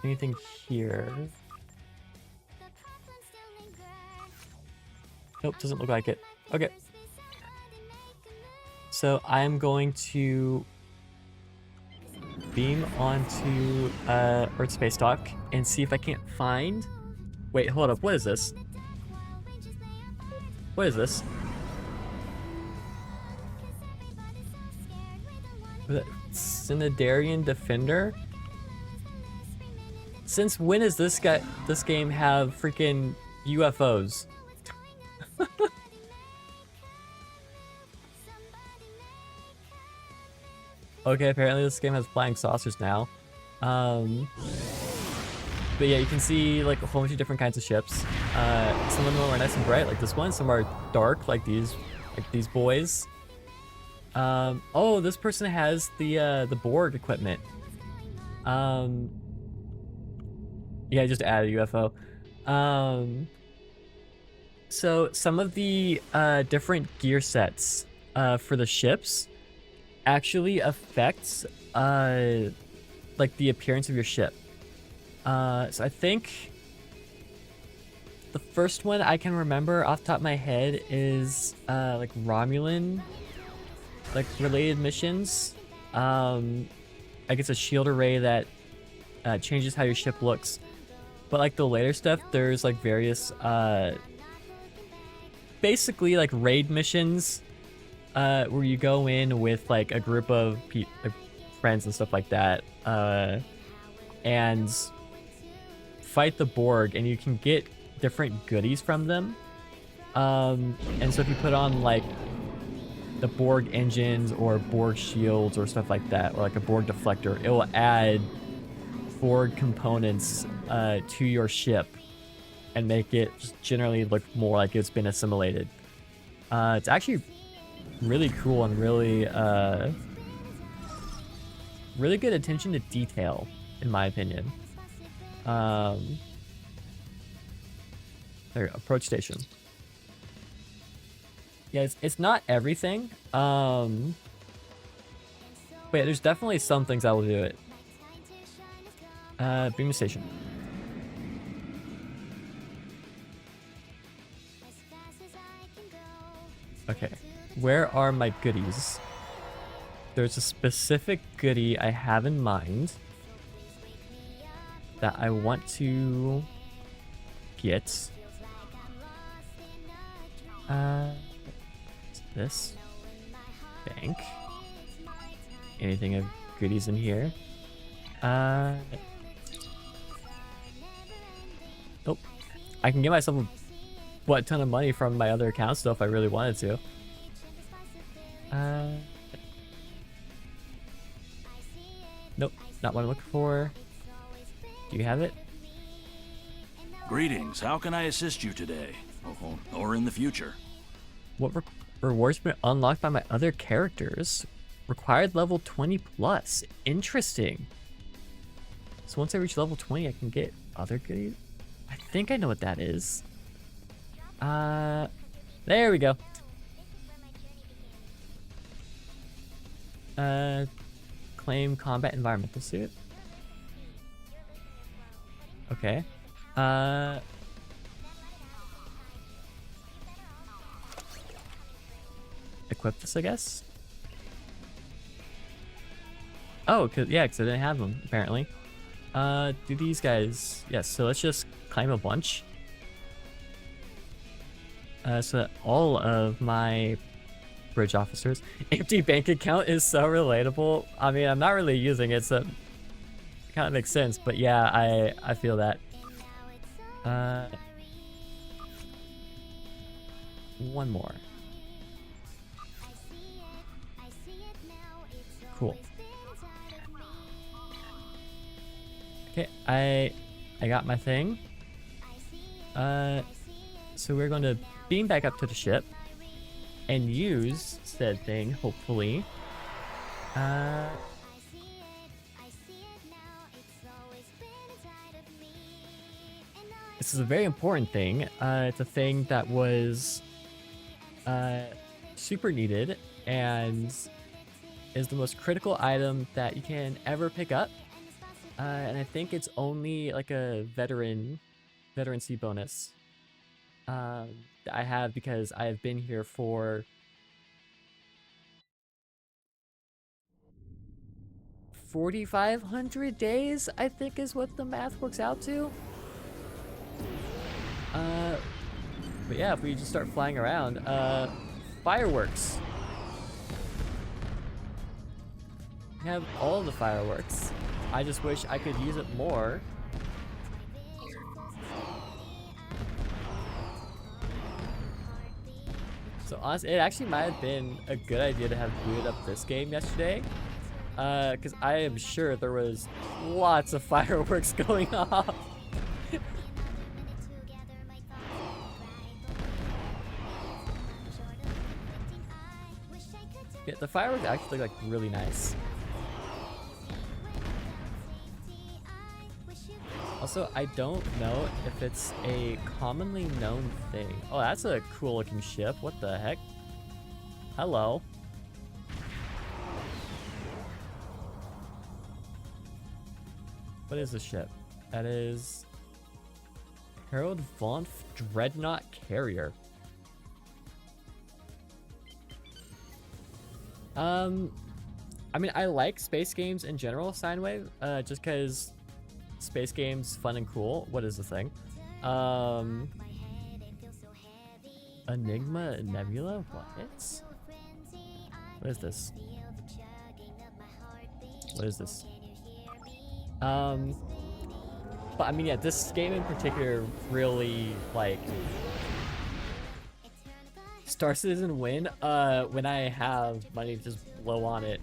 anything here? Nope, doesn't look like it. Okay. So I'm going to beam onto Earth Space Dock and see if I can't find. Wait, hold up. What is this? What is this? Synodarian Defender? Since when does this game have freaking UFOs? Okay, apparently this game has flying saucers now. But yeah, you can see like a whole bunch of different kinds of ships. Some of them are nice and bright, like this one. Some are dark, like these boys. Oh, this person has the Borg equipment. Yeah, I just added a UFO. So some of the different gear sets for the ships actually affects like the appearance of your ship. So I think the first one I can remember off the top of my head is like Romulan like related missions. I guess a shield array that changes how your ship looks. But like the later stuff, there's like various basically like raid missions where you go in with like a group of friends and stuff like that, and fight the Borg, and you can get different goodies from them. And so if you put on like the Borg engines or Borg shields or stuff like that, or like a Borg deflector, it will add Borg components to your ship and make it just generally look more like it's been assimilated. It's actually really cool and really really good attention to detail, in my opinion. There we go, approach station. Yeah, it's not everything. But yeah, there's definitely some things that will do it. Beam station. Okay, where are my goodies? There's a specific goodie I have in mind that I want to get. This bank. Anything of goodies in here? Nope. I can get myself a butt ton of money from my other account still if I really wanted to. Nope, not what I'm looking for. Do you have it? Greetings. How can I assist you today? Or in the future? What rewards been unlocked by my other characters? Required level 20 plus. Interesting. So once I reach level 20, I can get other goodies. I think I know what that is. There we go. Claim combat environmental suit. Okay. Equip this, I guess. Oh, cause I didn't have them apparently. Do these guys? Yes. So let's just claim a bunch. So that all of my bridge officers. Empty bank account is so relatable. I mean, I'm not really using it, so it kind of makes sense. But yeah, I feel that. One more. Cool. Okay, I got my thing. So we're going to beam back up to the ship and use said thing, hopefully. This is a very important thing. It's a thing that was super needed and is the most critical item that you can ever pick up. And I think it's only like a veterancy bonus that I have because I have been here for 4,500 days, I think is what the math works out to. But yeah, if we just start flying around, fireworks. We have all the fireworks. I just wish I could use it more. So honestly, it actually might have been a good idea to have booted up this game yesterday. Because I am sure there was lots of fireworks going off. Yeah, the fireworks actually look like really nice. Also, I don't know if it's a commonly known thing. Oh, that's a cool looking ship. What the heck? Hello. What is this ship? That is Harold Vonf Dreadnought Carrier. I mean, I like space games in general, Seinwave, just because space games fun and cool. What is the thing? Enigma Nebula? What? What is this? What is this? But I mean, yeah, this game in particular really, like, Star Citizen win, when I have money to just blow on it.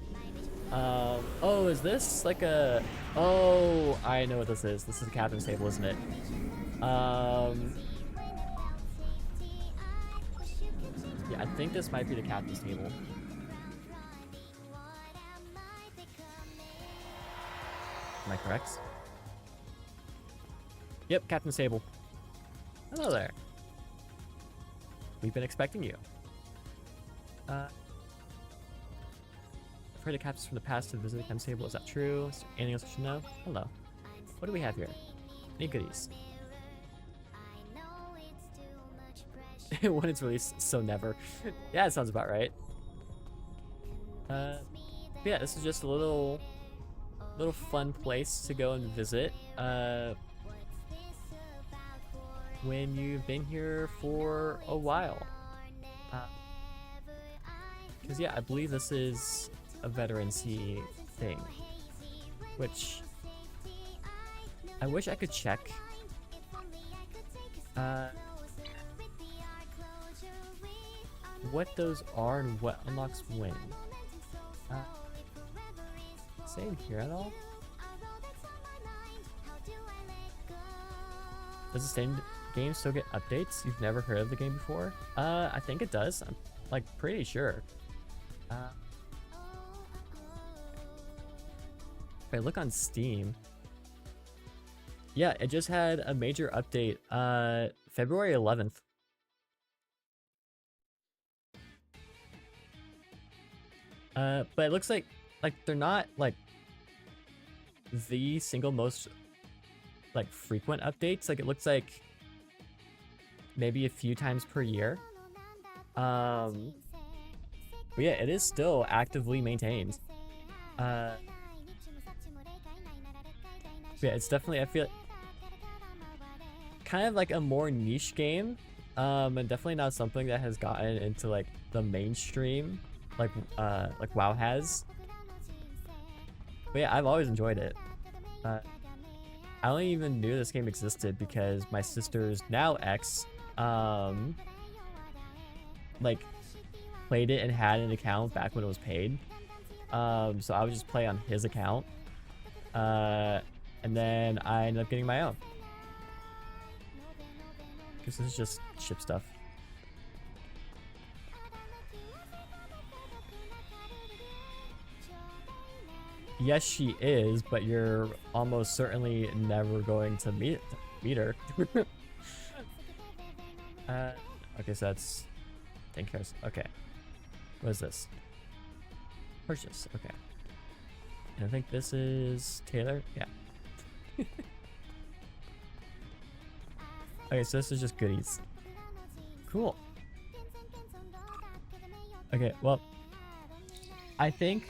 Oh, is this like a... Oh, I know what this is. This is a captain's table, isn't it? Yeah, I think this might be the captain's table. Am I correct? Yep, captain's table. Hello there. We've been expecting you. I've heard of captains from the past to visit the captain's table. Is that true? Is there anything else I should know? Hello. What do we have here? Any goodies? when it's released, so never. Yeah, it sounds about right. Yeah, this is just a little fun place to go and visit when you've been here for a while. Because yeah, I believe this is a veterancy thing, which I wish I could check. What those are and what unlocks when. Same here at all? Does the same game still get updates? You've never heard of the game before? I think it does. I'm like pretty sure. If I look on Steam, yeah, it just had a major update February 11th. But it looks like they're not like the single most like frequent updates. Like it looks like maybe a few times per year. But yeah, it is still actively maintained. Yeah, it's definitely, I feel kind of like a more niche game, and definitely not something that has gotten into like the mainstream like WoW has. But yeah, I've always enjoyed it. I only even knew this game existed because my sister's now ex like played it and had an account back when it was paid. So I would just play on his account. And then I ended up getting my own. Because this is just ship stuff. Yes, she is, but you're almost certainly never going to meet her. Okay, so that's 10 cares. Okay. What is this? Purchase. Okay. And I think this is Taylor. Yeah. Okay, so this is just goodies. Cool. Okay, well, I think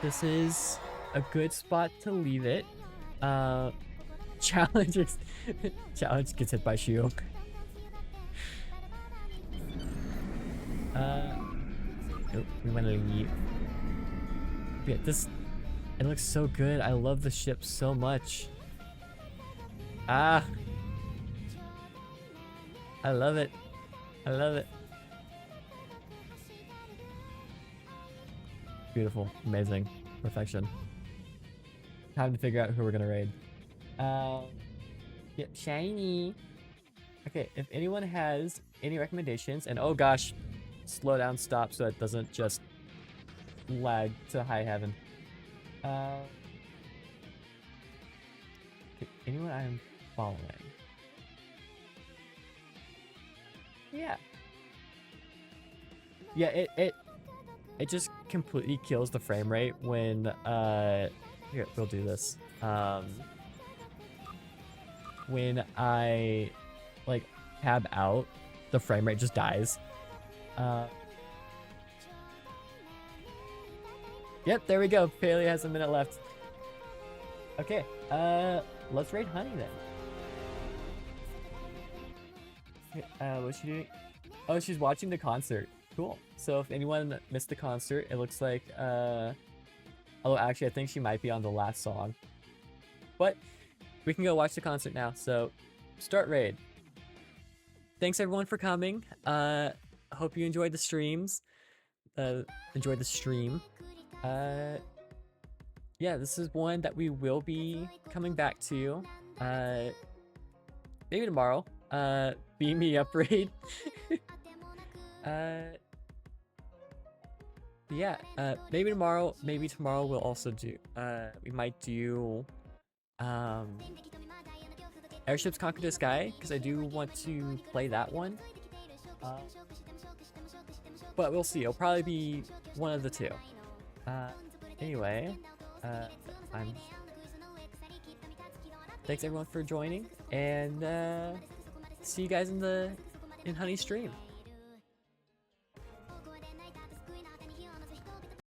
this is a good spot to leave it. Challenge gets hit by shield. Nope, we went to leave. Yeah, this, it looks so good. I love the ship so much. Ah, I love it. I love it. Beautiful, amazing, perfection. Time to figure out who we're gonna raid. Yep, shiny. Okay, if anyone has any recommendations, and oh gosh, slow down, stop, so it doesn't just lag to high heaven. Okay, anyone I'm following? Yeah. Yeah, it just completely kills the frame rate when here, we'll do this. When I like tab out, the frame rate just dies. Yep, there we go. Paley has a minute left. Okay, let's raid Honey then. Okay, what's she doing? Oh, she's watching the concert. Cool. So if anyone missed the concert, it looks like, although actually I think she might be on the last song. But we can go watch the concert now, so start raid. Thanks everyone for coming. Hope you enjoyed the streams. Enjoyed the stream. Yeah, this is one that we will be coming back to. Maybe tomorrow. Beam me up raid. Yeah, maybe tomorrow. Maybe tomorrow we'll also do. We might do. Airships Conquer the Sky, because I do want to play that one. But we'll see. It'll probably be one of the two. Anyway, thanks everyone for joining, and see you guys in the in Honey's stream.